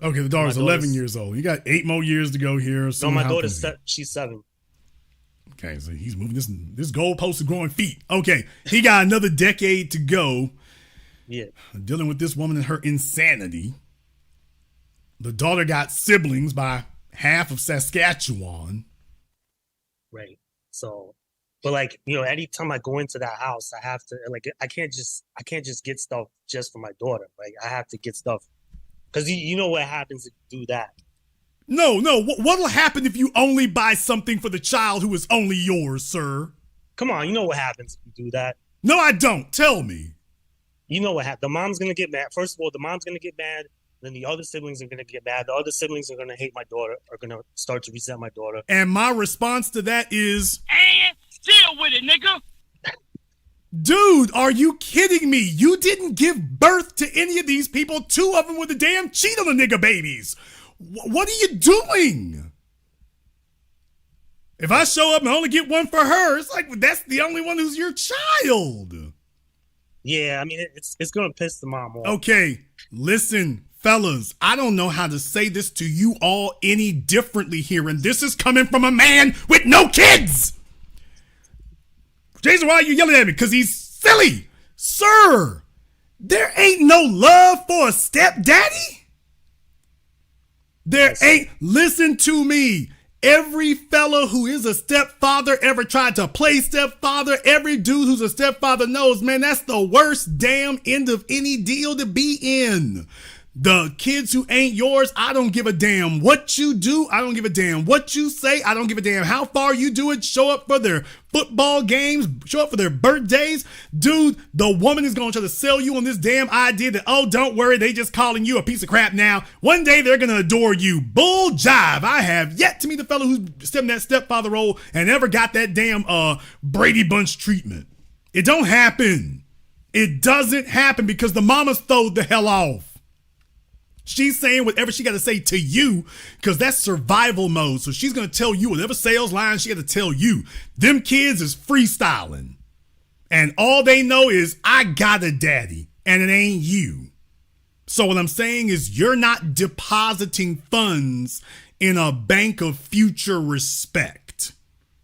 A: Okay, the daughter's 11 years old. You got 8 more years to go here.
G: No, my daughter's she's 7.
A: Okay, so he's moving this goalpost is growing feet. Okay, he got another decade to go.
G: Yeah.
A: Dealing with this woman and her insanity. The daughter got siblings by half of Saskatchewan.
G: Right. So, but like, you know, anytime I go into that house, I have to like, I can't just get stuff just for my daughter. Like, I have to get stuff because you know what happens if you do that.
A: No. What'll happen if you only buy something for the child who is only yours, sir?
G: Come on, you know what happens if you do that.
A: No, I don't. Tell me.
G: You know what happens. The mom's gonna get mad. First of all, the mom's gonna get mad. Then the other siblings are gonna get mad. The other siblings are gonna hate my daughter. Are gonna start to resent my daughter.
A: And my response to that is,
B: And deal with it, nigga.
A: dude, are you kidding me? You didn't give birth to any of these people. 2 of them were the damn cheat on the nigga babies. What are you doing? If I show up and only get one for her, it's like that's the only one who's your child.
G: Yeah, I mean, it's gonna piss the mom off.
A: Okay, listen, fellas, I don't know how to say this to you all any differently here, and this is coming from a man with no kids. Jason, why are you yelling at me? Because he's silly. Sir, there ain't no love for a stepdaddy. There ain't, listen to me. Every fella who is a stepfather ever tried to play stepfather, every dude who's a stepfather knows, man, that's the worst damn end of any deal to be in. The kids who ain't yours, I don't give a damn what you do. I don't give a damn what you say. I don't give a damn how far you do it. Show up for their football games. Show up for their birthdays. Dude, the woman is going to try to sell you on this damn idea that, oh, don't worry, they just calling you a piece of crap now. One day they're going to adore you. Bull jive. I have yet to meet the fellow who's stepped in that stepfather role and never got that damn Brady Bunch treatment. It don't happen. It doesn't happen because the mama's throwed the hell off. She's saying whatever she got to say to you because that's survival mode. So she's going to tell you whatever sales line she got to tell you. Them kids is freestyling. And all they know is I got a daddy and it ain't you. So what I'm saying is you're not depositing funds in a bank of future respect.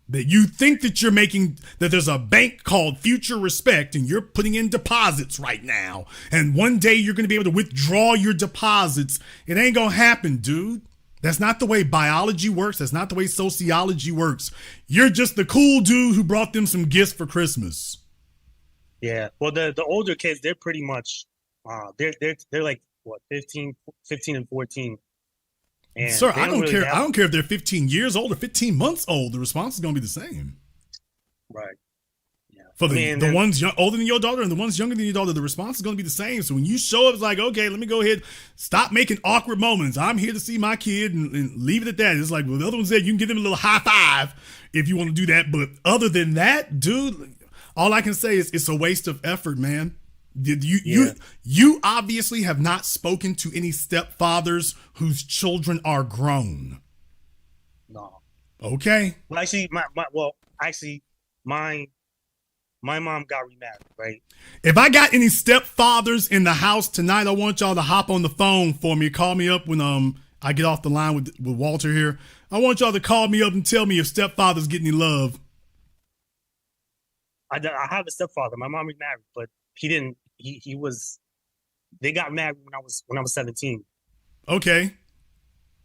A: That you think that you're making, that there's a bank called Future Respect and you're putting in deposits right now. And one day you're going to be able to withdraw your deposits. It ain't going to happen, dude. That's not the way biology works. That's not the way sociology works. You're just the cool dude who brought them some gifts for Christmas.
G: Yeah. Well, the older kids, they're pretty much, they're like, what, 15 and 14. And
A: sir, I don't
G: really
A: care. I don't care if they're 15 years old or 15 months old. The response is going to be the same.
G: Right. Yeah.
A: For the ones older than your daughter and the ones younger than your daughter, the response is going to be the same. So when you show up, it's like, okay, let me go ahead, stop making awkward moments. I'm here to see my kid and leave it at that. It's like, well, the other one said you can give them a little high five if you want to do that. But other than that, dude, all I can say is it's a waste of effort, man. You obviously have not spoken to any stepfathers whose children are grown.
G: No.
A: Okay.
G: Well, actually, my mom got remarried, right?
A: If I got any stepfathers in the house tonight, I want y'all to hop on the phone for me. Call me up when I get off the line with Walter here. I want y'all to call me up and tell me if stepfathers get any love.
G: I have a stepfather. My mom remarried, but he didn't. They got married when I was 17.
A: Okay.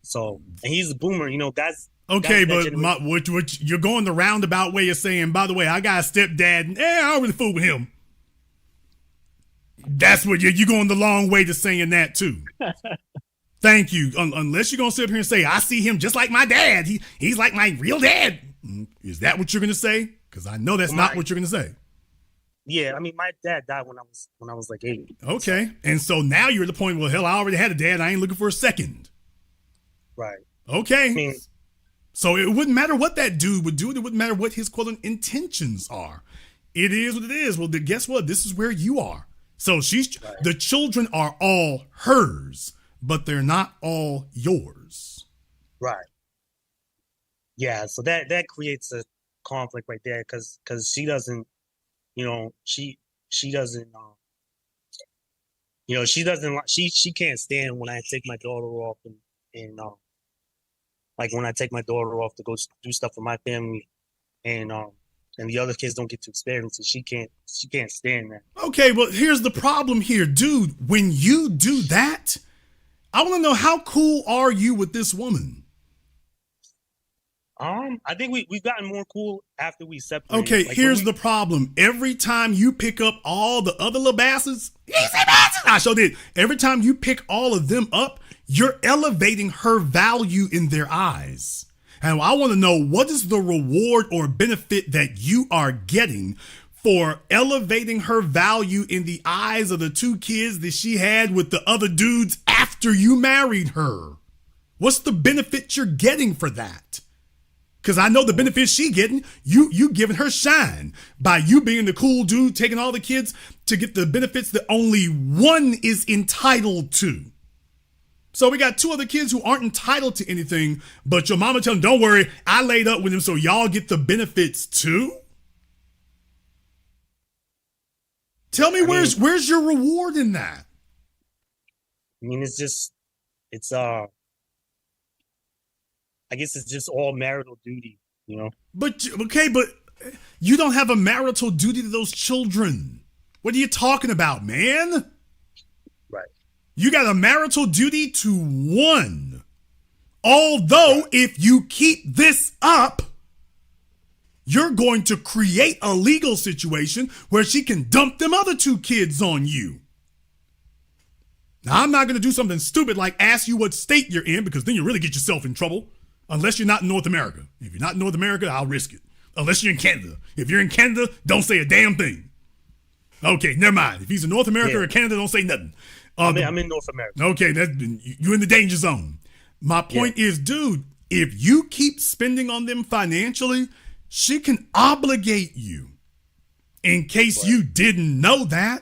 G: So, and he's a boomer, you know, that's
A: okay, but what you're going the roundabout way of saying, by the way, I got a stepdad, and I don't really fool with him. That's what you're going the long way to saying that too. Thank you. Unless you're going to sit up here and say, I see him just like my dad. He's like my real dad. Is that what you're going to say? Because I know that's not what you're going to say.
G: Yeah, I mean, my dad died when I was like 8.
A: Okay, and so now you're at the point, well, hell, I already had a dad. I ain't looking for a second.
G: Right.
A: Okay.
G: I mean,
A: so it wouldn't matter what that dude would do. It wouldn't matter what his quote intentions are. It is what it is. Well, guess what? This is where you are. So
G: Right.
A: the children are all hers, but they're not all yours.
G: Right. Yeah. So that creates a conflict right there because she doesn't, she doesn't, she doesn't like she can't stand when I take my daughter off and like when I take my daughter off to go do stuff for my family and the other kids don't get to experience it. She can't stand that.
A: Okay, well, here's the problem here, dude. When you do that, I want to know, how cool are you with this woman?
G: I think we've gotten more cool after we separated.
A: Okay,
G: Like,
A: here's the problem. Every time you pick up all the other little bastards, I sure did. Every time you pick all of them up, you're elevating her value in their eyes. And I want to know, what is the reward or benefit that you are getting for elevating her value in the eyes of the two kids that she had with the other dudes after you married her? What's the benefit you're getting for that? Because I know the benefits she getting. You giving her shine by you being the cool dude, taking all the kids to get the benefits that only one is entitled to. So we got two other kids who aren't entitled to anything, but your mama tell them, don't worry, I laid up with him so y'all get the benefits too? Tell me, where's your reward in that?
G: I mean, I guess it's just all marital duty,
A: But you don't have a marital duty to those children. What are you talking about, man?
G: Right.
A: You got a marital duty to one. Although, if you keep this up, you're going to create a legal situation where she can dump them other two kids on you. Now, I'm not going to do something stupid like ask you what state you're in, because then you really get yourself in trouble. Unless you're not in North America. If you're not in North America, I'll risk it. Unless you're in Canada. If you're in Canada, don't say a damn thing. Okay, never mind. If he's in North America or Canada, don't say nothing.
G: I'm in North America.
A: Okay, you're in the danger zone. My point is, dude, if you keep spending on them financially, she can obligate you. In case you didn't know that.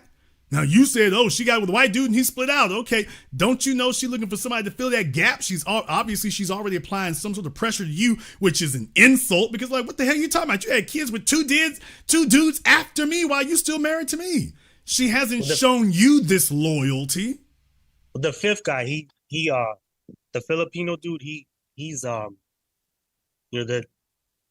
A: Now, you said, oh, she got with a white dude and he split out. Okay, don't you know she's looking for somebody to fill that gap? She's already applying some sort of pressure to you, which is an insult, because, like, what the hell are you talking about? You had kids with two dudes after me while you still married to me. She hasn't shown you this loyalty.
G: The fifth guy, the Filipino dude, he's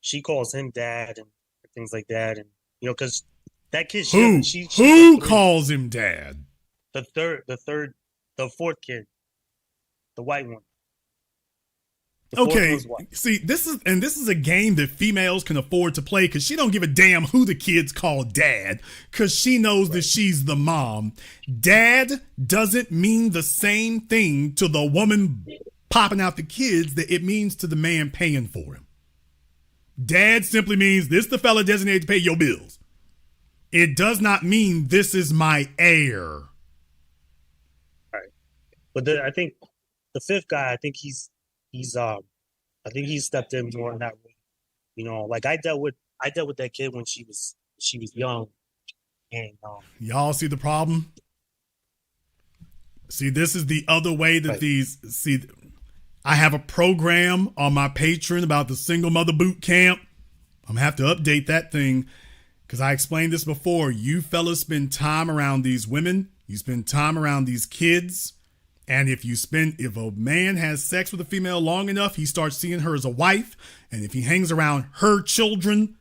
G: she calls him dad and things like that, and because that kid,
A: who calls him dad?
G: The fourth kid, the white one.
A: Okay, see, this is a game that females can afford to play, because she don't give a damn who the kids call dad, because she knows that she's the mom. Dad doesn't mean the same thing to the woman popping out the kids that it means to the man paying for him. Dad simply means this the fella designated to pay your bills. It does not mean this is my heir.
G: Right. But I think the fifth guy, I think he's stepped in more in that way. Like I dealt with that kid when she was young. And
A: y'all see the problem? See, this is the other way that I have a program on my Patreon about the single mother boot camp. I'm gonna have to update that thing, because I explained this before. You fellas spend time around these women. You spend time around these kids. And if a man has sex with a female long enough, he starts seeing her as a wife. And if he hangs around her children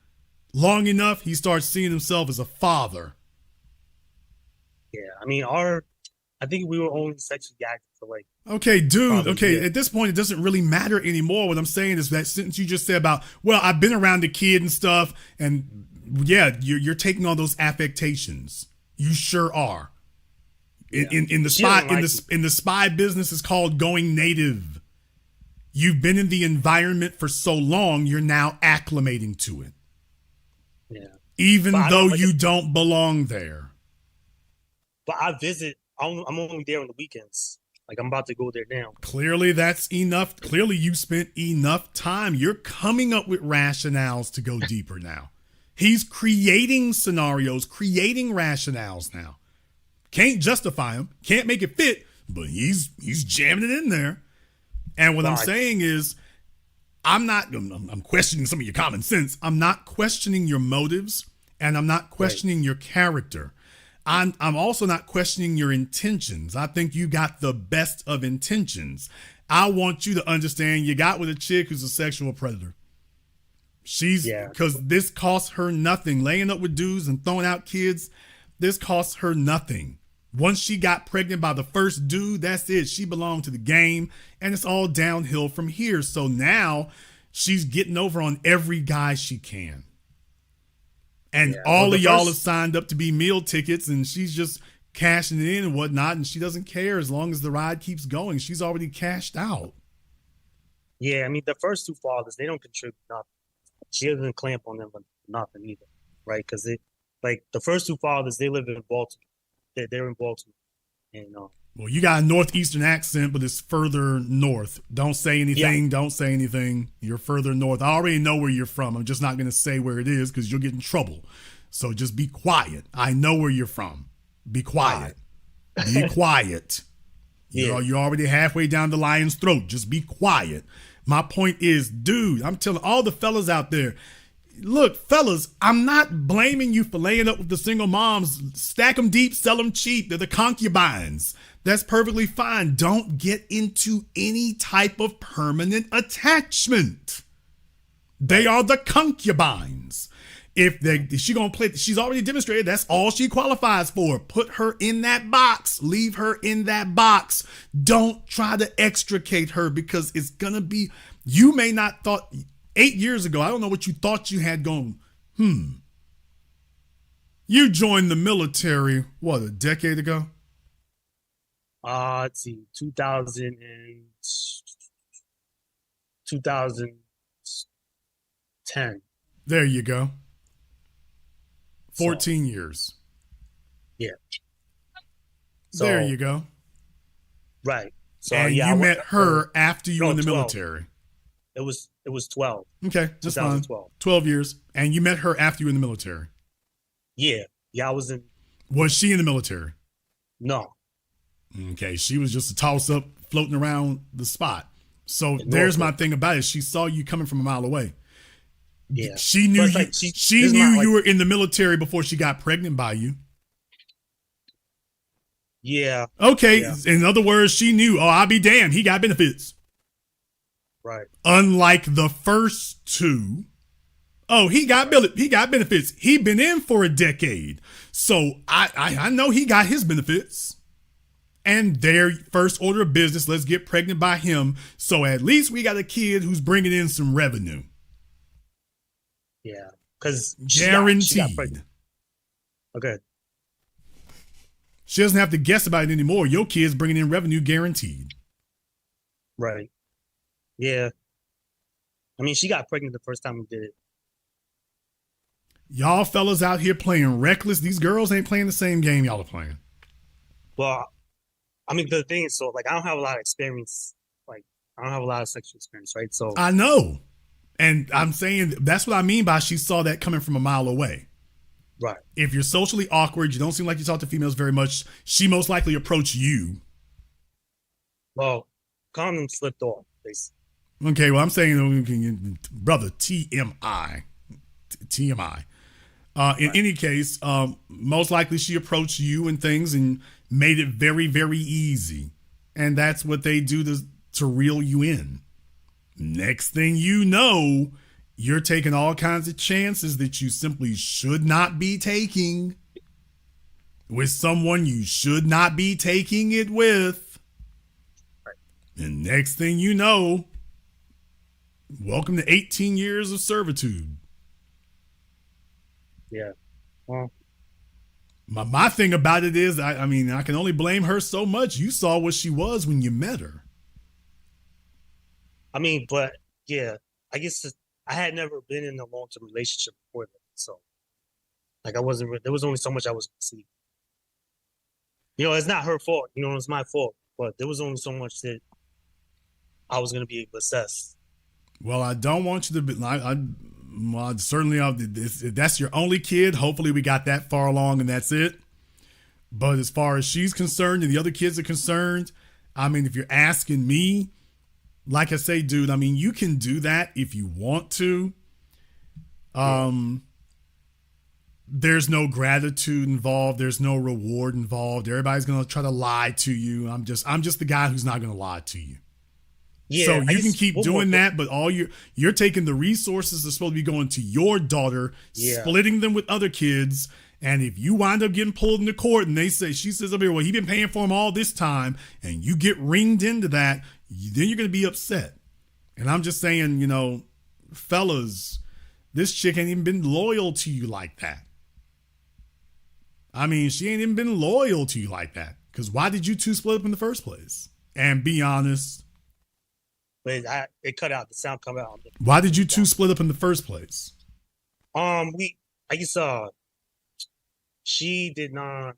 A: long enough, he starts seeing himself as a father.
G: Yeah, I mean, I think we were only sexually active for like.
A: Okay, dude. Okay, at this point, it doesn't really matter anymore. What I'm saying is that sentence you just said about, well, I've been around the kid and stuff, and yeah, you're taking on those affectations. You sure are. Yeah. In the spy business, is called going native. You've been in the environment for so long, you're now acclimating to it.
G: Yeah.
A: Even though you don't belong there.
G: But I visit. I'm only there on the weekends. Like, I'm about to go there now.
A: Clearly, that's enough. Clearly, you spent enough time. You're coming up with rationales to go deeper now. He's creating scenarios, creating rationales now. Can't justify them, can't make it fit, but he's jamming it in there. And what I'm saying is, I'm questioning some of your common sense. I'm not questioning your motives, and I'm not questioning your character. I'm also not questioning your intentions. I think you got the best of intentions. I want you to understand you got with a chick who's a sexual predator. Because this costs her nothing. Laying up with dudes and throwing out kids, this costs her nothing. Once she got pregnant by the first dude, that's it. She belonged to the game, and it's all downhill from here. So now she's getting over on every guy she can. And all of y'all have signed up to be meal tickets, and she's just cashing it in and whatnot, and she doesn't care as long as the ride keeps going. She's already cashed out.
G: Yeah, I mean, the first two fathers, they don't contribute nothing. She doesn't clamp on them for nothing either, right? Because the first two fathers, they live in Baltimore. They're in Baltimore. And
A: well, you got a northeastern accent, but it's further north. Don't say anything. Yeah. Don't say anything. You're further north. I already know where you're from. I'm just not going to say where it is because you'll get in trouble. So just be quiet. I know where you're from. Be quiet. Be quiet. You're already halfway down the lion's throat. Just be quiet. My point is, dude, I'm telling all the fellas out there, look, fellas, I'm not blaming you for laying up with the single moms. Stack them deep, sell them cheap. They're the concubines. That's perfectly fine. Don't get into any type of permanent attachment. They are the concubines. She's already demonstrated that's all she qualifies for. Put her in that box. Leave her in that box. Don't try to extricate her because it's going to be, you may not thought 8 years ago, I don't know what you thought you had going. You joined the military, what, a decade ago?
G: Let's see, 2010.
A: There you go. 14 years.
G: Yeah.
A: So, there you go.
G: Right. So
A: and you met her after you were in the
G: 12.
A: military.
G: It was 12.
A: Okay, that's fine. 12 years. And you met her after you were in the military.
G: Yeah. Yeah, I was in.
A: Was she in the military?
G: No.
A: Okay, she was just a toss-up floating around the spot. So there's my thing about it. She saw you coming from a mile away.
G: Yeah.
A: She knew you were in the military before she got pregnant by you.
G: Yeah.
A: Okay. Yeah. In other words, she knew, I'll be damned, he got benefits.
G: Right.
A: Unlike the first two. He got benefits. He been in for a decade. So I know he got his benefits. And their first order of business, let's get pregnant by him. So at least we got a kid who's bringing in some revenue.
G: Yeah, because
A: guaranteed.
G: She got okay.
A: She doesn't have to guess about it anymore. Your kid's bringing in revenue guaranteed.
G: Right. Yeah. I mean, she got pregnant the first time we did it.
A: Y'all fellas out here playing reckless. These girls ain't playing the same game y'all are playing.
G: Well, I mean, the thing is, so I don't have a lot of experience. I don't have a lot of sexual experience, right? So
A: I know. And I'm saying that's what I mean by she saw that coming from a mile away.
G: Right.
A: If you're socially awkward, you don't seem like you talk to females very much, she most likely approached you.
G: Well, condom slipped off, basically.
A: Okay, well, I'm saying, brother, TMI. TMI. In any case, most likely she approached you and things and made it very, very easy. And that's what they do to reel you in. Next thing you know, you're taking all kinds of chances that you simply should not be taking with someone you should not be taking it with. And next thing you know, welcome to 18 years of servitude.
G: Yeah. Well,
A: my thing about it is, I mean, I can only blame her so much. You saw what she was when you met her.
G: I mean, but yeah, I guess I had never been in a long-term relationship before that. So, there was only so much I was going to see. It's not her fault. It's my fault. But there was only so much that I was going to be able to assess.
A: Well, I don't want you to be, Well, certainly, if that's your only kid, hopefully we got that far along and that's it. But as far as she's concerned and the other kids are concerned, I mean, if you're asking me, like I say, dude, I mean, you can do that if you want to. There's no gratitude involved. There's no reward involved. Everybody's going to try to lie to you. I'm just the guy who's not going to lie to you. Yeah, so you can keep doing that, but you're taking the resources that's supposed to be going to your daughter, splitting them with other kids. And if you wind up getting pulled into court and she says up here, well, he's been paying for him all this time, and you get ringed into that, then you're going to be upset. And I'm just saying, you know, fellas, this chick ain't even been loyal to you like that. I mean, she ain't even been loyal to you like that. Because why did you two split up in the first place? And be honest.
G: But it cut out. The sound come out.
A: Why did you two split up in the first place?
G: She did not.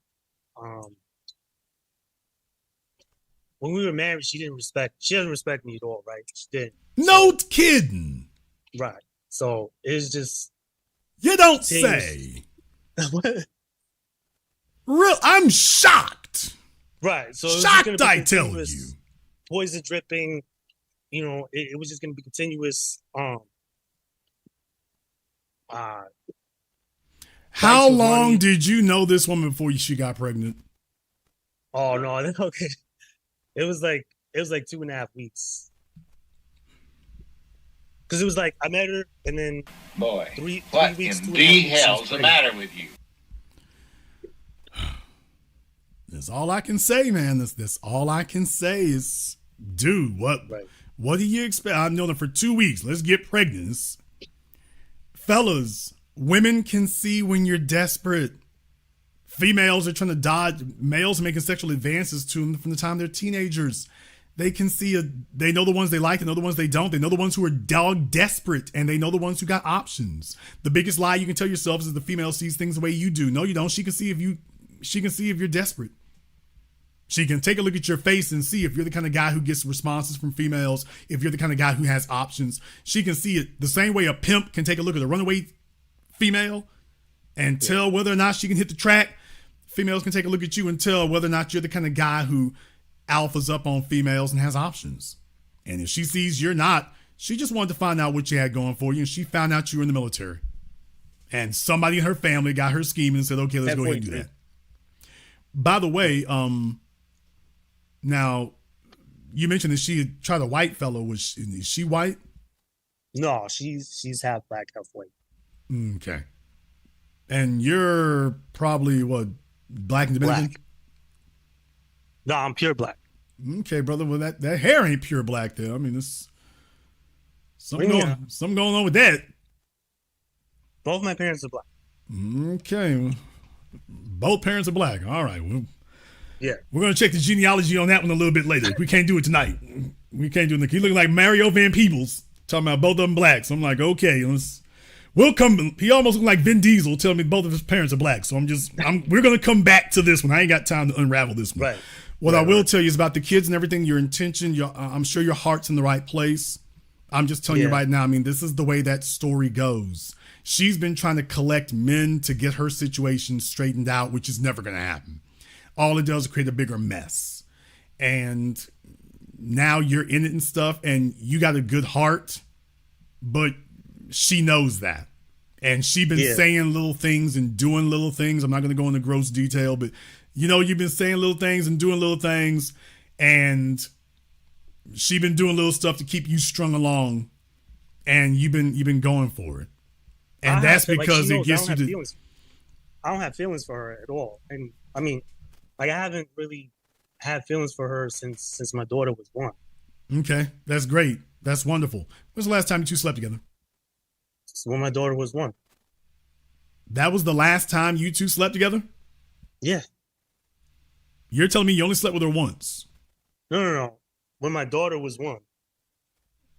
G: When we were married, she doesn't respect me at all, right? She didn't.
A: No kidding.
G: Right. So it's just.
A: You don't say.
G: What?
A: Real, I'm shocked.
G: Right. So
A: shocked, I tell you.
G: Poison dripping. You know, it was just going to be continuous.
A: How long did you know this woman before she got pregnant?
G: Oh no, okay. It was like 2.5 weeks. Because it was like I met her and then
H: boy,
G: three
H: what
G: weeks.
H: In the hell's the matter with you?
A: That's all I can say, man. That's all I can say is, dude, what do you expect? I've known her for 2 weeks. Let's get pregnant. Fellas, women can see when you're desperate. Females are trying to dodge. Males are making sexual advances to them from the time they're teenagers. They can see they know the ones they like and know the ones they don't. They know the ones who are dog desperate and they know the ones who got options. The biggest lie you can tell yourself is the female sees things the way you do. No, you don't. She can see if you're desperate. She can take a look at your face and see if you're the kind of guy who gets responses from females, if you're the kind of guy who has options. She can see it the same way a pimp can take a look at a runaway female and tell whether or not she can hit the track. Females can take a look at you and tell whether or not you're the kind of guy who alphas up on females and has options. And if she sees you're not, she just wanted to find out what you had going for you, and she found out you were in the military. And somebody in her family got her scheming and said, okay, let's go ahead and do that. By the way, now, you mentioned that she had tried a white fellow. Is she white?
G: No, she's half black, half white.
A: Okay. And you're probably, what, black and Dominican?
G: Black. No, I'm pure black.
A: Okay, brother. Well, that hair ain't pure black there. I mean, there's something going on with that.
G: Both my parents are black.
A: Okay. Both parents are black. All right. Well,
G: yeah. We're
A: going to check the genealogy on that one a little bit later. We can't do it tonight. We can't do it. He looking like Mario Van Peebles, talking about both of them black. So I'm like, okay, we'll come. He almost looked like Vin Diesel telling me both of his parents are black. So we're going to come back to this one. I ain't got time to unravel this one.
G: Right.
A: What I will tell you is about the kids and everything, your intention, I'm sure your heart's in the right place. I'm just telling you right now, I mean, this is the way that story goes. She's been trying to collect men to get her situation straightened out, which is never going to happen. All it does is create a bigger mess. And now you're in it and stuff, and you got a good heart, but she knows that. And she's been saying little things and doing little things. I'm not going to go into gross detail, but you've been saying little things and doing little things, and she's been doing little stuff to keep you strung along, and you've been going for it. And that's because it gets you to.
G: I don't have feelings for her at all, and I mean, like I haven't really had feelings for her since my daughter was born.
A: Okay, that's great. That's wonderful. When's the last time you two slept together?
G: When my daughter was 1.
A: That was the last time you two slept together?
G: Yeah.
A: You're telling me you only slept with her once?
G: No. When my daughter was 1.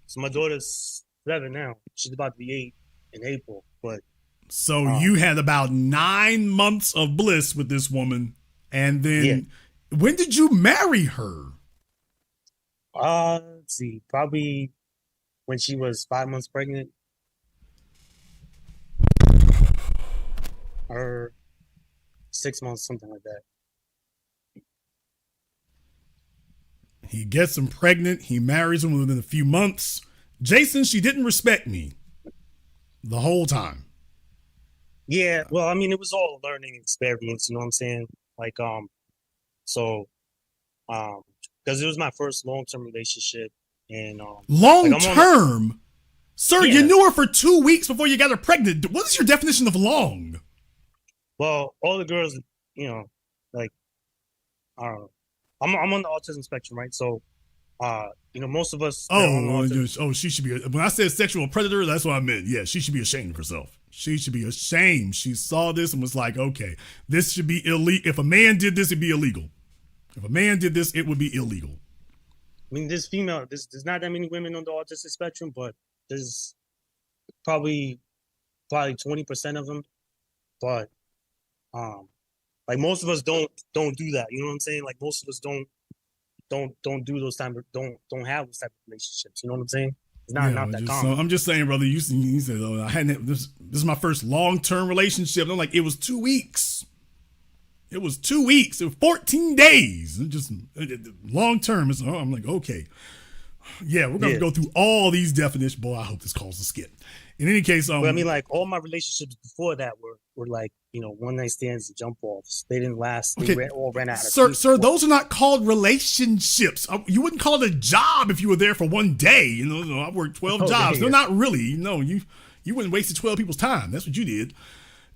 G: So my daughter's 7 now. She's about to be 8 in April. But
A: so you had about 9 months of bliss with this woman, and then when did you marry her?
G: Let's see, probably when she was 5 months pregnant. or 6 months, something like that.
A: He gets him pregnant. He marries him within a few months. Jason, she didn't respect me the whole time.
G: Yeah, well, I mean, it was all a learning experience, you know what I'm saying? Like, because it was my first long-term relationship, and
A: long-term, sir,
G: Yeah.
A: you knew her for 2 weeks before you got her pregnant. What is your definition of long?
G: Well, all the girls, you know, like, I don't know. I'm on the autism spectrum, right? So, you know, most of us. that are on the autism-
A: She should be. When I said sexual predator, that's what I meant. Yeah, she should be ashamed of herself. She should be ashamed. She saw this and was like, okay, this should be illegal. If a man did this, it'd be illegal. If a man did this, it would be illegal.
G: I mean, there's not that many women on the autistic spectrum, but there's probably 20% of them. But like most of us don't do that. You know what I'm saying? Like most of us don't do those don't have those type of relationships. You know what I'm saying? It's not that common.
A: I'm just saying, brother. You said, "Oh, I hadn't. This is my first long-term relationship." And I'm like, it was 2 weeks. It was 2 weeks. It was 14 days. Just long-term. I'm like, okay, yeah, we're gonna go through all these definitions. Boy, I hope this calls a skit. In any case,
G: but I mean, like all my relationships before that were like, you know, one night stands and jump offs. They didn't last. They all ran out of
A: Sir, those are not called relationships. You wouldn't call it a job if you were there for one day. You know, I worked 12 jobs. They're not really. You wouldn't waste 12 people's time. That's what you did.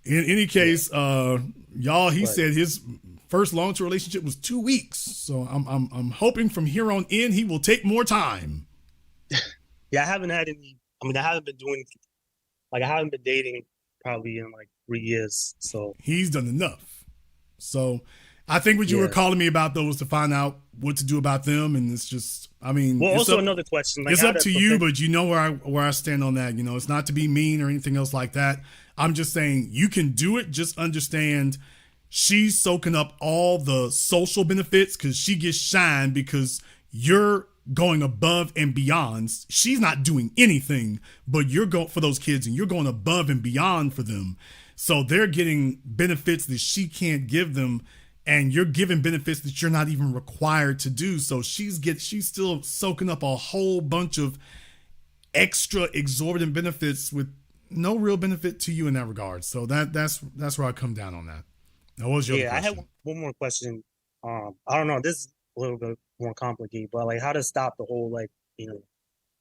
A: In any case, y'all, he said his first long-term relationship was 2 weeks. So I'm hoping from here on in he will take more time.
G: Yeah, I haven't had any. I mean, I haven't been doing. Like, I haven't been dating probably in like 3 years. So
A: he's done enough. So I think what you were calling me about, though, was to find out what to do about them. And it's just, I mean,
G: well, also another question. Like,
A: it's up to you, but you know where I stand on that. You know, it's not to be mean or anything else like that. I'm just saying you can do it. Just understand she's soaking up all the social benefits because she gets shine because you're going above and beyond. She's not doing anything, but you're going for those kids and you're going above and beyond for them. So they're getting benefits that she can't give them, and you're giving benefits that you're not even required to do. So she's still soaking up a whole bunch of extra exorbitant benefits with no real benefit to you in that regard. So that's where I come down on that. Now, what was your question?
G: I have one more question. I don't know. This is a little bit more complicated, but like how to stop the whole, like, you know,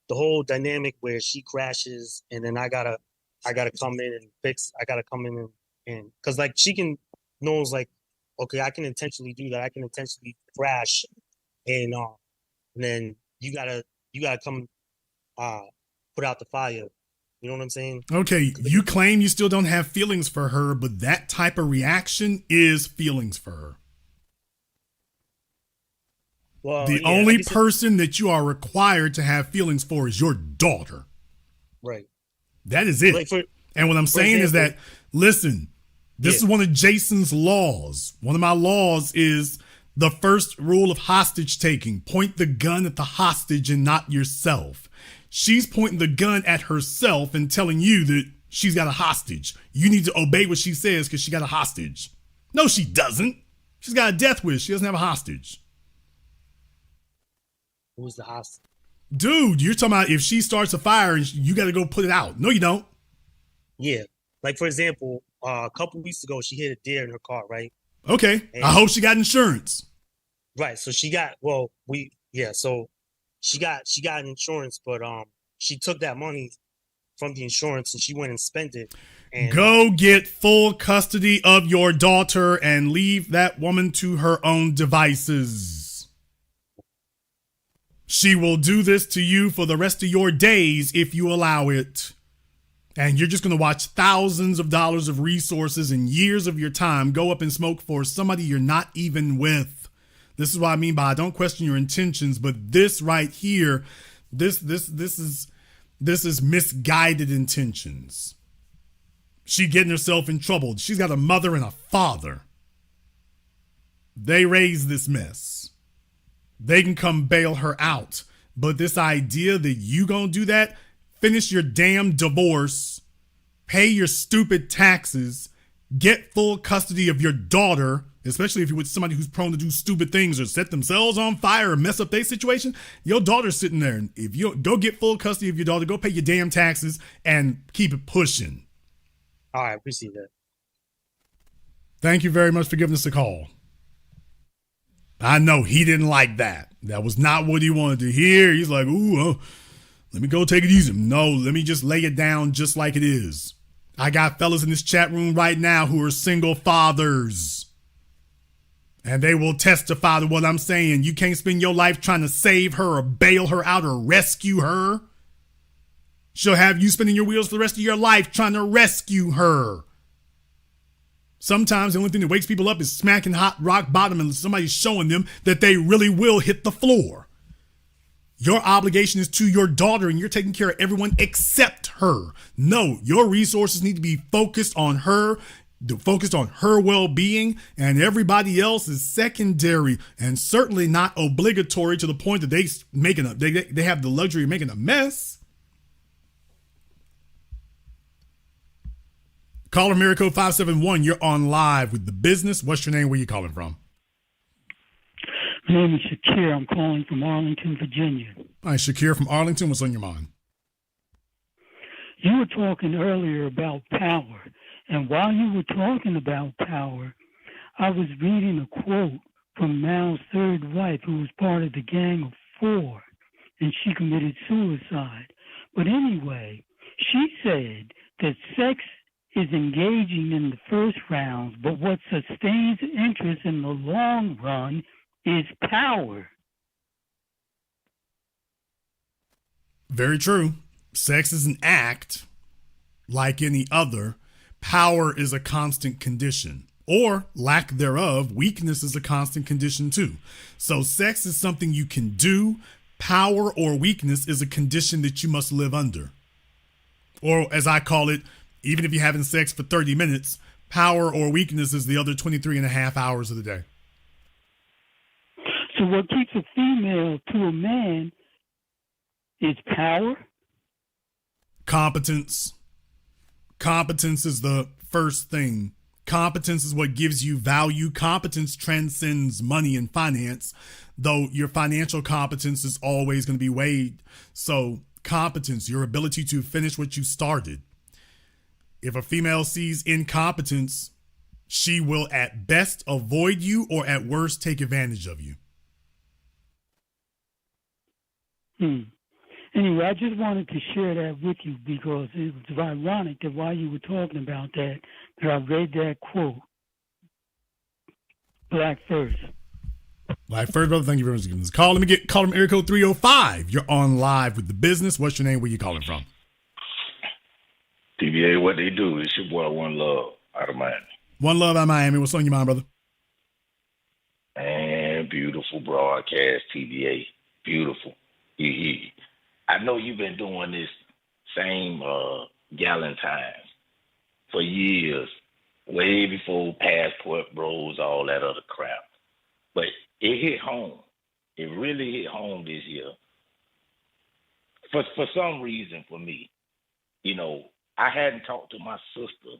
G: the whole dynamic where she crashes and then I gotta come in and fix. I gotta come in and because like she knows like, okay, I can intentionally do that. I can intentionally crash, and then you gotta come put out the fire. You know what I'm saying?
A: Okay, you claim you still don't have feelings for her, but that type of reaction is feelings for her.
G: Well,
A: the only person that you are required to have feelings for is your daughter.
G: Right.
A: That is it.
G: Like
A: and what I'm saying is that, listen, this is one of Jason's laws. One of my laws is the first rule of hostage taking. Point the gun at the hostage and not yourself. She's pointing the gun at herself and telling you that she's got a hostage. You need to obey what she says because she got a hostage. No, she doesn't. She's got a death wish. She doesn't have a hostage.
G: Who's the hostage?
A: Dude, you're talking about if she starts a fire and you got to go put it out. No, you don't.
G: Yeah. Like, for example, a couple weeks ago, she hit a deer in her car, right?
A: Okay. And I hope she got insurance.
G: Right. So she got, so she got insurance, but she took that money from the insurance and she went and spent it. And
A: go get full custody of your daughter and leave that woman to her own devices. She will do this to you for the rest of your days if you allow it. And you're just going to watch thousands of dollars of resources and years of your time go up in smoke for somebody you're not even with. This is what I mean by I don't question your intentions, but this right here, this is misguided intentions. She getting herself in trouble. She's got a mother and a father. They raised this mess. They can come bail her out. But this idea that you gonna do that, finish your damn divorce, pay your stupid taxes, Get full custody of your daughter, especially if you're with somebody who's prone to do stupid things or set themselves on fire or mess up their situation. Your daughter's sitting there. And if you go get full custody of your daughter, go pay your damn taxes and keep it pushing.
G: All right, appreciate that.
A: Thank you very much for giving us a call. I know he didn't like that. That was not what he wanted to hear. He's like, ooh, let me go take it easy. No, let me just lay it down just like it is. I got fellas in this chat room right now who are single fathers. And they will testify to what I'm saying. You can't spend your life trying to save her or bail her out or rescue her. She'll have you spinning your wheels for the rest of your life trying to rescue her. Sometimes the only thing that wakes people up is smacking hot rock bottom and somebody's showing them that they really will hit the floor. Your obligation is to your daughter and you're taking care of everyone except her. No, your resources need to be focused on her well-being, and everybody else is secondary and certainly not obligatory to the point that they have the luxury of making a mess. Caller Miracle 571, you're on live with The Business. What's your name? Where you calling from?
I: My name is Shakir. I'm calling from Arlington, Virginia.
A: All right, Shakir from Arlington. What's on your mind?
I: You were talking earlier about power. And while you were talking about power, I was reading a quote from Mao's third wife, who was part of the Gang of Four, and she committed suicide. But anyway, she said that sex is engaging in the first rounds, but what sustains interest in the long run is power.
A: Very true. Sex is an act like any other. Power is a constant condition, or lack thereof. Weakness is a constant condition too. So sex is something you can do. Power or weakness is a condition that you must live under. Or as I call it, even if you're having sex for 30 minutes, power or weakness is the other 23 and a half hours of the day.
I: So what keeps a female to a man is power?
A: Competence. Competence is the first thing. Competence is what gives you value. Competence transcends money and finance, though your financial competence is always going to be weighed. So competence, your ability to finish what you started. If a female sees incompetence, she will at best avoid you or at worst take advantage of you.
I: Anyway, I just wanted to share that with you because it was ironic that while you were talking about that I read that quote. Black first.
A: Black first, brother. Thank you very much for giving us a call. Let me get call from area code 305. You're on live with The Business. What's your name? Where you calling from?
H: TVA, what they do. It's your boy One Love out of Miami.
A: One Love out of Miami. What's on your mind, brother?
H: And beautiful broadcast, TVA. Beautiful. I know you've been doing this same Galentine for years, way before passport bros, all that other crap. But it hit home. It really hit home this year. For some reason, for me, you know, I hadn't talked to my sister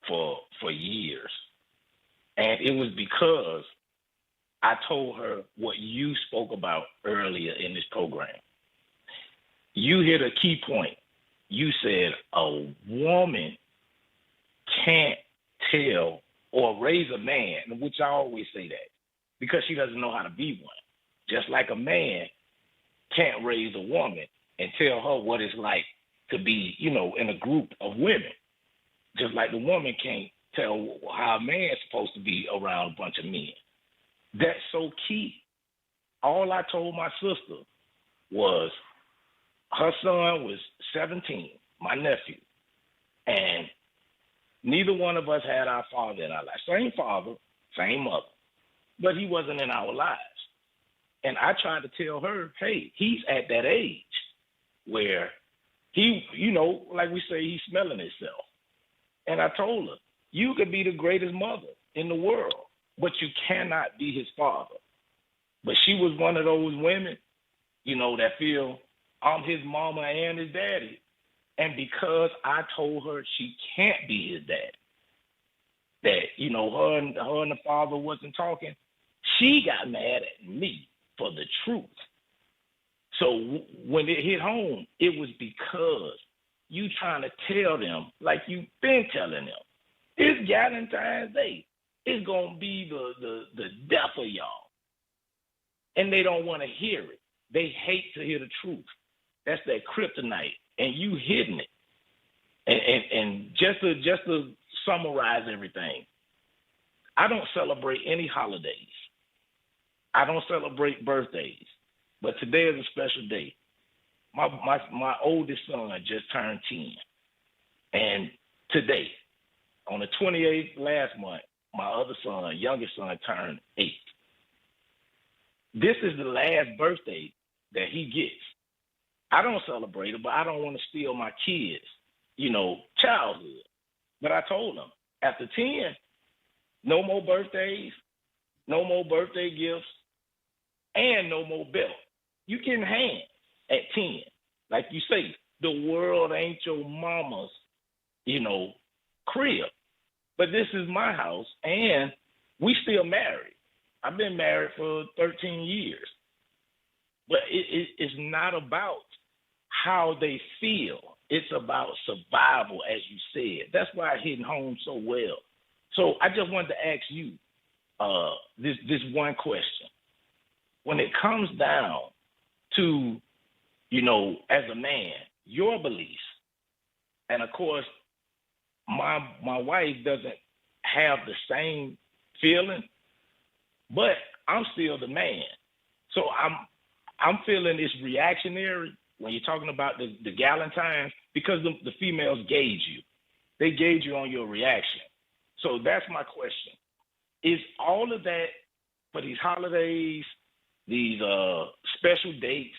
H: for years, and it was because I told her what you spoke about earlier in this program. You hit a key point. You said a woman can't tell or raise a man, which I always say that, because she doesn't know how to be one. Just like a man can't raise a woman and tell her what it's like to be, you know, in a group of women. Just like the woman can't tell how a man's supposed to be around a bunch of men. That's so key. All I told my sister was her son was 17, my nephew, and neither one of us had our father in our lives. Same father, same mother, but he wasn't in our lives. And I tried to tell her, hey, he's at that age where he, you know, like we say, he's smelling himself. And I told her, you could be the greatest mother in the world, but you cannot be his father. But she was one of those women, you know, that feel I'm his mama and his daddy. And because I told her she can't be his daddy, that, her and the father wasn't talking, she got mad at me for the truth. So when it hit home, it was because you trying to tell them, like you've been telling them, it's Galentine's Day. It's going to be the death of y'all. And they don't want to hear it. They hate to hear the truth. That's their kryptonite. And you hidden it. And just to summarize everything, I don't celebrate any holidays. I don't celebrate birthdays. But today is a special day. My oldest son just turned 10. And today, on the 28th last month, my other son, youngest son, turned 8. This is the last birthday that he gets. I don't celebrate it, but I don't want to steal my kids, childhood. But I told them, after 10, no more birthdays, no more birthday gifts, and no more belt. You can hang at 10. Like you say, the world ain't your mama's, crib. But this is my house, and we still married. I've been married for 13 years. But it's not about how they feel. It's about survival, as you said. That's why it hit home so well. So I just wanted to ask you this one question. When it comes down to, as a man, your beliefs, and of course, my wife doesn't have the same feeling, but I'm still the man. So I'm feeling it's reactionary when you're talking about the Galentines, because the females gauge you. They gauge you on your reaction. So that's my question. Is all of that for these holidays, these special dates,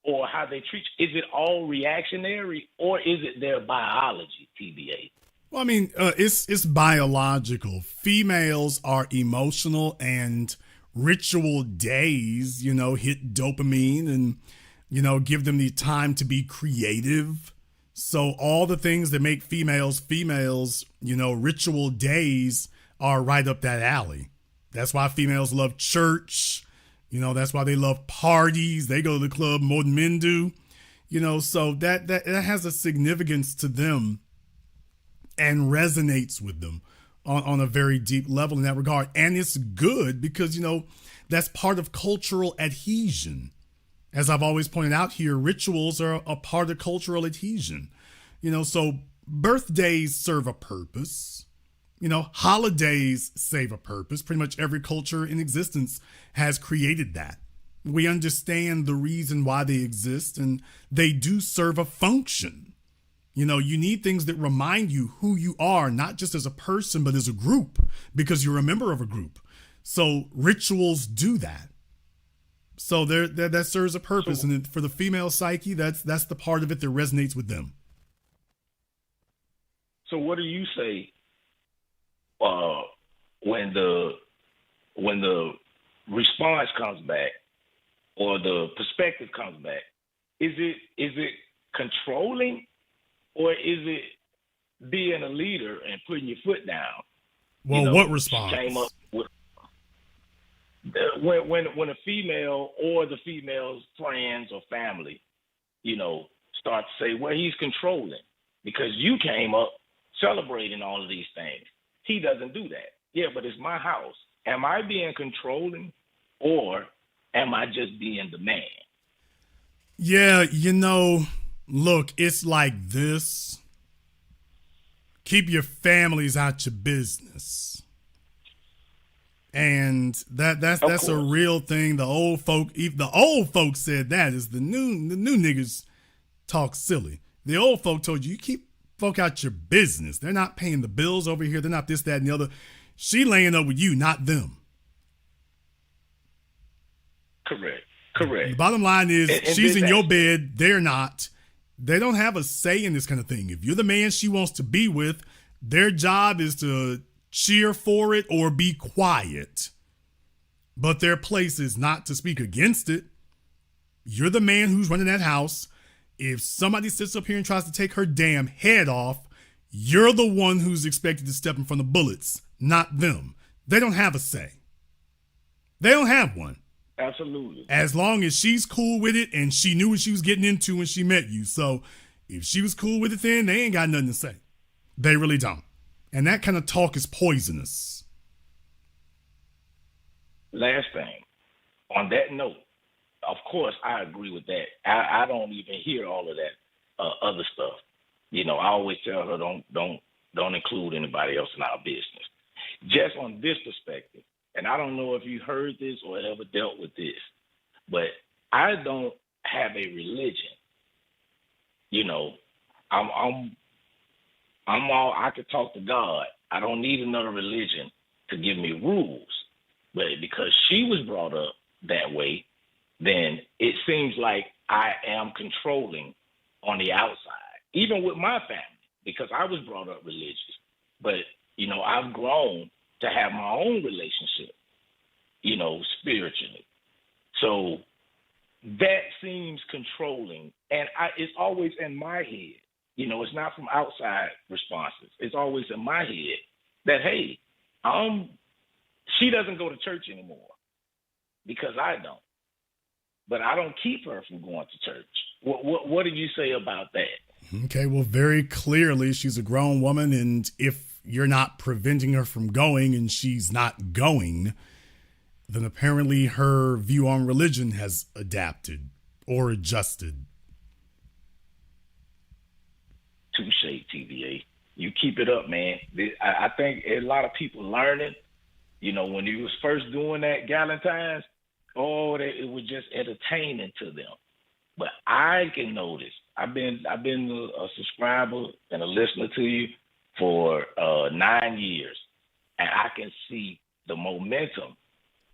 H: or how they treat you, is it all reactionary, or is it their biology, TBA?
A: Well, I mean, it's biological. Females are emotional, and ritual days, hit dopamine and, give them the time to be creative. So all the things that make females, ritual days are right up that alley. That's why females love church. That's why they love parties. They go to the club more than men do. So that has a significance to them and resonates with them on a very deep level in that regard. And it's good because, that's part of cultural adhesion. As I've always pointed out here, rituals are a part of cultural adhesion. So birthdays serve a purpose. Holidays serve a purpose. Pretty much every culture in existence has created that. We understand the reason why they exist, and they do serve a function. You need things that remind you who you are, not just as a person, but as a group, because you're a member of a group. So rituals do that. So that serves a purpose. And for the female psyche, that's the part of it that resonates with them.
H: So what do you say when the response comes back or the perspective comes back? Is it controlling, or is it being a leader and putting your foot down?
A: Well, what response?
H: Came up with, when a female or the female's friends or family, start to say, well, he's controlling because you came up celebrating all of these things. He doesn't do that. Yeah, but it's my house. Am I being controlling, or am I just being the man?
A: Yeah, look, it's like this. Keep your families out your business. And that's a real thing. The old folk said that. Is the new niggas talk silly. The old folk told you keep folk out your business. They're not paying the bills over here. They're not this, that, and the other. She laying up with you, not them.
H: Correct.
A: The bottom line is she's in your bed. They're not. They don't have a say in this kind of thing. If you're the man she wants to be with, their job is to cheer for it or be quiet. But their place is not to speak against it. You're the man who's running that house. If somebody sits up here and tries to take her damn head off, you're the one who's expected to step in front of bullets, not them. They don't have a say. They don't have one.
H: Absolutely.
A: As long as she's cool with it and she knew what she was getting into when she met you. So if she was cool with it, then they ain't got nothing to say. They really don't. And that kind of talk is poisonous.
H: Last thing, on that note, of course, I agree with that. I don't even hear all of that other stuff. You know, I always tell her don't include anybody else in our business. Just on this perspective, and I don't know if you heard this or ever dealt with this, but I don't have a religion. You know, I'm all, I could talk to God. I don't need another religion to give me rules. But because she was brought up that way, then it seems like I am controlling on the outside, even with my family, because I was brought up religious. But, you know, I've grown to have my own relationship, you know, spiritually. So that seems controlling. And it's always in my head. You know, it's not from outside responses. It's always in my head that, hey, she doesn't go to church anymore because I don't. But I don't keep her from going to church. What do you say about that?
A: Okay, well, very clearly she's a grown woman, and if you're not preventing her from going and she's not going, then apparently her view on religion has adapted or adjusted.
H: Touche, TVA. You keep it up, man. I think a lot of people learning. You know, when you was first doing that Galentines, it was just entertaining to them. But I can notice. I've been a subscriber and a listener to you for 9 years, and I can see the momentum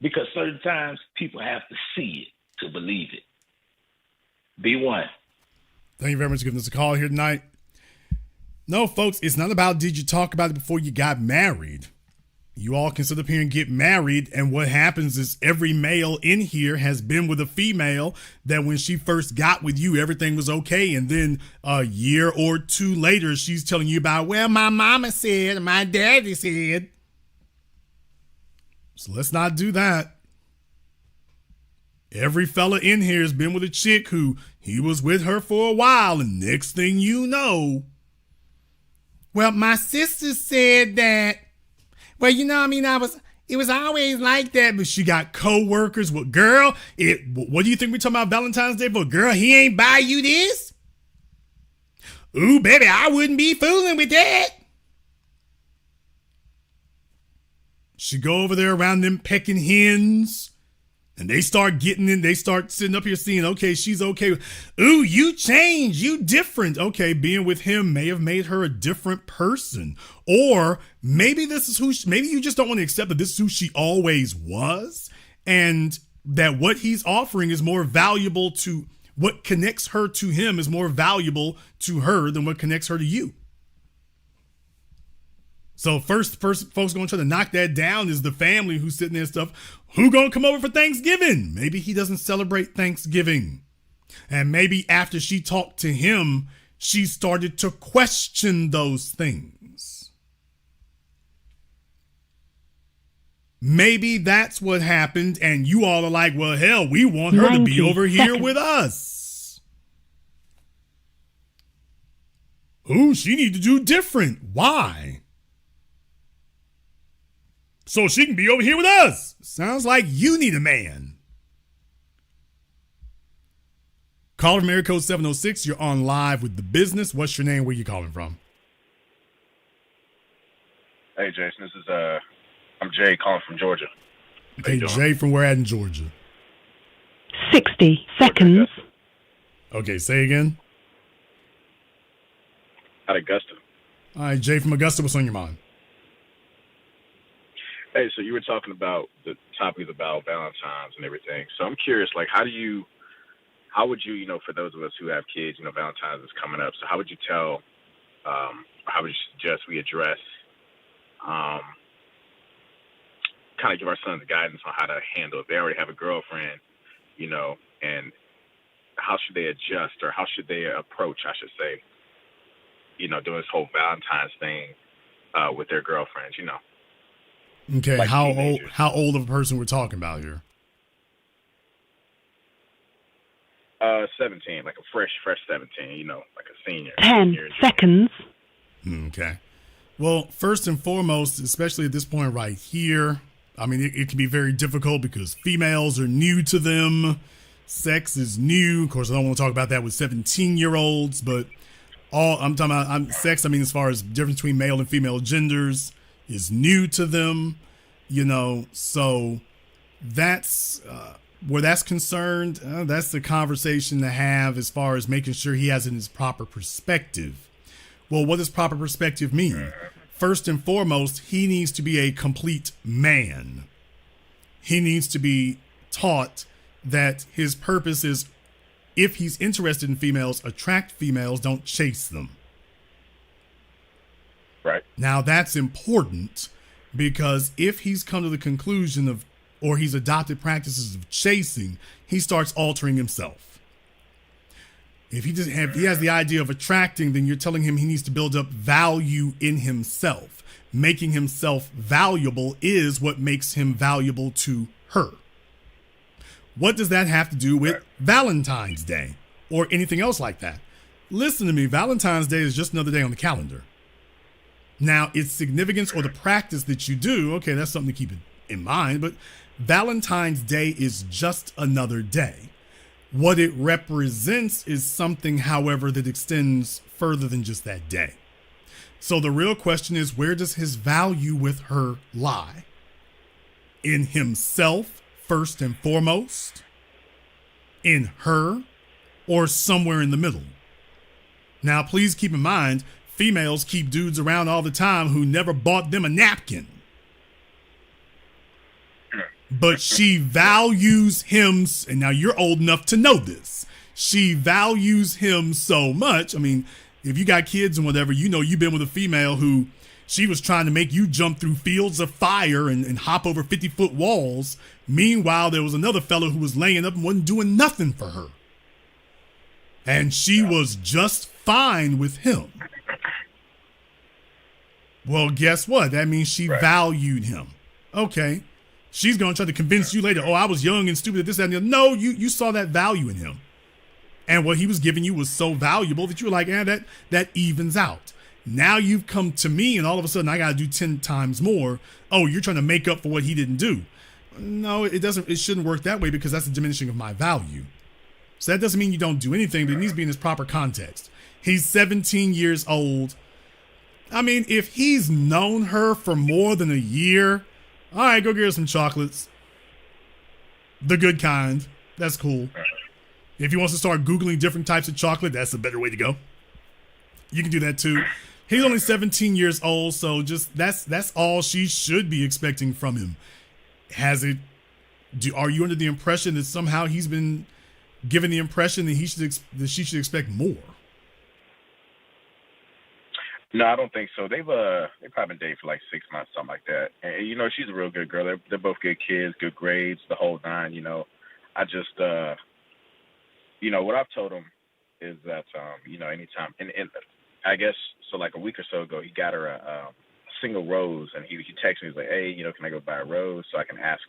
H: because certain times people have to see it to believe it. B1.
A: Thank you very much for giving us a call here tonight. No, folks, it's not about did you talk about it before you got married. You all can sit up here and get married, and what happens is every male in here has been with a female that when she first got with you, everything was okay, and then a year or two later, she's telling you about, well, my mama said, my daddy said. So let's not do that. Every fella in here has been with a chick who he was with her for a while, and next thing you know, well, my sister said that. Well, you know, I mean, it was always like that, but she got co-workers. Well, girl, what do you think we're talking about Valentine's Day for? Girl, he ain't buy you this? Ooh, baby, I wouldn't be fooling with that. She go over there around them pecking hens, and they start getting in. They start sitting up here seeing, okay, she's okay. Ooh, you changed. You different. Okay, being with him may have made her a different person. Or maybe this is maybe you just don't want to accept that this is who she always was. And that what he's offering is more valuable to what connects her to him is more valuable to her than what connects her to you. So first folks going to try to knock that down is the family who's sitting there and stuff. Who gonna come over for Thanksgiving? Maybe he doesn't celebrate Thanksgiving. And maybe after she talked to him, she started to question those things. Maybe that's what happened, and you all are like, well, hell, we want her to be over here with us. Ooh, she need to do different. Why? So she can be over here with us. Sounds like you need a man. Caller from area code 706. You're on live with the business. What's your name? Where you calling from?
J: Hey, Jason. This is I'm Jay calling from Georgia.
A: Okay, Jay from where at in Georgia?
K: 60 seconds.
A: Okay, say again.
J: At Augusta.
A: All right, Jay from Augusta. What's on your mind?
J: Hey, so you were talking about the topics about Valentine's and everything. So I'm curious, like, how would you, for those of us who have kids, Valentine's is coming up. So how would you tell, how would you suggest we address, kind of give our sons guidance on how to handle if they already have a girlfriend, and how should they adjust or how should they approach, I should say, doing this whole Valentine's thing with their girlfriends,
A: Okay,
J: like
A: how old?
J: teenagers.
A: How old of a person we're talking about here?
J: 17, like a fresh 17, you know, like a senior.
K: 10
J: junior.
K: seconds.
A: Okay. Well, first and foremost, especially at this point right here, I mean, it can be very difficult because females are new to them. Sex is new. Of course, I don't want to talk about that with 17-year-olds, but I'm talking about sex. I mean, as far as difference between male and female genders is new to them, you know, so that's where that's concerned. That's the conversation to have as far as making sure he has in his proper perspective. Well, what does proper perspective mean? First and foremost, he needs to be a complete man. He needs to be taught that his purpose is, if he's interested in females, attract females, don't chase them.
J: Right.
A: Now, that's important because if he's come to the conclusion of, or he's adopted practices of chasing, he starts altering himself. If he has the idea of attracting, then you're telling him he needs to build up value in himself. Making himself valuable is what makes him valuable to her. What does that have to do with Valentine's Day or anything else like that? Listen to me, Valentine's Day is just another day on the calendar. Now, its significance or the practice that you do, okay, that's something to keep in mind, but Valentine's Day is just another day. What it represents is something, however, that extends further than just that day. So the real question is, where does his value with her lie? In himself, first and foremost? In her? Or somewhere in the middle? Now, please keep in mind, females keep dudes around all the time who never bought them a napkin. But she values him, and now you're old enough to know this. She values him so much. I mean, if you got kids and whatever, you know you've been with a female who she was trying to make you jump through fields of fire and hop over 50-foot walls. Meanwhile, there was another fellow who was laying up and wasn't doing nothing for her. And she was just fine with him. Well, guess what? That means she valued him. Okay. She's going to try to convince you later, oh, I was young and stupid at this, that, and the other. No, you saw that value in him. And what he was giving you was so valuable that you were like, that evens out. Now you've come to me and all of a sudden I got to do 10 times more. Oh, you're trying to make up for what he didn't do. No, it doesn't. It shouldn't work that way because that's a diminishing of my value. So that doesn't mean you don't do anything, but it needs to be in its proper context. He's 17 years old. I mean, if he's known her for more than a year, all right, go get her some chocolates. The good kind. That's cool. If he wants to start Googling different types of chocolate, that's a better way to go. You can do that too. He's only 17 years old, so just that's all she should be expecting from him. Are you under the impression that somehow he's been given the impression that she should expect more?
J: No, I don't think so. They've probably been dating for like 6 months, something like that. And you know, she's a real good girl. They're both good kids, good grades, the whole nine. You know, I just you know what I've told him is that you know, anytime and I guess so, like a week or so ago, he got her a single rose, and he texted me. He's like, hey, you know, can I go buy a rose so I can ask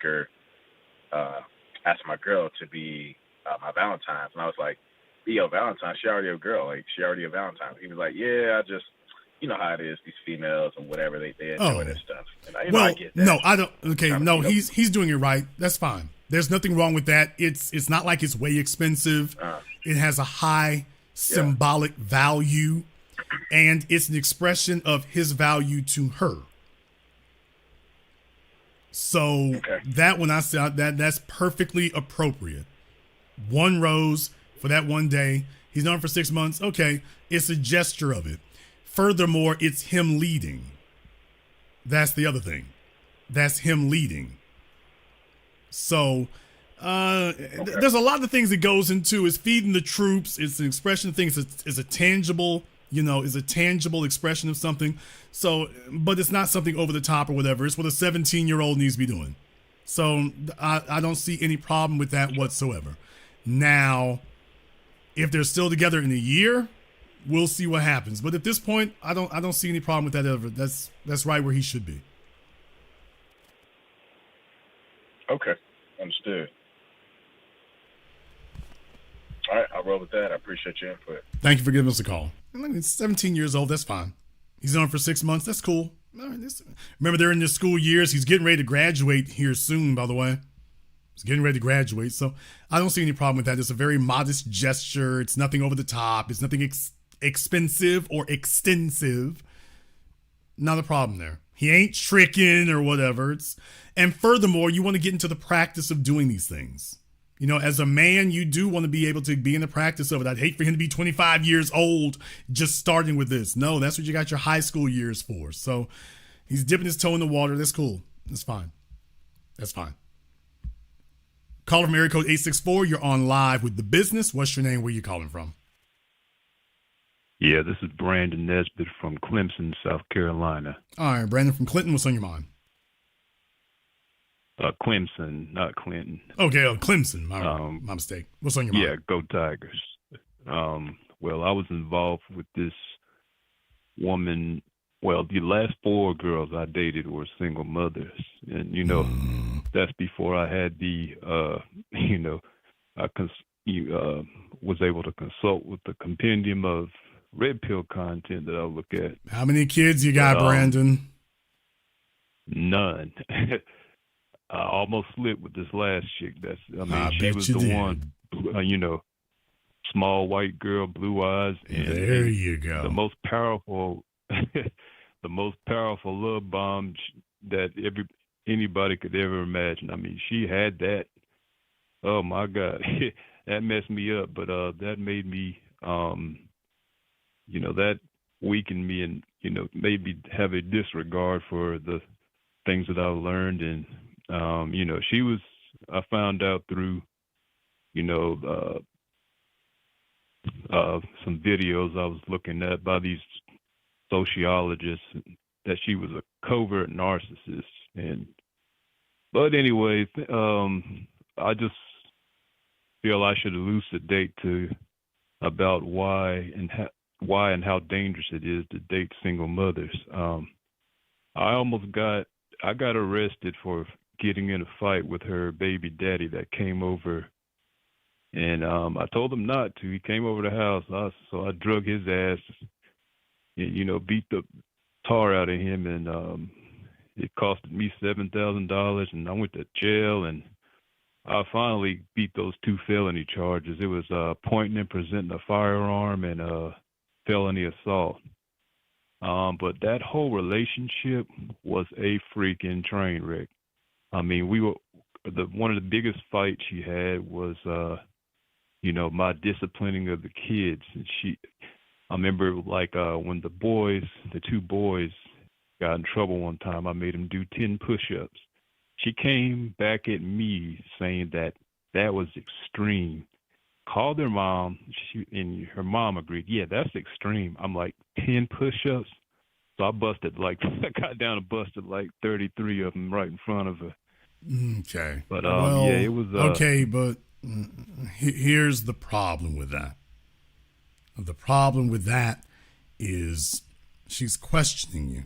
J: my girl to be my Valentine's? And I was like, yo, Valentine, she already a girl, like she already a Valentine. He was like, yeah, I just. You know how it is, these females and whatever they enjoy this stuff. And I get that.
A: No, I don't. Okay, no, he's doing it right. That's fine. There's nothing wrong with that. It's not like it's way expensive. It has a high symbolic value, and it's an expression of his value to her. So that when I said that's perfectly appropriate. One rose for that one day. He's known for 6 months. Okay, it's a gesture of it. Furthermore, it's him leading. That's the other thing. That's him leading. So there's a lot of things that goes into is feeding the troops. It's an expression of things. It's a tangible, is a tangible expression of something. So, but it's not something over the top or whatever. It's what a 17-year-old needs to be doing. So I don't see any problem with that whatsoever. Now, if they're still together in a year, we'll see what happens. But at this point, I don't see any problem with that ever. That's right where he should be.
J: Understood. All right, I'll roll with that. I appreciate your input.
A: Thank you for giving us a call. And look, he's 17 years old. That's fine. He's on for 6 months. That's cool. Remember, they're in their school years. He's getting ready to graduate here soon, by the way. He's getting ready to graduate. So I don't see any problem with that. It's a very modest gesture. It's nothing over the top. It's nothing expensive or extensive. Not a problem there. He ain't tricking or whatever. And furthermore, you want to get into the practice of doing these things. You know, as a man, you do want to be able to be in the practice of it. I'd hate for him to be 25 years old just starting with this. No, that's what you got your high school years for. So he's dipping his toe in the water. That's cool. That's fine. That's fine. Caller from area code 864. You're on live with The Business. What's your name? Where you calling from?
L: Yeah, this is Brandon Nesbitt from Clemson, South Carolina.
A: All right, Brandon from Clinton. What's on your mind?
L: Clemson, not Clinton.
A: Okay, Clemson. My mistake. What's on your mind?
L: Yeah, go Tigers. Well, I was involved with this woman. Well, the last 4 girls I dated were single mothers. And, you know, that's before I had the, was able to consult with the compendium of red pill content that I look at.
A: How many kids you got, Brandon?
L: None. I almost slipped with this last chick. She was the one, small white girl, blue eyes, and
A: there you go.
L: The most powerful, love bomb that anybody could ever imagine. I mean, she had that. Oh my God, that messed me up. But that made me, that weakened me, and made me have a disregard for the things that I've learned. And she was, I found out through, some videos I was looking at by these sociologists, that she was a covert narcissist. But anyway, I just feel I should elucidate about why and how dangerous it is to date single mothers. I got arrested for getting in a fight with her baby daddy that came over, and I told him not to. He came over the house, so I drug his ass, beat the tar out of him, and it costed me $7,000, and I went to jail, and I finally beat those 2 felony charges. It was pointing and presenting a firearm and felony assault. But that whole relationship was a freaking train wreck. I mean, one of the biggest fights she had was, my disciplining of the kids. And I remember when the 2 boys got in trouble one time, I made them do 10 push-ups. She came back at me saying that was extreme. Called her mom, and her mom agreed, yeah, that's extreme. I'm like, 10 push-ups? So I got down and busted 33 of them right in front of her.
A: Okay.
L: But,
A: it
L: was...
A: okay, but here's the problem with that. The problem with that is she's questioning you.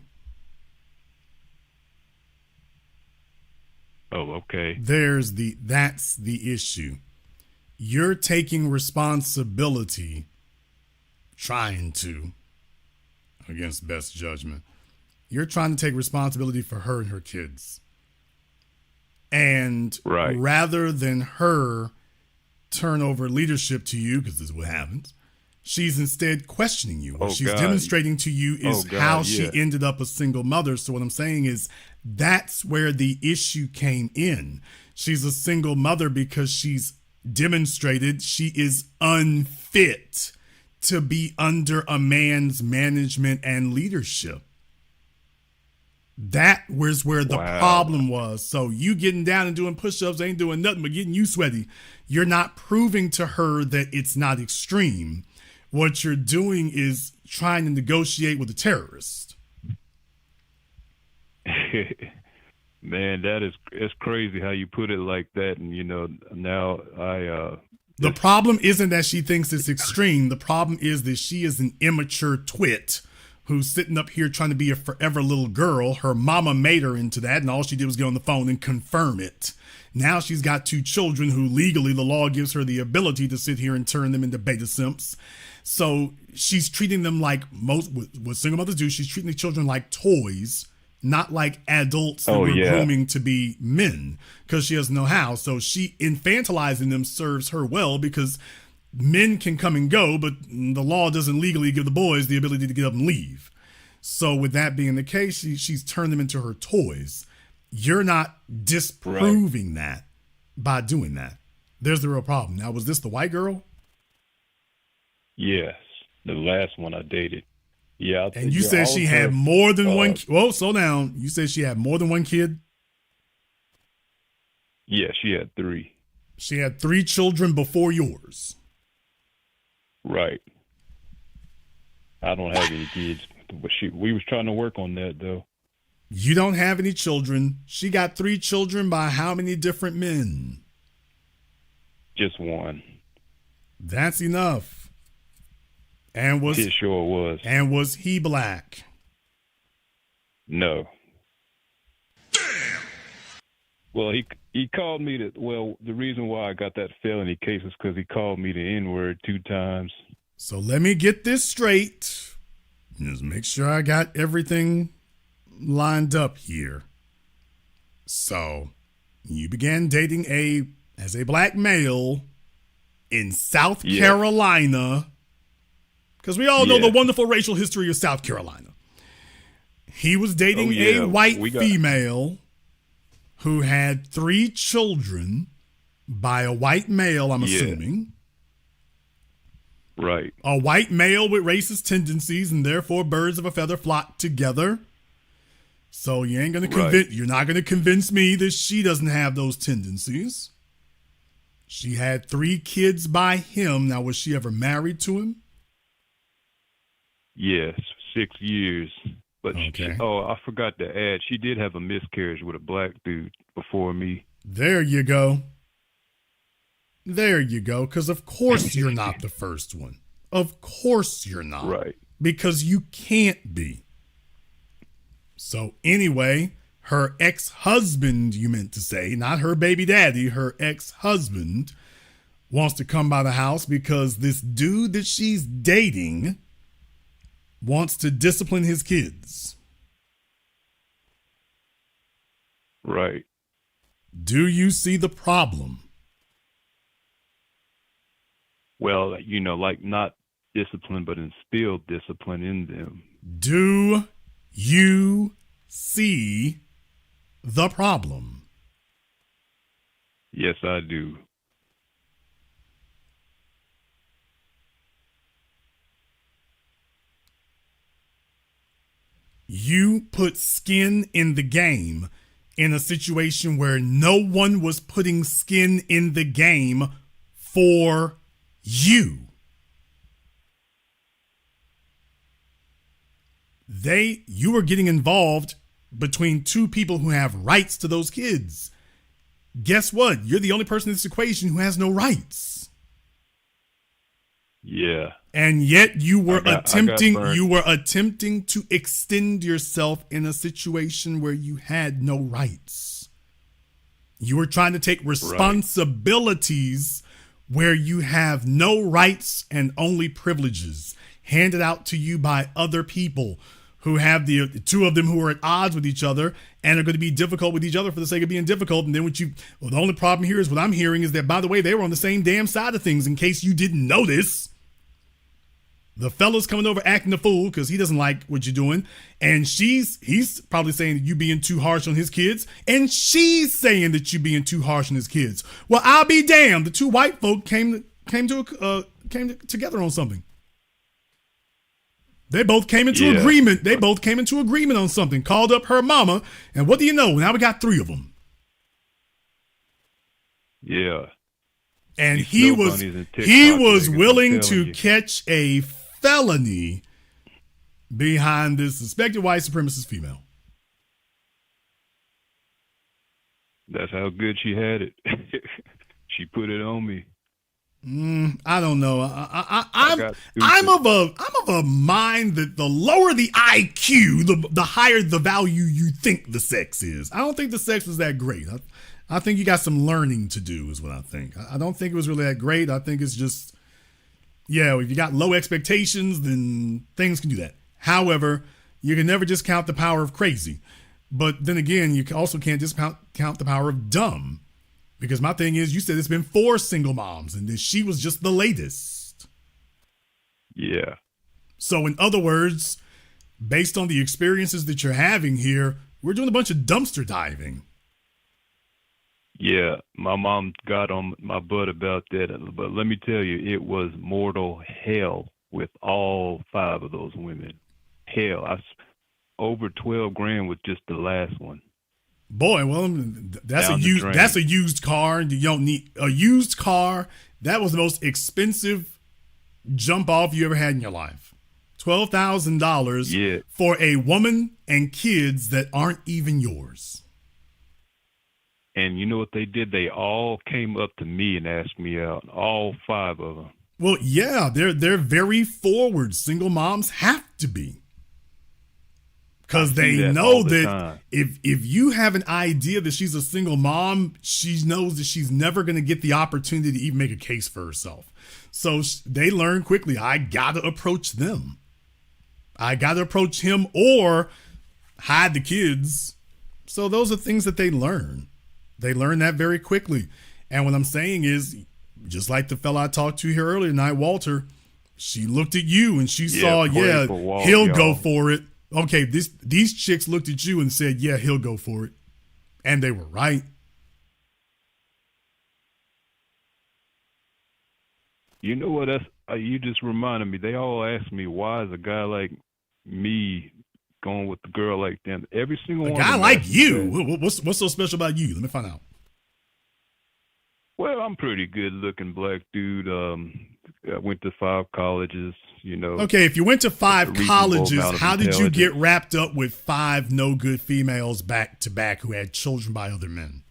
L: Oh, okay.
A: That's the issue. You're taking responsibility, trying to, against best judgment. You're trying to take responsibility for her and her kids. And rather than her turn over leadership to you, because this is what happens, she's instead questioning you. What she's demonstrating to you is how she ended up a single mother. So what I'm saying is that's where the issue came in. She's a single mother because she's demonstrated she is unfit to be under a man's management and leadership. That was where the problem was. So you getting down and doing push-ups ain't doing nothing but getting you sweaty. You're not proving to her that it's not extreme. What you're doing is trying to negotiate with a terrorist.
L: Man, it's crazy how you put it like that. And, now
A: the problem isn't that she thinks it's extreme. The problem is that she is an immature twit who's sitting up here trying to be a forever little girl. Her mama made her into that, and all she did was get on the phone and confirm it. Now she's got 2 children who legally the law gives her the ability to sit here and turn them into beta simps. So she's treating them like what single mothers do. She's treating the children like toys, not like adults that we're grooming to be men, because she doesn't know how. So she infantilizing them serves her well, because men can come and go, but the law doesn't legally give the boys the ability to get up and leave. So with that being the case, she's turned them into her toys. You're not disproving that by doing that. There's the real problem. Now, was this the white girl?
L: Yes, the last one I dated. Yeah.
A: And you said she had more than one. Whoa, slow down. You said she had more than one kid?
L: Yeah, she had 3.
A: She had 3 children before yours.
L: Right. I don't have any kids, but we was trying to work on that though.
A: You don't have any children. She got 3 children by how many different men?
L: Just one.
A: That's enough. And
L: It sure was.
A: And was he black?
L: No. Well, he called me the reason why I got that felony case is because he called me the N-word 2 times.
A: So let me get this straight. Just make sure I got everything lined up here. So you began dating as a black male in South Carolina, because we all know the wonderful racial history of South Carolina. He was dating a white female who had 3 children by a white male, I'm assuming.
L: Right.
A: A white male with racist tendencies, and therefore birds of a feather flock together. So you ain't gonna you're not gonna convince me that she doesn't have those tendencies. She had 3 kids by him. Now, was she ever married to him?
L: Yes, 6 years. But I forgot to add, she did have a miscarriage with a black dude before me.
A: There you go. There you go. Because of course you're not the first one. Of course you're not.
L: Right.
A: Because you can't be. So anyway, her ex-husband, you meant to say, not her baby daddy, her ex-husband wants to come by the house because this dude that she's dating wants to discipline his kids.
L: Right.
A: Do you see the problem?
L: Well, like not discipline, but instill discipline in them.
A: Do you see the problem?
L: Yes, I do.
A: You put skin in the game in a situation where no one was putting skin in the game for you. You were getting involved between 2 people who have rights to those kids. Guess what? You're the only person in this equation who has no rights.
L: Yeah.
A: And yet you were attempting to extend yourself in a situation where you had no rights. You were trying to take responsibilities where you have no rights and only privileges handed out to you by other people who have the 2 of them who are at odds with each other and are going to be difficult with each other for the sake of being difficult. And then the only problem here is what I'm hearing is that, by the way, they were on the same damn side of things, in case you didn't notice. The fella's coming over acting a fool because he doesn't like what you're doing. And he's probably saying that you being too harsh on his kids. And she's saying that you being too harsh on his kids. Well, I'll be damned. The 2 white folk came together on something. They both came into agreement. They both came into agreement on something. Called up her mama. And what do you know? Now we got 3 of them.
L: Yeah.
A: And he was willing to catch a felony behind this suspected white supremacist female.
L: That's how good she had it. She put it on me.
A: I don't know. I'm of a mind that the lower the IQ, the higher the value you think the sex is. I don't think the sex was that great. I think you got some learning to do, is what I think. I don't think it was really that great. I think it's just, yeah, if you got low expectations, then things can do that. However, you can never discount the power of crazy. But then again, you also can't discount the power of dumb. Because my thing is, you said it's been 4 single moms, and she was just the latest.
L: Yeah.
A: So in other words, based on the experiences that you're having here, we're doing a bunch of dumpster diving.
L: Yeah, my mom got on my butt about that, but let me tell you, it was mortal hell with all 5 of those women. Hell, over 12 grand was just the last one.
A: Boy, well, that's a used car. You don't need a used car. That was the most expensive jump off you ever had in your life. $12,000 for a woman and kids that aren't even yours.
L: And you know what they did? They all came up to me and asked me out. All 5 of them.
A: Well, yeah, they're very forward. Single moms have to be. Because they know that if you have an idea that she's a single mom, she knows that she's never going to get the opportunity to even make a case for herself. So they learn quickly, I got to approach them. I got to approach him or hide the kids. So those are things that they learn. They learn that very quickly. And what I'm saying is, just like the fella I talked to here earlier tonight, Walter, she looked at you and she saw, he'll go for it. Okay, these chicks looked at you and said, yeah, he'll go for it. And they were right.
L: You know what? You just reminded me. They all ask me, why is a guy like me going with a girl like them? Every single one. A guy
A: like you? What's so special about you? Let me find out.
L: Well, I'm pretty good looking black dude. I went to 5 colleges, you know.
A: Okay, if you went to 5 colleges, how did you get wrapped up with 5 no good females back to back who had children by other men?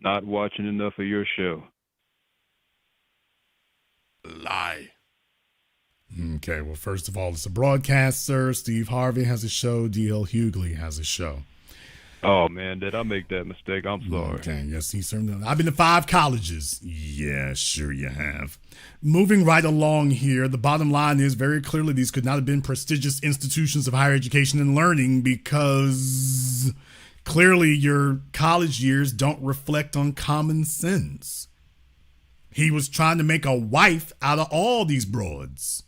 L: Not watching enough of your show.
A: Lie. Okay, well, first of all, it's a broadcast, sir. Steve Harvey has a show. D.L. Hughley has a show.
L: Oh, man, did I make that mistake? I'm sorry.
A: Okay, yes, he certainly. I've been to 5 colleges. Yeah, sure you have. Moving right along here, the bottom line is very clearly these could not have been prestigious institutions of higher education and learning because clearly your college years don't reflect on common sense. He was trying to make a wife out of all these broads.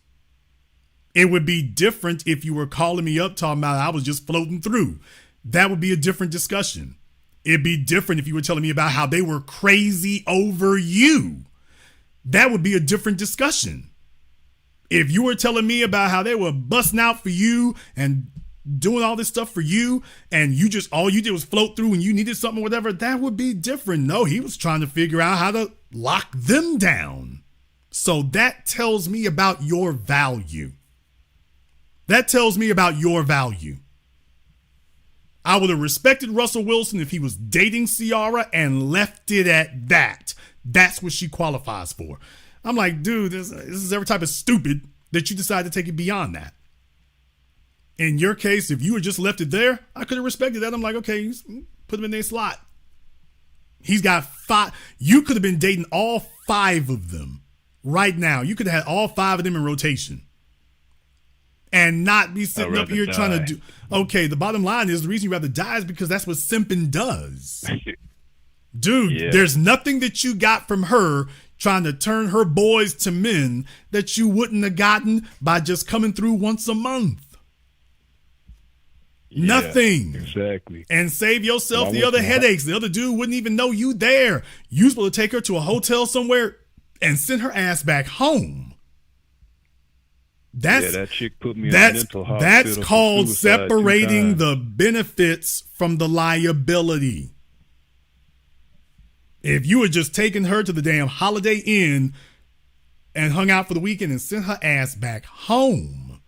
A: It would be different if you were calling me up talking about I was just floating through. That would be a different discussion. It'd be different if you were telling me about how they were crazy over you. That would be a different discussion. If you were telling me about how they were busting out for you and doing all this stuff for you, and you just, all you did was float through and you needed something or whatever, that would be different. No, he was trying to figure out how to lock them down. So that tells me about your value. That tells me about your value. I would have respected Russell Wilson if he was dating Ciara and left it at that. That's what she qualifies for. I'm like, dude, this is every type of stupid that you decide to take it beyond that. In your case, if you had just left it there, I could have respected that. I'm like, okay, put him in their slot. He's got 5. You could have been dating all 5 of them right now. You could have had all 5 of them in rotation. And not be sitting up here trying to do. Okay, the bottom line is the reason you'd rather die is because that's what simping does. Dude, There's nothing that you got from her trying to turn her boys to men that you wouldn't have gotten by just coming through once a month.
L: Yeah,
A: nothing.
L: Exactly.
A: And save yourself the other headaches. The other dude wouldn't even know you there. You supposed to take her to a hotel somewhere and send her ass back home.
L: That chick put me in a mental hospital.
A: That's called separating the benefits from the liability. If you had just taken her to the damn Holiday Inn and hung out for the weekend and sent her ass back home,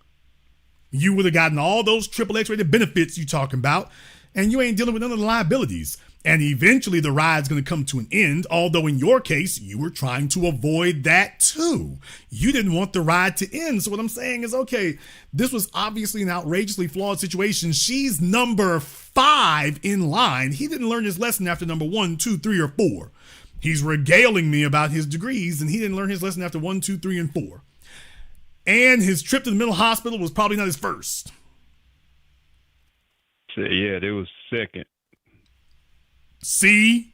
A: you would have gotten all those triple X-rated benefits you talking about. and you ain't dealing with none of the liabilities. And eventually the ride's going to come to an end, although in your case, you were trying to avoid that too. You didn't want the ride to end. So what I'm saying is, okay, this was obviously an outrageously flawed situation. She's number 5 in line. He didn't learn his lesson after number 1, 2, 3, or 4. He's regaling me about his degrees, and he didn't learn his lesson after 1, 2, 3, and 4. And his trip to the mental hospital was probably not his first.
L: Yeah, it was second.
A: See?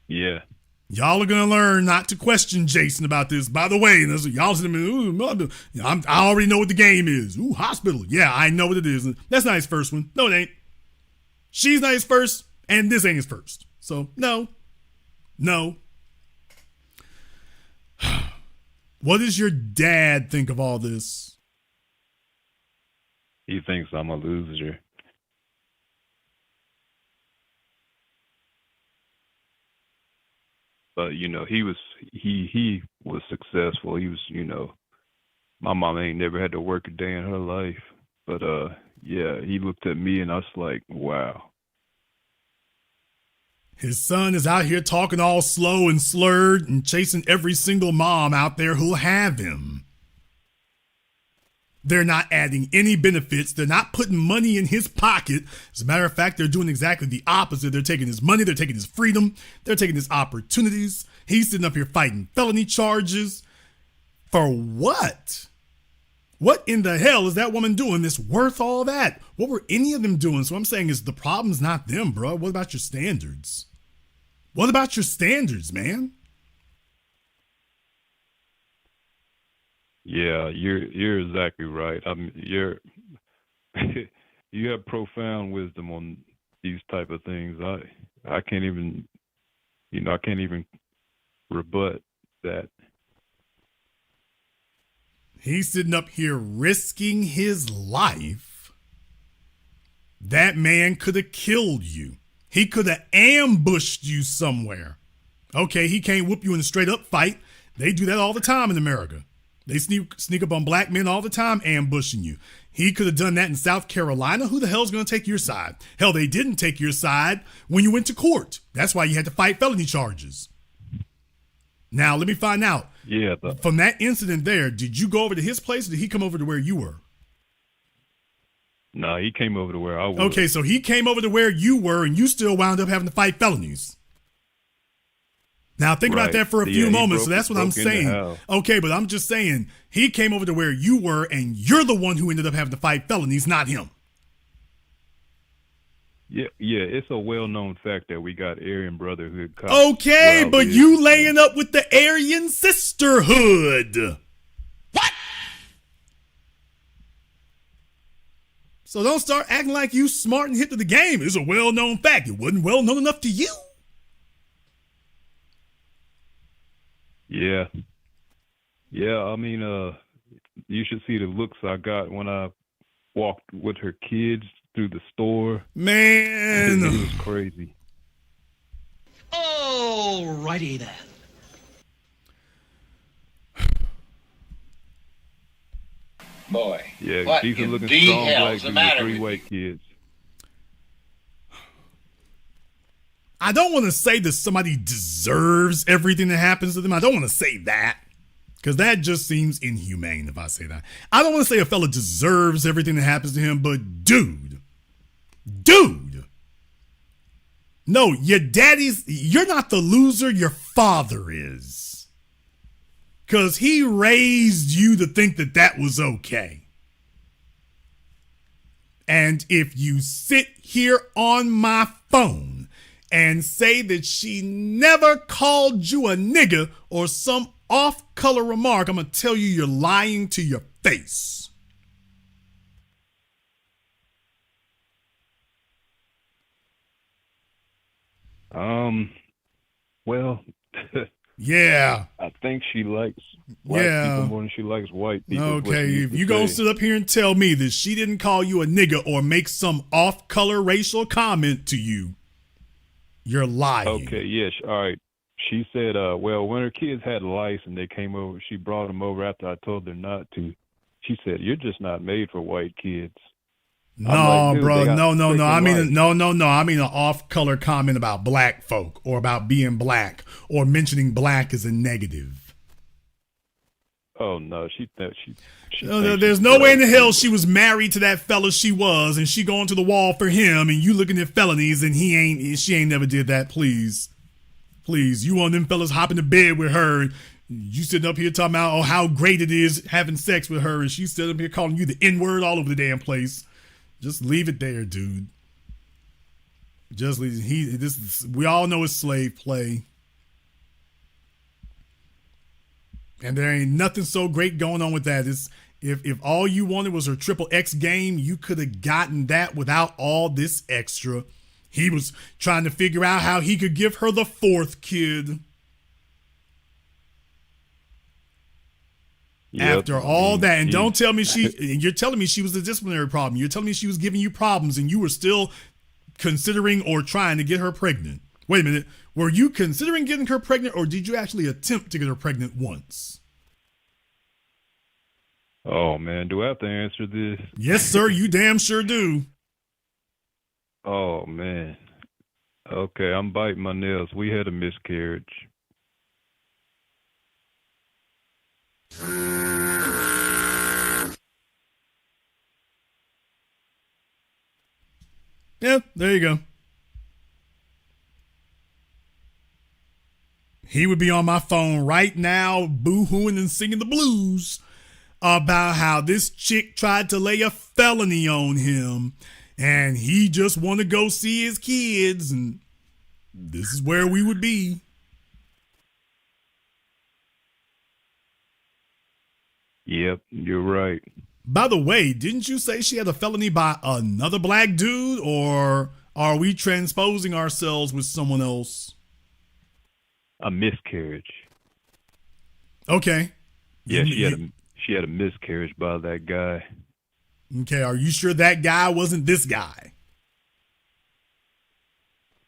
L: Yeah.
A: Y'all are going to learn not to question Jason about this. By the way, y'all sitting there, I already know what the game is. Ooh, hospital. Yeah, I know what it is. That's not his first one. No, it ain't. She's not his first, and this ain't his first. So, no. What does your dad think of all this?
L: He thinks I'm a loser. But, you know, he was successful. He was, you know, my mom ain't never had to work a day in her life. But, yeah, he looked at me and I was like, wow.
A: His son is out here talking all slow and slurred and chasing every single mom out there who'll have him. They're not adding any benefits. They're not putting money in his pocket. As a matter of fact, they're doing exactly the opposite. They're taking his money. They're taking his freedom. They're taking his opportunities. He's sitting up here fighting felony charges. For what? What in the hell is that woman doing that's worth all that? What were any of them doing? So what I'm saying is the problem's not them, bro. What about your standards? What about your standards, man?
L: Yeah, you're exactly right. I mean, you have profound wisdom on these type of things. I can't even, you know, I can't even rebut that.
A: He's sitting up here risking his life. That man could have killed you. He could have ambushed you somewhere. Okay, he can't whoop you in a straight up fight. They do that all the time in America. They sneak up on black men all the time, ambushing you. He could have done that in South Carolina. Who the hell's going to take your side? Hell, they didn't take your side when you went to court. That's why you had to fight felony charges. Now, let me find out.
L: Yeah.
A: From that incident there, did you go over to his place or did he come over to where you were?
L: No, he came over to where I was.
A: Okay, so he came over to where you were and you still wound up having to fight felonies. Now, think about that for a few moments. So that's what I'm saying. Okay, but I'm just saying he came over to where you were and you're the one who ended up having to fight felonies, not him.
L: Yeah, it's a well-known fact that we got Aryan Brotherhood cops.
A: Okay, but you laying up with the Aryan Sisterhood. What? So don't start acting like you smart and hip to the game. It's a well-known fact. It wasn't well-known enough to you.
L: Yeah, I mean, you should see the looks I got when I walked with her kids through the store.
A: Man.
L: It was crazy.
B: Alrighty then.
H: Boy.
L: Yeah, decent looking strong black dude with 3 white kids.
A: I don't want to say that somebody deserves everything that happens to them. I don't want to say that because that just seems inhumane if I say that. I don't want to say a fella deserves everything that happens to him, but dude, no, you're not the loser, your father is. Because he raised you to think that that was okay. And if you sit here on my phone and say that she never called you a nigga or some off-color remark, I'm going to tell you you're lying to your face.
L: Well,
A: yeah.
L: I think she likes black people more than she likes white people.
A: Okay, if you gonna sit up here and tell me that she didn't call you a nigga or make some off-color racial comment to you, you're lying.
L: Okay, yes, all right. She said, well, when her kids had lice and they came over, she brought them over after I told her not to. She said, you're just not made for white kids.
A: No,
L: dude,
A: bro.
L: they got
A: No. I
L: freaking
A: mean,
L: rights.
A: no. I mean, an off-color comment about black folk or about being black or mentioning black as a negative.
L: Oh no, she
A: No,
L: thinks
A: there's
L: she's
A: no way in the
L: black,
A: hell
L: too.
A: she was married to that fella she was, and she going to the wall for him, and you looking at felonies, and she ain't never did that. Please, you one of them fellas hopping to bed with her. You sitting up here talking about how great it is having sex with her, and she's sitting up here calling you the N-word all over the damn place. Just leave it there, dude. Just leave. We all know it's slave play. And there ain't nothing so great going on with that. If all you wanted was her triple X game, you could have gotten that without all this extra. He was trying to figure out how he could give her the fourth kid.
L: Yep,
A: After all that, and don't tell me you're telling me she was a disciplinary problem. You're telling me she was giving you problems and you were still considering or trying to get her pregnant. Wait a minute. Were you considering getting her pregnant or did you actually attempt to get her pregnant once?
L: Oh man, do I have to answer this?
A: Yes, sir. You damn sure do.
L: Oh man. Okay, I'm biting my nails. We had a miscarriage.
A: Yeah, there you go. He would be on my phone right now, boo-hooing and singing the blues about how this chick tried to lay a felony on him and he just want to go see his kids, and this is where we would be.
L: Yep, you're right.
A: By the way, didn't you say she had a felony by another black dude, or are we transposing ourselves with someone else?
L: A miscarriage.
A: Okay.
L: Yeah, she had a miscarriage by that guy.
A: Okay, are you sure that guy wasn't this guy?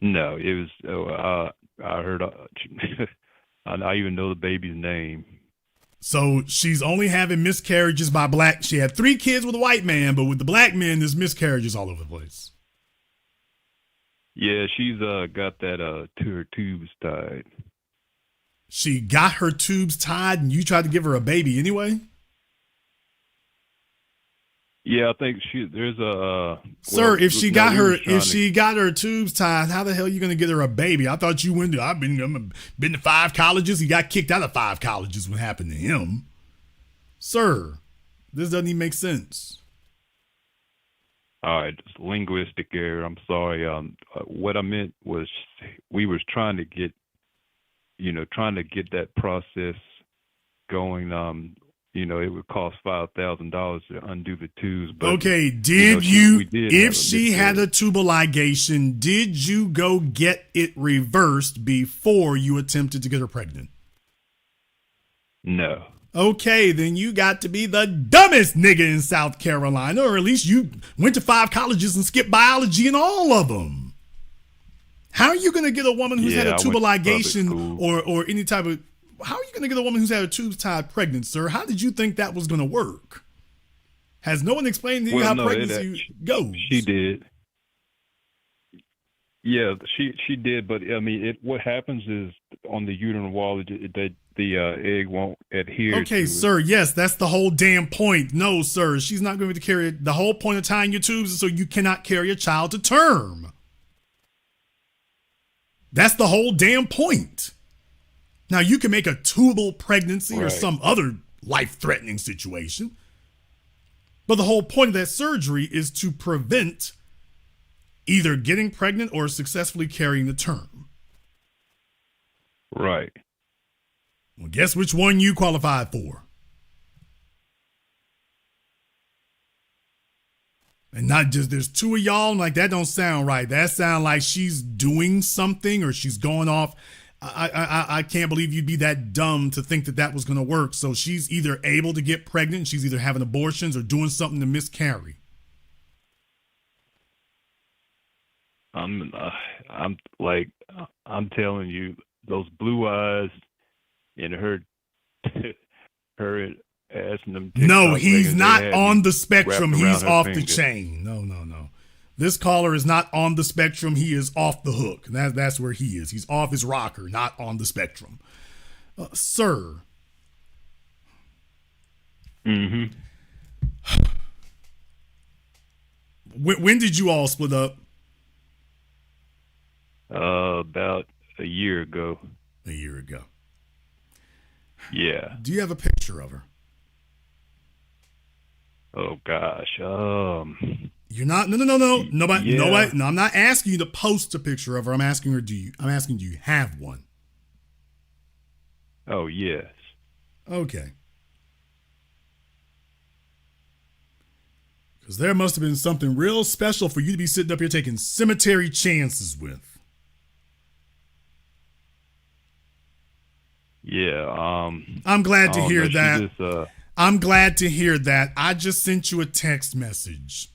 L: No, it was. I heard. I even know the baby's name.
A: So she's only having miscarriages by black. She had 3 kids with a white man, but with the black men, there's miscarriages all over the place.
L: Yeah, she's got that to her tubes tied.
A: She got her tubes tied, and you tried to give her a baby anyway?
L: Yeah, I think there's a
A: Sir, if she got her tubes tied, how the hell are you going to get her a baby? I thought you went to, I've been to 5 colleges. He got kicked out of 5 colleges. What happened to him? Sir, this doesn't even make sense.
L: All right, it's linguistic error. I'm sorry. What I meant was we was trying to get that process going. It would cost $5,000 to undo the tubes. But,
A: okay, if she had a tubal ligation, did you go get it reversed before you attempted to get her pregnant?
L: No.
A: Okay, then you got to be the dumbest nigga in South Carolina, or at least you went to 5 colleges and skipped biology in all of them. How are you going to get a woman who's had a tubal ligation or any type of... How are you going to get a woman who's had her tubes tied pregnant, sir? How did you think that was going to work? Has no one explained to you how pregnancy goes?
L: She did. Yeah, she did. But I mean, what happens is on the uterine wall, the egg won't adhere.
A: Okay,
L: to
A: sir. Yes, that's the whole damn point. No, sir, she's not going to carry it. The whole point of tying your tubes is so you cannot carry a child to term. That's the whole damn point. Now, you can make a tubal pregnancy or some other life-threatening situation. But the whole point of that surgery is to prevent either getting pregnant or successfully carrying the term.
L: Right.
A: Well, guess which one you qualified for? And not just, there's 2 of y'all, like, that don't sound right. That sound like she's doing something or she's going off. I can't believe you'd be that dumb to think that was going to work. So she's either able to get pregnant, she's either having abortions or doing something to miscarry.
L: I'm telling you, those blue eyes and her asking them.
A: No,
L: TikTok
A: he's
L: niggas,
A: not
L: they had
A: on
L: me
A: the spectrum.
L: wrapped around
A: He's
L: her
A: off the
L: finger.
A: chain. No. This caller is not on the spectrum. He is off the hook. That's where he is. He's off his rocker, not on the spectrum. Sir.
L: Mm-hmm.
A: When did you all split up?
L: About a year ago.
A: A year ago.
L: Yeah.
A: Do you have a picture of her?
L: Oh gosh.
A: You're not. No. Nobody.
L: Yeah.
A: Nobody. No, I'm not asking you to post a picture of her. I'm asking her. Do you have one?
L: Oh yes.
A: Okay. Because there must have been something real special for you to be sitting up here taking cemetery chances with.
L: Yeah.
A: I'm glad to
L: I don't
A: hear
L: know, she
A: that.
L: just,
A: I'm glad to hear that. I just sent you a text message.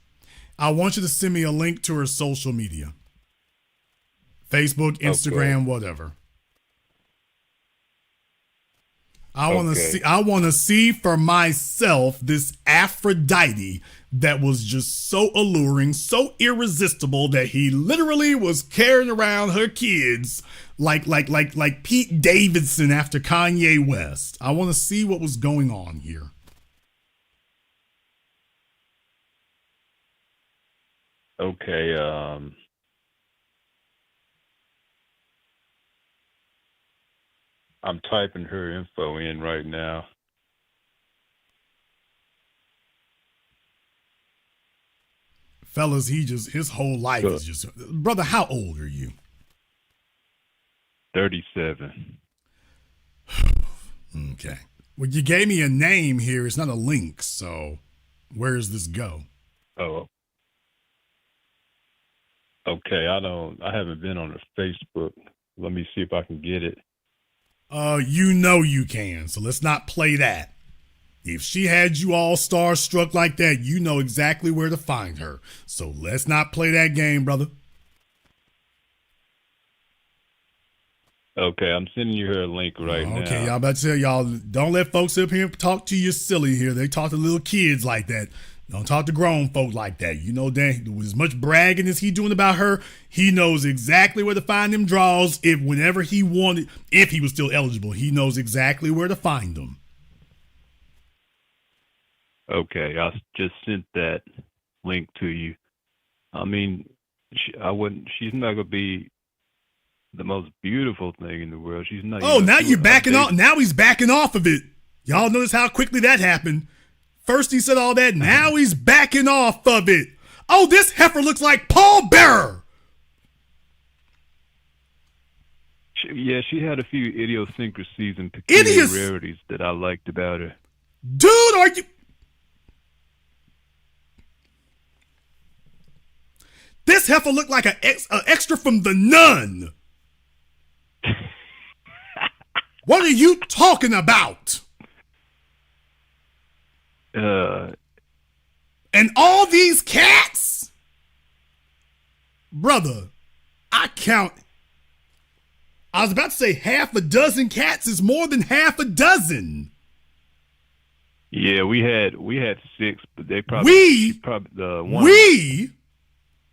A: I want you to send me a link to her social media. Facebook, Instagram,
L: Okay.
A: whatever. I want to see for myself this Aphrodite that was just so alluring, so irresistible that he literally was carrying around her kids like Pete Davidson after Kanye West. I want to see what was going on here.
L: Okay. I'm typing her info in right now.
A: Fellas, his whole life is just, brother, how old are you?
L: 37.
A: Okay. Well, you gave me a name here. It's not a link. So where does this go?
L: Oh. Okay. I haven't been on her Facebook. Let me see if I can get it.
A: You know you can. So let's not play that. If she had you all starstruck like that, you know exactly where to find her. So let's not play that game, brother.
L: Okay, I'm sending you her a link right now.
A: Okay, y'all about to tell y'all, don't let folks up here talk to you silly here. They talk to little kids like that. Don't talk to grown folk like that. You know that with as much bragging as he doing about her, he knows exactly where to find them draws whenever he wanted, if he was still eligible. He knows exactly where to find them.
L: Okay, I just sent that link to you. I mean, she's not gonna be the most beautiful thing in the world. She's not.
A: Oh, now you're backing off. Now he's backing off of it. Y'all notice how quickly that happened. First he said all that. Now he's backing off of it. Oh, this heifer looks like Paul Bearer.
L: She had a few idiosyncrasies and peculiarities that I liked about her.
A: Dude, are you? This heifer looked like an extra from The Nun. What are you talking about? And all these cats? Brother, I was about to say half a dozen cats is more than half a dozen.
L: Yeah, we had 6, but they probably the one.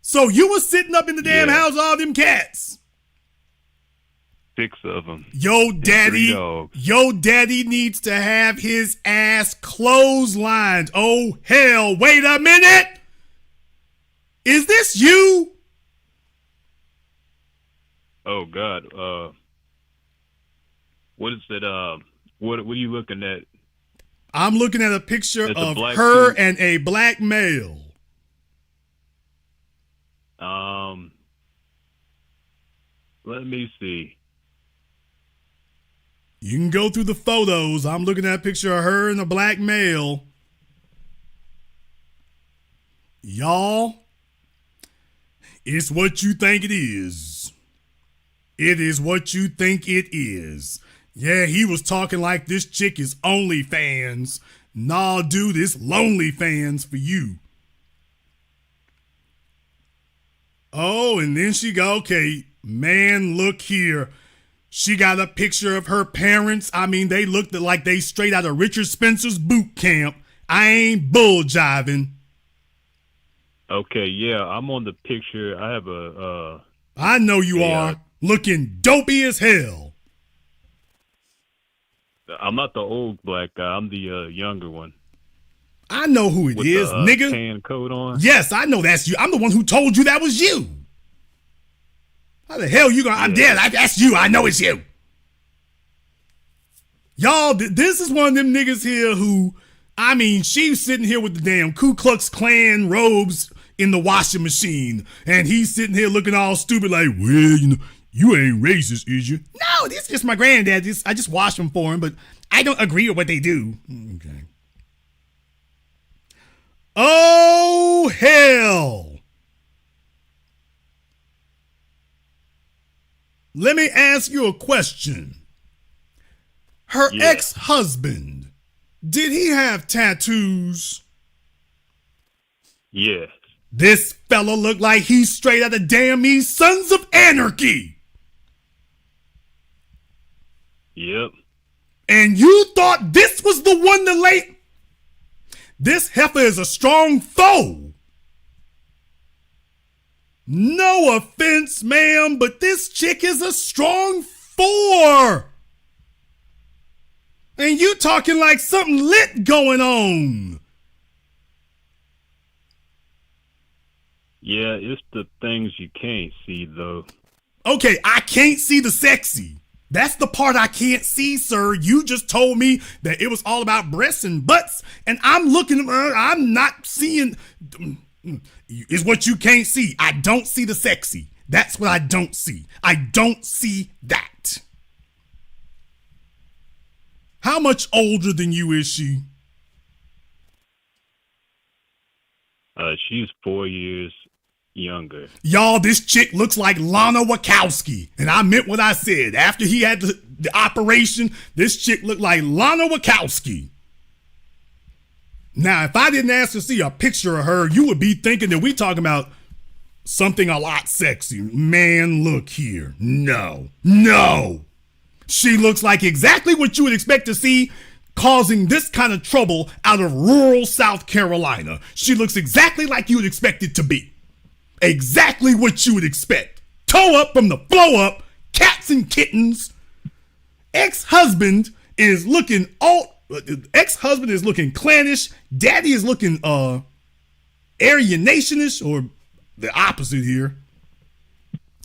A: So you was sitting up in the damn house with all them cats.
L: 6 of them.
A: Yo daddy needs to have his ass clotheslined. Oh hell, wait a minute. Is this you?
L: Oh God. What is it? What are you looking at?
A: I'm looking at a picture of her and a black male.
L: Let me see.
A: You can go through the photos. I'm looking at a picture of her and a black male. Y'all, it's what you think it is. It is what you think it is. Yeah, he was talking like this chick is OnlyFans. Nah, dude, it's Lonely Fans for you. Oh, and then she go, okay, man, look here. She got a picture of her parents. I mean, they looked like they straight out of Richard Spencer's boot camp. I ain't bull jiving.
L: Okay, yeah, I'm on the picture. I have a.
A: I know you are. Looking dopey as hell.
L: I'm not the old black guy. I'm the younger one.
A: I know who it is, nigga.
L: Tan coat on.
A: Yes, I know that's you. I'm the one who told you that was you. How the hell you gonna? I'm dead. That's you. I know it's you. Y'all, this is one of them niggas here who, I mean, she's sitting here with the damn Ku Klux Klan robes in the washing machine, and he's sitting here looking all stupid like, well, you know, you ain't racist, is you? No, this is just my granddad. I just wash them for him, but I don't agree with what they do. Okay. Oh, hell. Let me ask you a question. Her ex-husband, did he have tattoos?
L: Yes.
A: This fella looked like he's straight out of damn me Sons of Anarchy.
L: Yep.
A: And you thought this was the one to lay? This heifer is a strong foe. No offense, ma'am, but this chick is a strong 4. And you talking like something lit going on.
L: Yeah, it's the things you can't see, though.
A: Okay, I can't see the sexy. That's the part I can't see, sir. You just told me that it was all about breasts and butts, and I'm looking, I'm not seeing, is what you can't see. I don't see the sexy. That's what I don't see. I don't see that. How much older than you is she?
L: She's 4 years younger.
A: Y'all, this chick looks like Lana Wachowski. And I meant what I said. After he had the operation, this chick looked like Lana Wachowski. Now, if I didn't ask to see a picture of her, you would be thinking that we talking about something a lot sexy. Man, look here. No. She looks like exactly what you would expect to see causing this kind of trouble out of rural South Carolina. She looks exactly like you would expect it to be. Exactly what you would expect. Toe up from the flow up, cats and kittens. Ex-husband is looking clannish. Daddy is looking Aryan-nationish, or the opposite here.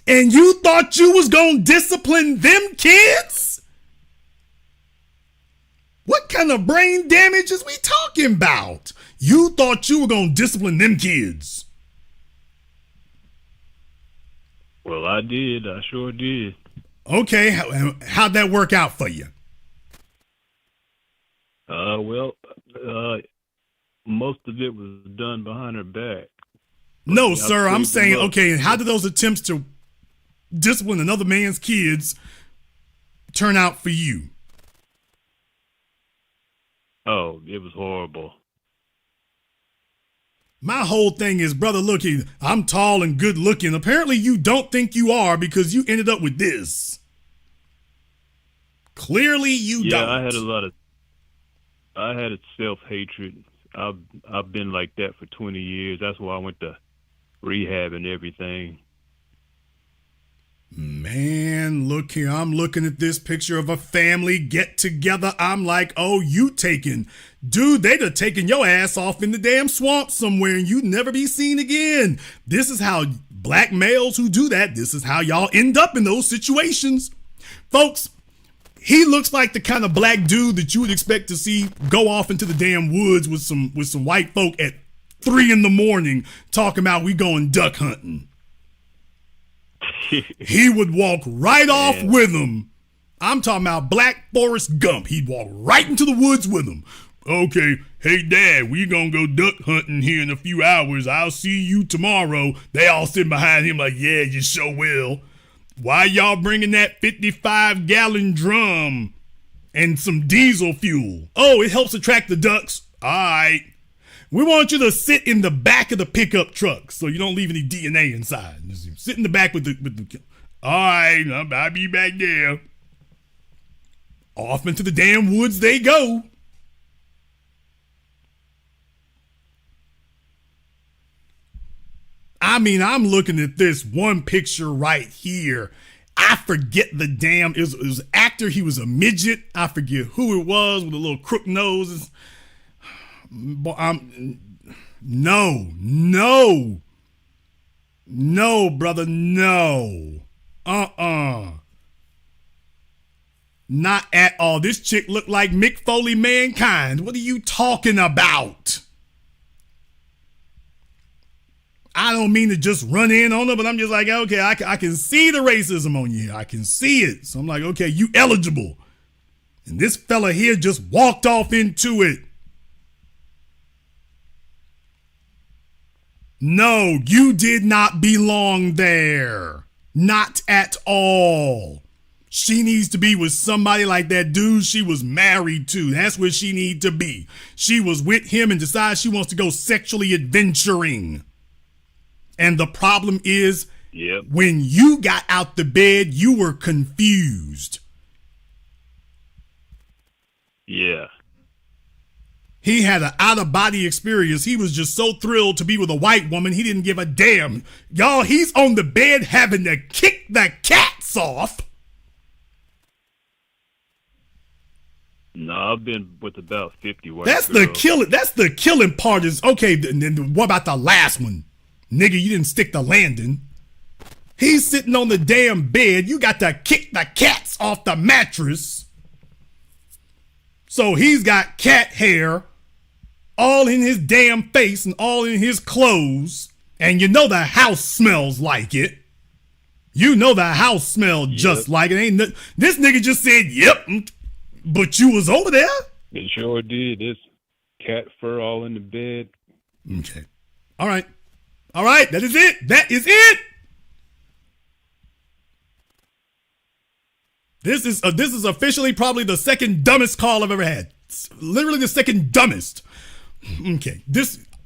A: And you thought you was gonna discipline them kids? What kind of brain damage is we talking about? You thought you were gonna discipline them kids.
L: Well, I did. I sure did.
A: Okay, how'd that work out for you?
L: Most of it was done behind her back.
A: No, sir, I'm saying, okay, and how did those attempts to discipline another man's kids turn out for you?
L: Oh, it was horrible.
A: My whole thing is, brother, look, I'm tall and good looking. Apparently you don't think you are because you ended up with this. Clearly you don't.
L: Yeah, I had a self-hatred. I've been like that for 20 years. That's why I went to rehab and everything.
A: Man, look here. I'm looking at this picture of a family get together. I'm like, oh, dude, they'd have taken your ass off in the damn swamp somewhere and you'd never be seen again. This is how black males who do that, this is how y'all end up in those situations. Folks, he looks like the kind of black dude that you would expect to see go off into the damn woods with some white folk at 3 a.m. talking about we going duck hunting. He would walk right off with them. I'm talking about Black Forrest Gump. He'd walk right into the woods with them. Okay, hey Dad, we gonna go duck hunting here in a few hours. I'll see you tomorrow. They all sitting behind him like, yeah, you sure will. Why y'all bringing that 55-gallon drum and some diesel fuel? Oh, it helps attract the ducks. All right. We want you to sit in the back of the pickup truck so you don't leave any DNA inside. Just sit in the back with the all right, I'll be back there. Off into the damn woods they go. I mean, I'm looking at this one picture right here. I forget the damn, it was an actor. He was a midget. I forget who it was with a little crook nose. No, brother, no. Not at all. This chick looked like Mick Foley Mankind. What are you talking about? I don't mean to just run in on her, but I'm just like, okay, I can see the racism on you. I can see it. So I'm like, okay, you eligible. And this fella here just walked off into it. No, you did not belong there. Not at all. She needs to be with somebody like that dude she was married to. That's where she needs to be. She was with him and decides she wants to go sexually adventuring. And the problem is, when you got out the bed, you were confused.
L: Yeah.
A: He had an out-of-body experience. He was just so thrilled to be with a white woman, he didn't give a damn. Y'all, he's on the bed having to kick the cats off.
L: No, I've been with about 50 white
A: That's
L: girls.
A: That's the killing part is, okay, then what about the last one? Nigga, you didn't stick the landing. He's sitting on the damn bed. You got to kick the cats off the mattress. So he's got cat hair all in his damn face and all in his clothes. And you know the house smells like it. You know the house smelled just like it. This nigga just said, yep, but you was over there?
L: It sure did. This cat fur all in the bed.
A: Okay. All right. That is it. That is it. This is officially probably the second dumbest call I've ever had. It's literally the second dumbest. Okay.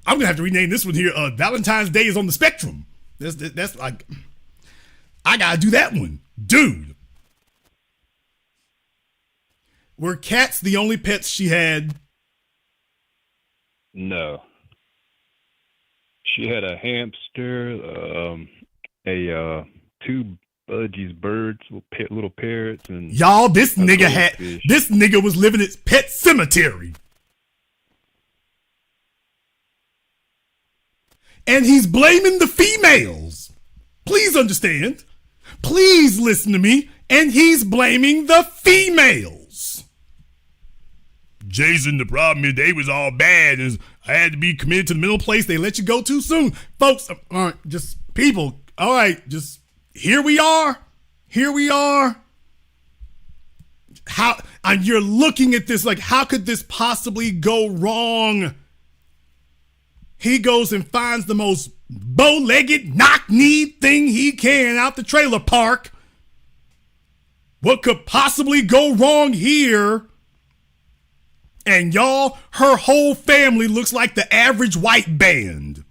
A: I'm gonna have to rename this one here. Valentine's Day is on the spectrum. That's like, I gotta do that one, dude. Were cats the only pets she had?
L: No. She had a hamster, two Budgies birds, little parrots, and
A: y'all. This nigga was living at Pet Cemetery, and he's blaming the females. Please understand. Please listen to me. And he's blaming the females. Jason, the problem is they was all bad. I had to be committed to the middle place. They let you go too soon. Folks, all right, just people, all right, just here we are. How, and you're looking at this like, how could this possibly go wrong? He goes and finds the most bow-legged, knock-kneed thing he can out the trailer park. What could possibly go wrong here? And y'all, her whole family looks like the average white band.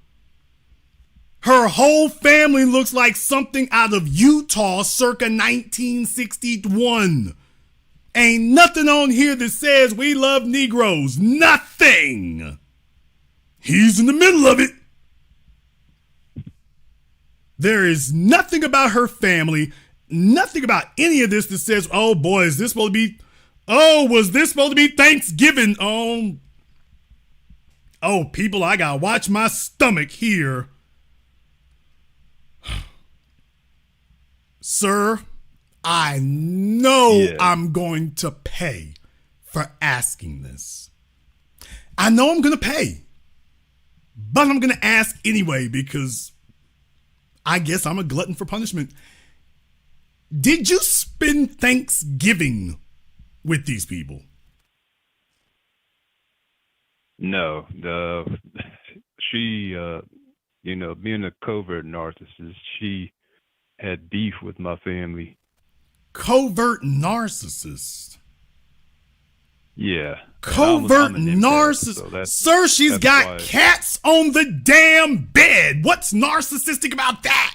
A: Her whole family looks like something out of Utah circa 1961. Ain't nothing on here that says we love Negroes. Nothing. He's in the middle of it. There is nothing about her family, nothing about any of this that says, oh boy, is this supposed to be, oh, was this supposed to be Thanksgiving? Oh, people, I gotta watch my stomach here. Sir, I know I'm going to pay for asking this. I know I'm going to pay, but I'm going to ask anyway because I guess I'm a glutton for punishment. Did you spend Thanksgiving with these people?
L: No. She, being a covert narcissist, she had beef with my family.
A: Covert narcissist?
L: Yeah.
A: Covert narcissist. Sir, she's got cats on the damn bed. What's narcissistic about that?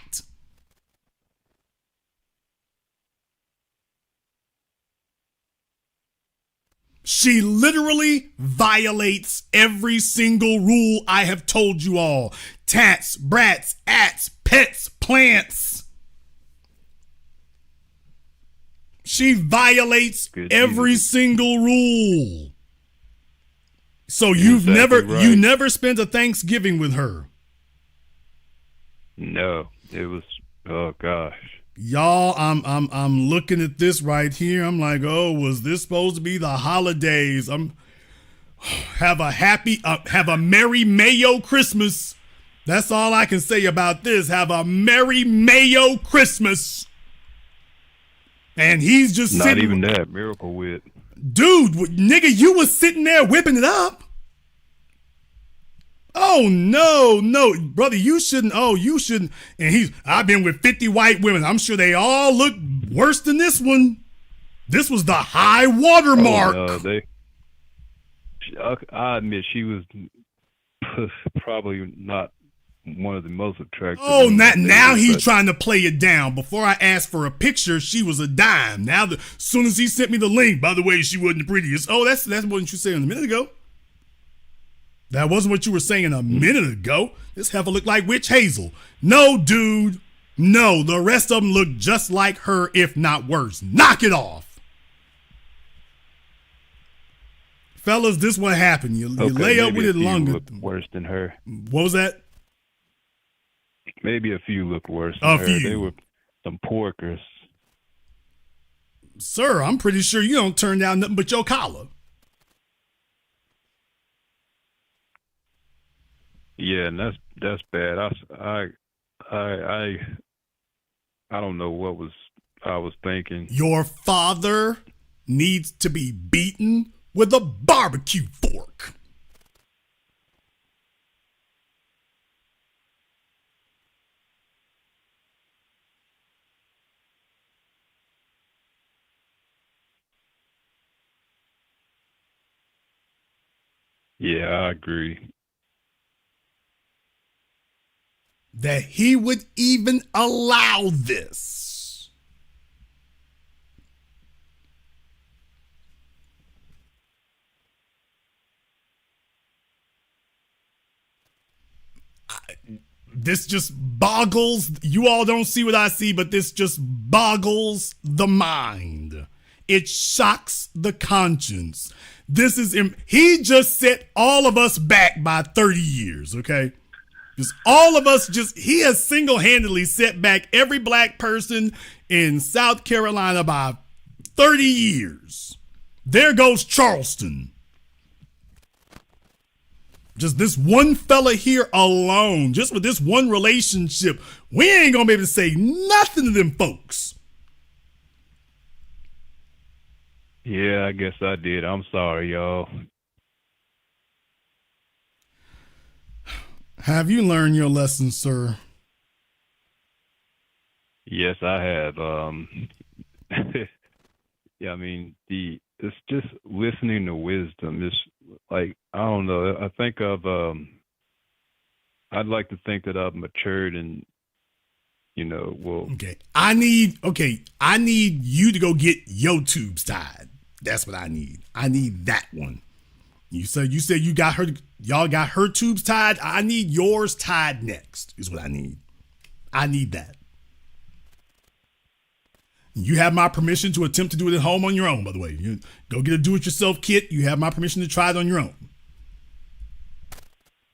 A: She literally violates every single rule I have told you all. Tats, brats, ats, pets, plants. She violates every single rule. So you never spent a Thanksgiving with her.
L: No, it was, oh gosh.
A: Y'all, I'm looking at this right here. I'm like, oh, was this supposed to be the holidays? Have a merry Mayo Christmas. That's all I can say about this. Have a merry Mayo Christmas. And he's just
L: not
A: sitting.
L: Even that Miracle Whip.
A: Dude, nigga, you was sitting there whipping it up. Oh, no, brother, you shouldn't. And I've been with 50 white women. I'm sure they all look worse than this one. This was the high water mark.
L: I admit she was probably not one of the most attractive.
A: Oh, now he's trying to play it down. Before I asked for a picture, she was a dime. Now, as soon as he sent me the link, by the way, she wasn't the prettiest. Oh, that's what you said a minute ago. That wasn't what you were saying a minute ago. This heifer looked like Witch Hazel. No, dude. No, the rest of them look just like her, if not worse. Knock it off. Fellas, this what happened. You lay up with it longer.
L: Look worse than her.
A: What was that?
L: Maybe a few look worse than her. They were some porkers.
A: Sir, I'm pretty sure you don't turn down nothing but your collar.
L: Yeah, and that's bad. I don't know what I was thinking.
A: Your father needs to be beaten with a barbecue fork.
L: Yeah, I agree.
A: That he would even allow this. This just boggles. You all don't see what I see, but this just boggles the mind. It shocks the conscience. He just set all of us back by 30 years, okay? Because all of us he has single-handedly set back every black person in South Carolina by 30 years. There goes Charleston. Just this one fella here alone, just with this one relationship, we ain't gonna be able to say nothing to them folks.
L: Yeah, I guess I did. I'm sorry, y'all.
A: Have you learned your lesson, sir?
L: Yes, I have. Yeah, I mean, it's just listening to wisdom. It's like, I don't know. I think I'd like to think that I've matured and, well.
A: Okay. I need you to go get your tubes tied. That's what I need. I need that one. You said you got her. Y'all got her tubes tied. I need yours tied next. Is what I need. I need that. You have my permission to attempt to do it at home on your own. By the way, you go get a do-it-yourself kit. You have my permission to try it on your own.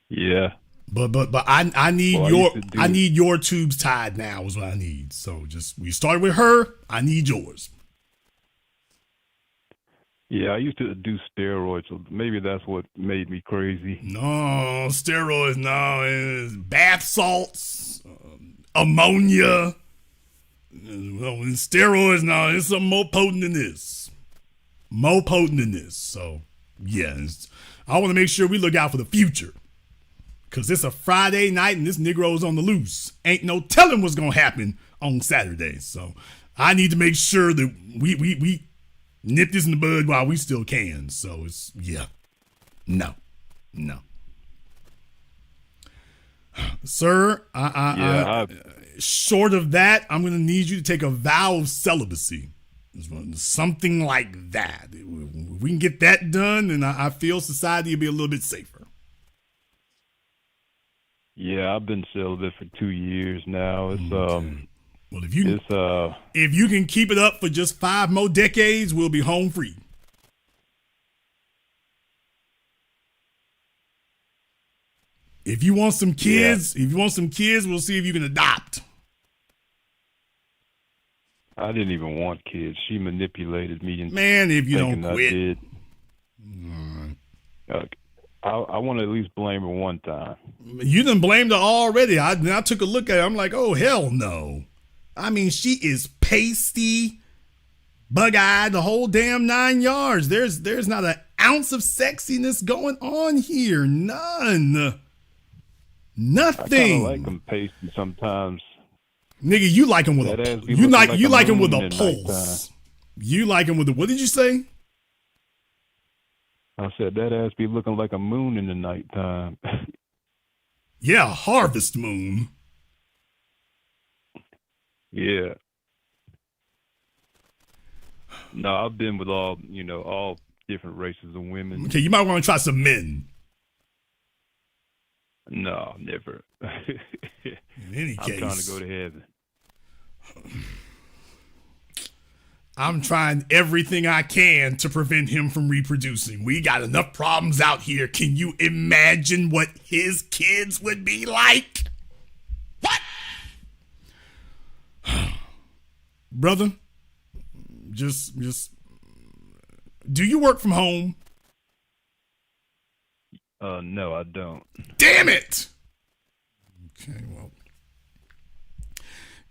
L: Yeah.
A: But I need your tubes tied now. Is what I need. So we started with her. I need yours.
L: Yeah, I used to do steroids, so maybe that's what made me crazy.
A: No, steroids, no. It's bath salts, ammonia. Well, steroids, no. It's something more potent than this. So, yeah. I want to make sure we look out for the future. Because it's a Friday night and this Negro's on the loose. Ain't no telling what's going to happen on Saturday. So, I need to make sure that we nip this in the bud while we still can. So no. Sir, short of that, I'm going to need you to take a vow of celibacy. Something like that. we can get that done, then I feel society will be a little bit safer.
L: Yeah, I've been celibate for 2 years now. It's
A: Well, if you can keep it up for just 5 more decades, we'll be home free. If you want some kids, we'll see if you can adopt.
L: I didn't even want kids. She manipulated me into
A: if you don't
L: thinking I
A: quit.
L: did. I want to at least blame her one time.
A: You done blamed her already. I took a look at her. I'm like, oh, hell no. I mean, she is pasty, bug-eyed, the whole damn 9 yards. There's not an ounce of sexiness going on here. None. Nothing.
L: I kind of like them pasty sometimes.
A: Nigga, you like him with you like him with a pulse. You like him with a, what did you say?
L: I said that ass be looking like a moon in the nighttime.
A: Yeah, harvest moon.
L: Yeah. No, I've been with all different races of women.
A: Okay, you might want to try some men.
L: No, never.
A: In any case,
L: I'm trying to go to heaven.
A: I'm trying everything I can to prevent him from reproducing. We got enough problems out here. Can you imagine what his kids would be like? What? Brother, just do you work from home?
L: No, I don't.
A: Damn it! Okay, well,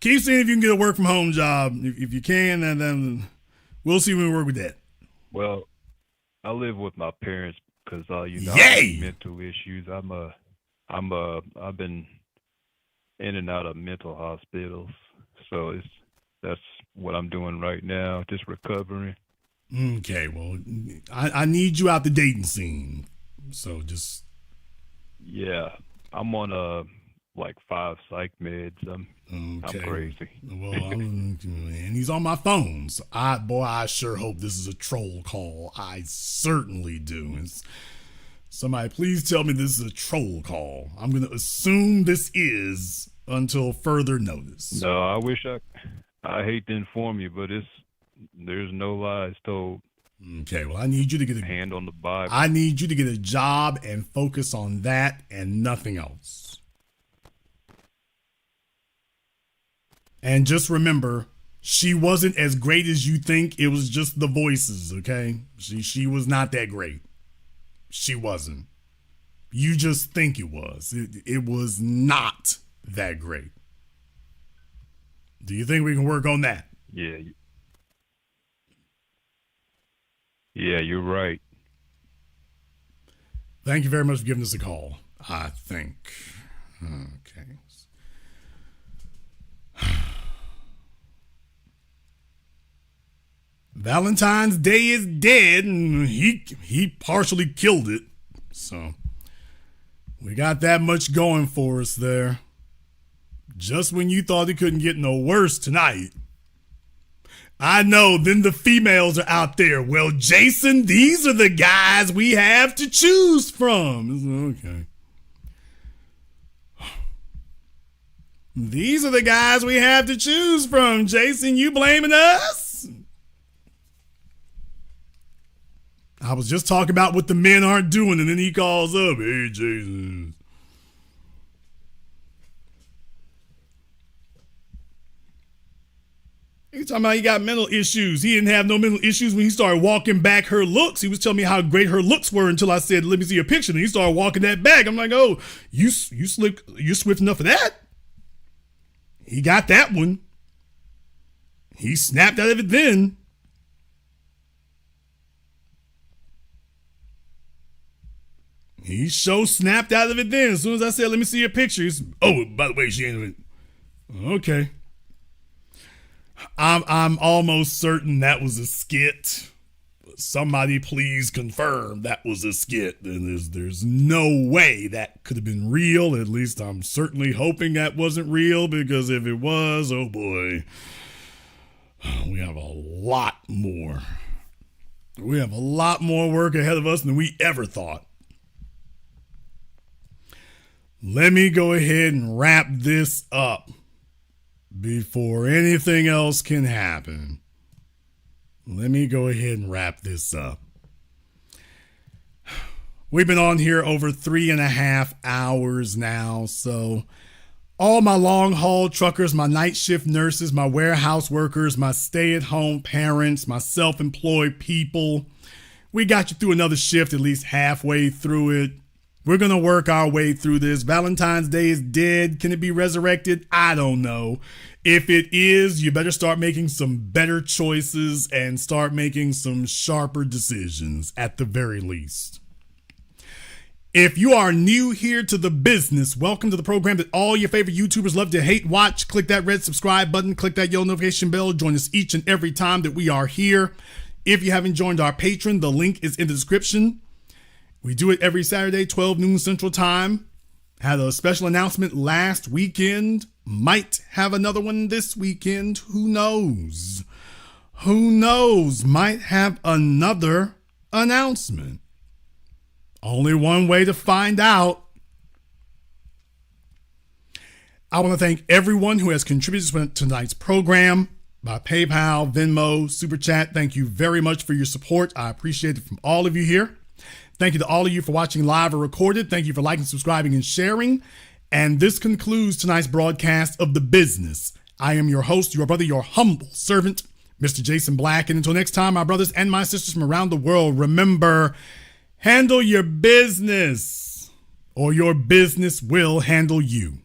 A: keep seeing if you can get a work from home job. If you can, and then we'll see when we work with that.
L: Well, I live with my parents because I
A: Yay!
L: have mental issues. I've been in and out of mental hospitals, so that's what I'm doing right now, just recovering.
A: Okay, well, I need you out the dating scene. So just
L: I'm on like 5 psych meds. I'm crazy.
A: Well, and he's on my phone. So I sure hope this is a troll call. I certainly do. Somebody please tell me this is a troll call. I'm gonna assume this is until further notice.
L: No, I hate to inform you, but there's no lies told.
A: Okay, well, I need you to get a
L: hand on the Bible.
A: I need you to get a job and focus on that and nothing else. And just remember, she wasn't as great as you think. It was just the voices, okay? She was not that great. She wasn't. You just think it was. It was not that great. Do you think we can work on that?
L: Yeah. Yeah, you're right.
A: Thank you very much for giving us a call, I think. Okay. Valentine's Day is dead, and he partially killed it. So we got that much going for us there. Just when you thought it couldn't get no worse tonight. I know, then the females are out there. Well, Jason, these are the guys we have to choose from. Okay. These are the guys we have to choose from. Jason, you blaming us? I was just talking about what the men aren't doing, and then he calls up, hey, Jason. He's talking about he got mental issues. He didn't have no mental issues when he started walking back her looks. He was telling me how great her looks were until I said, let me see a picture. And he started walking that back. I'm like, oh, you're swift enough for that? He got that one. He snapped out of it then. He so snapped out of it then. As soon as I said, let me see your picture. Oh, by the way, she ain't. Okay. I'm almost certain that was a skit. Somebody please confirm that was a skit. And there's no way that could have been real. At least I'm certainly hoping that wasn't real, because if it was, oh boy, we have a lot more We have a lot more work ahead of us than we ever thought. Let me go ahead and wrap this up before anything else can happen. Let me go ahead and wrap this up. We've been on here over 3.5 hours now, so all my long haul truckers, my night shift nurses, my warehouse workers, my stay-at-home parents, my self-employed people, we got you through another shift, at least halfway through it. We're going to work our way through this. Valentine's Day is dead. Can it be resurrected? I don't know. If it is, you better start making some better choices and start making some sharper decisions at the very least. If you are new here to the business, welcome to the program that all your favorite YouTubers love to hate watch. Click that red subscribe button, click that yellow notification bell. Join us each and every time that we are here. If you haven't joined our Patreon, the link is in the description. We do it every Saturday, 12 noon Central Time. Had a special announcement last weekend. Might have another one this weekend. Who knows? Who knows? Might have another announcement. Only one way to find out. I want to thank everyone who has contributed to tonight's program by PayPal, Venmo, Super Chat. Thank you very much for your support. I appreciate it from all of you here. Thank you to all of you for watching live or recorded. Thank you for liking, subscribing, and sharing. And this concludes tonight's broadcast of The Business. I am your host, your brother, your humble servant, Mr. Jason Black. And until next time, my brothers and my sisters from around the world, remember, handle your business, or your business will handle you.